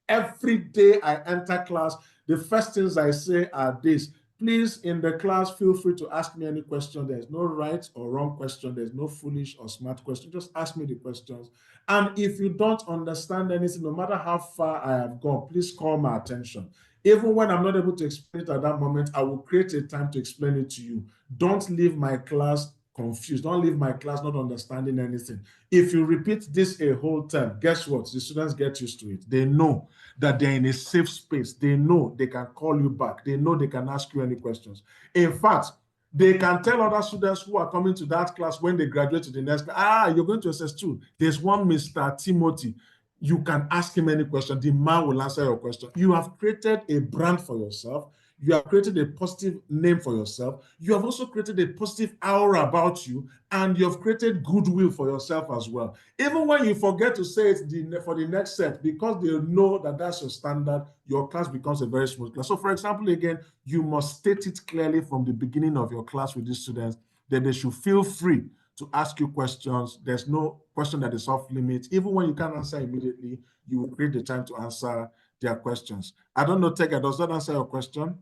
Every day I enter class, the first things I say are this. Please, in the class, feel free to ask me any question. There's no right or wrong question. There's no foolish or smart question. Just ask me the questions. And if you don't understand anything, no matter how far I have gone, please call my attention. Even when I'm not able to explain it at that moment, I will create a time to explain it to you. Don't leave my class confused. Don't leave my class not understanding anything. If you repeat this a whole time, guess what? The students get used to it. They know that they're in a safe space. They know they can call you back. They know they can ask you any questions. In fact, they can tell other students who are coming to that class when they graduate to the next class, you're going to SS2. There's one Mr. Timothy. You can ask him any question. The man will answer your question. You have created a brand for yourself. You have created a positive name for yourself. You have also created a positive aura about you, and you have created goodwill for yourself as well. Even when you forget to say it for the next set, because they know that that's your standard, your class becomes a very smooth class. So for example, again, you must state it clearly from the beginning of your class with these students that they should feel free to ask you questions. There's no question that is off limits. Even when you can't answer immediately, you will create the time to answer their questions. I don't know, Tega, does that answer your question?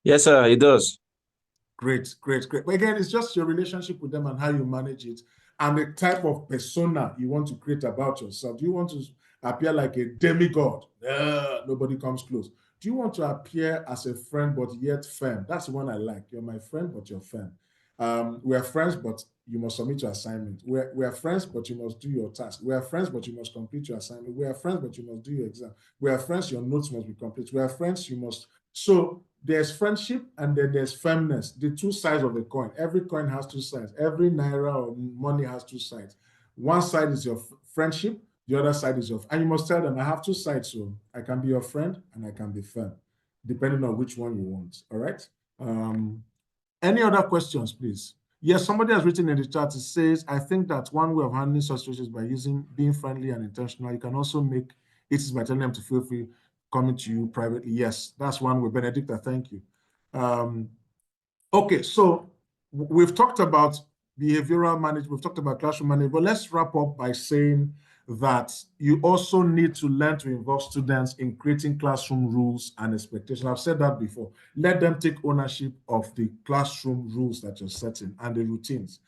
Yes, sir, it does. Great, great, great. But again, it's just your relationship with them and how you manage it and the type of persona you want to create about yourself. Do you want to appear like a demigod? Nobody comes close. Do you want to appear as a friend but yet firm? That's the one I like. You're my friend, but you're firm. We're friends, but you must submit your assignment. We're friends, but you must do your task. We're friends, but you must complete your assignment. We're friends, but you must do your exam. We're friends, your notes must be complete. We're friends, you must. So there's friendship and then there's firmness, the two sides of the coin. Every coin has two sides. Every naira or money has two sides. One side is your friendship, the other side is your, and you must tell them, I have two sides, so I can be your friend and I can be firm, depending on which one you want, all right? Any other questions, please? Yes, somebody has written in the chat, it says, I think that one way of handling such situations by being friendly and intentional. You can also make it by telling them to feel free coming to you privately. Yes, that's one way. Benedicta, thank you. Okay, so we've talked about behavioral management, we've talked about classroom management, but let's wrap up by saying that you also need to learn to involve students in creating classroom rules and expectations. I've said that before. Let them take ownership of the classroom rules that you're setting and the routines.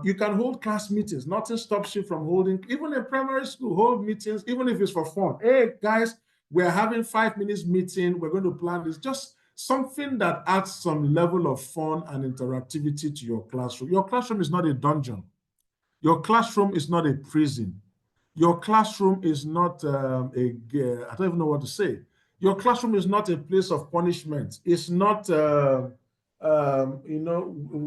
You can hold class meetings. Nothing stops you from holding, even in primary school, hold meetings, even if it's for fun. Hey, guys, we're having 5 minutes meeting. We're going to plan this. Just something that adds some level of fun and interactivity to your classroom. Your classroom is not a dungeon. Your classroom is not a prison. Your classroom is not I don't even know what to say. Your classroom is not a place of punishment. It's not,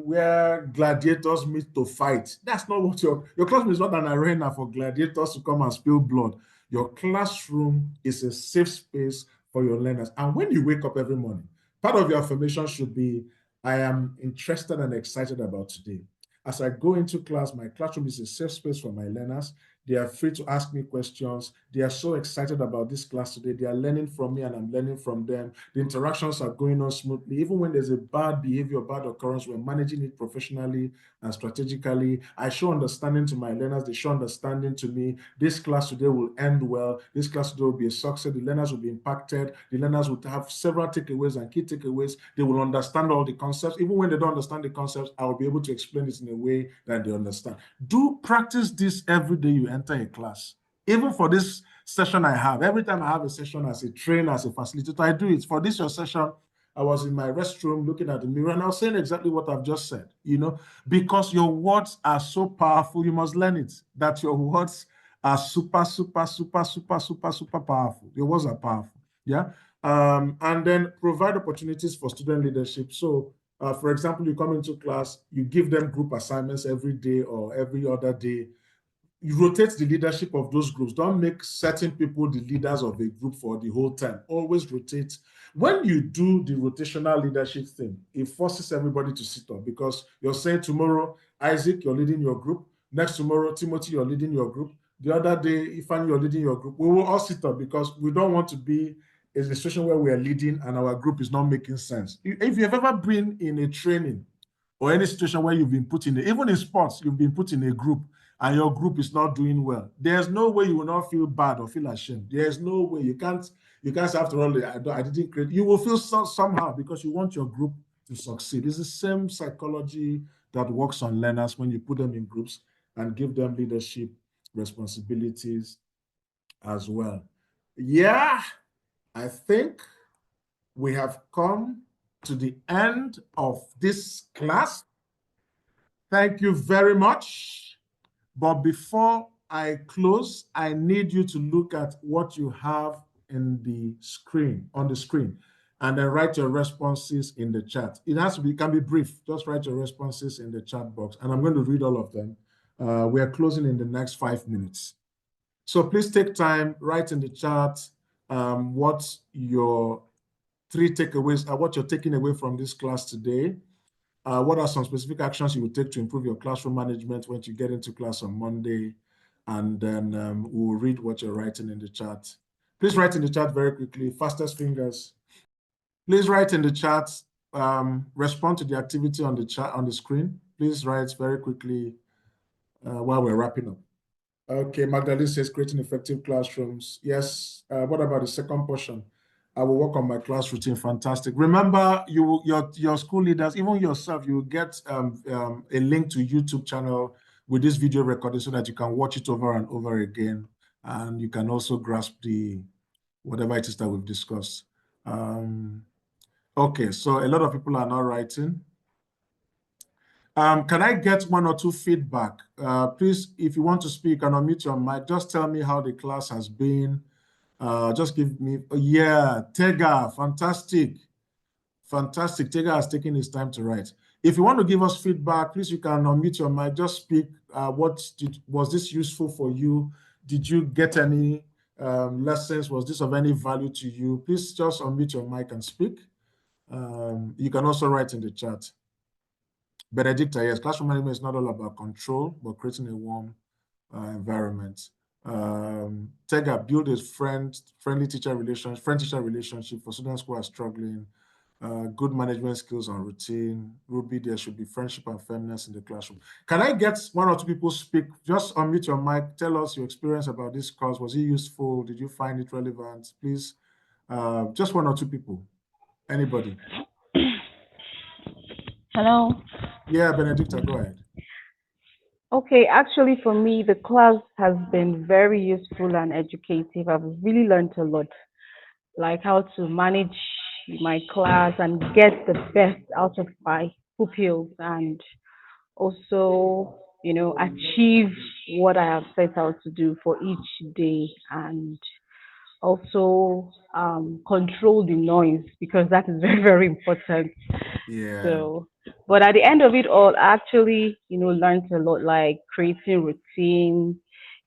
where gladiators meet to fight. That's not what your classroom is not an arena for gladiators to come and spill blood. Your classroom is a safe space for your learners. And when you wake up every morning, part of your affirmation should be, I am interested and excited about today. As I go into class, my classroom is a safe space for my learners. They are free to ask me questions. They are so excited about this class today. They are learning from me and I'm learning from them. The interactions are going on smoothly. Even when there's a bad behavior, bad occurrence, we're managing it professionally and strategically. I show understanding to my learners. They show understanding to me. This class today will end well. This class today will be a success. The learners will be impacted. The learners will have several takeaways and key takeaways. They will understand all the concepts. Even when they don't understand the concepts, I will be able to explain it in a way that they understand. Do practice this every day you enter a class. Even for this session I have, every time I have a session as a trainer, as a facilitator, I do it. For this your session, I was in my restroom looking at the mirror and I was saying exactly what I've just said, because your words are so powerful, you must learn it, that your words are super, super, super, super, super, super powerful. Your words are powerful, yeah? And then provide opportunities for student leadership. So, for example, you come into class, you give them group assignments every day or every other day. You rotate the leadership of those groups. Don't make certain people the leaders of a group for the whole time. Always rotate. When you do the rotational leadership thing, it forces everybody to sit up because you're saying tomorrow, Isaac, you're leading your group. Next tomorrow, Timothy, you're leading your group. The other day, Ifan, you're leading your group. We will all sit up because we don't want to be in a situation where we are leading and our group is not making sense. If you've ever been in a training or any situation where you've been put in, even in sports, you've been put in a group and your group is not doing well, there's no way you will not feel bad or feel ashamed. There's no way. You can't say, after all, I didn't create. You will feel somehow because you want your group to succeed. It's the same psychology that works on learners when you put them in groups and give them leadership responsibilities as well. Yeah, I think we have come to the end of this class. Thank you very much. But before I close, I need you to look at what you have in the screen, on the screen, and then write your responses in the chat. It has to be, can be brief. Just write your responses in the chat box, and I'm going to read all of them. We are closing in the next 5 minutes. So please take time, write in the chat what your 3 takeaways are, what you're taking away from this class today. What are some specific actions you will take to improve your classroom management when you get into class on Monday? And then we'll read what you're writing in the chat. Please write in the chat very quickly, fastest fingers. Please write in the chat, respond to the activity on the chat on the screen. Please write very quickly while we're wrapping up. Okay, Magdalene says creating effective classrooms. Yes, what about the second portion? I will work on my class routine. Fantastic. Remember, your school leaders, even yourself, you will get a link to YouTube channel with this video recording so that you can watch it over and over again. And you can also grasp whatever it is that we've discussed. Okay, so a lot of people are now writing. Can I get 1 or 2 feedback? Please, if you want to speak and unmute your mic, just tell me how the class has been. Just give me, yeah, Tega, fantastic. Fantastic. Tega has taken his time to write. If you want to give us feedback, please, you can unmute your mic. Just speak. Was this useful for you? Did you get any lessons? Was this of any value to you? Please just unmute your mic and speak. You can also write in the chat. Benedicta, yes, classroom management is not all about control, but creating a warm environment. Tega, build a friend teacher relationship for students who are struggling. Good management skills and routine. Ruby, there should be friendship and firmness in the classroom. Can I get 1 or 2 people speak? Just unmute your mic. Tell us your experience about this course. Was it useful? Did you find it relevant? Please, just 1 or 2 people. Anybody? Hello. Yeah, Benedicta, go ahead. Okay, actually for me, the class has been very useful and educative. I've really learned a lot, like how to manage my class and get the best out of my pupils, and also, achieve what I have set out to do for each day, and also control the noise, because that is very, very important. Yeah. So, but at the end of it all, I actually, learned a lot, like creating routines,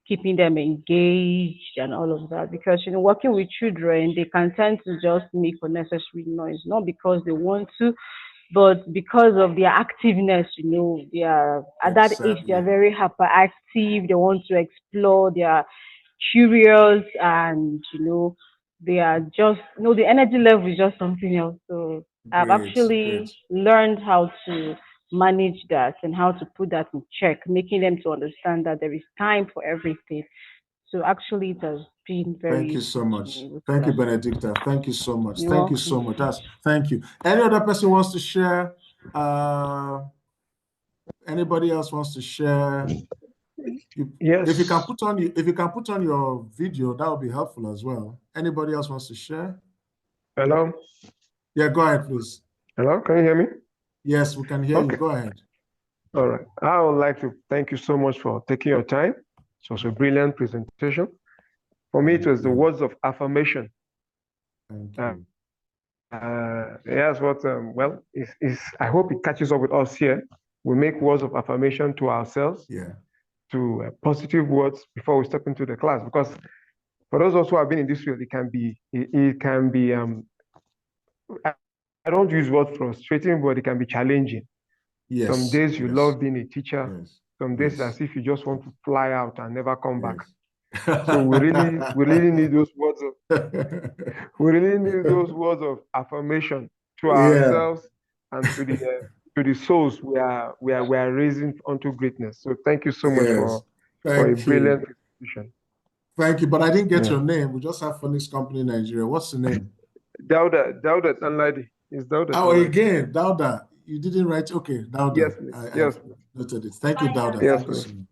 keeping them engaged and all of that. Because, working with children, they can tend to just make unnecessary noise, not because they want to, but because of their activeness. They are at that age, they are Exactly. very hyperactive, they want to explore, they are curious, and they are just, the energy level is just something else. So I've Great, actually great. learned how to manage that and how to put that in check, making them to understand that there is time for everything. So actually, it has been very Thank you so useful to much. me with Thank you, class. Benedicta. Thank you so much. You're Thank you so welcome. much. Thank you. Any other person wants to share? Anybody else wants to share? Yes. If you can put on your video, that would be helpful as well. Anybody else wants to share? Hello? Yeah, go ahead, please. Hello, can you hear me? Yes, we can hear you. Okay. Go ahead. All right. I would like to thank you so much for taking your time. It was a brilliant presentation. For me, it was the words of affirmation. Thank you. Here's what, I hope it catches up with us here. We make words of affirmation to ourselves, to positive words before we step into the class. Because for those of us who have been in this field, it can be, I don't use word frustrating, but it can be challenging. Yes. Some days you yes. love being a teacher. Yes. Some days Yes. as if you just want to fly out and never come back. Yes. So we really need those words of affirmation to ourselves and to the souls we are raising onto greatness. So thank you so much for a brilliant presentation. Thank you, but I didn't get your name. We just have Phoenix Company Nigeria. What's the name? Dauda Tanladi. Is Dauda. Oh, again, Dauda. You didn't write. Okay, Dauda. Yes, yes. I noted it. Thank you, Dauda. Yes, Thank you so much.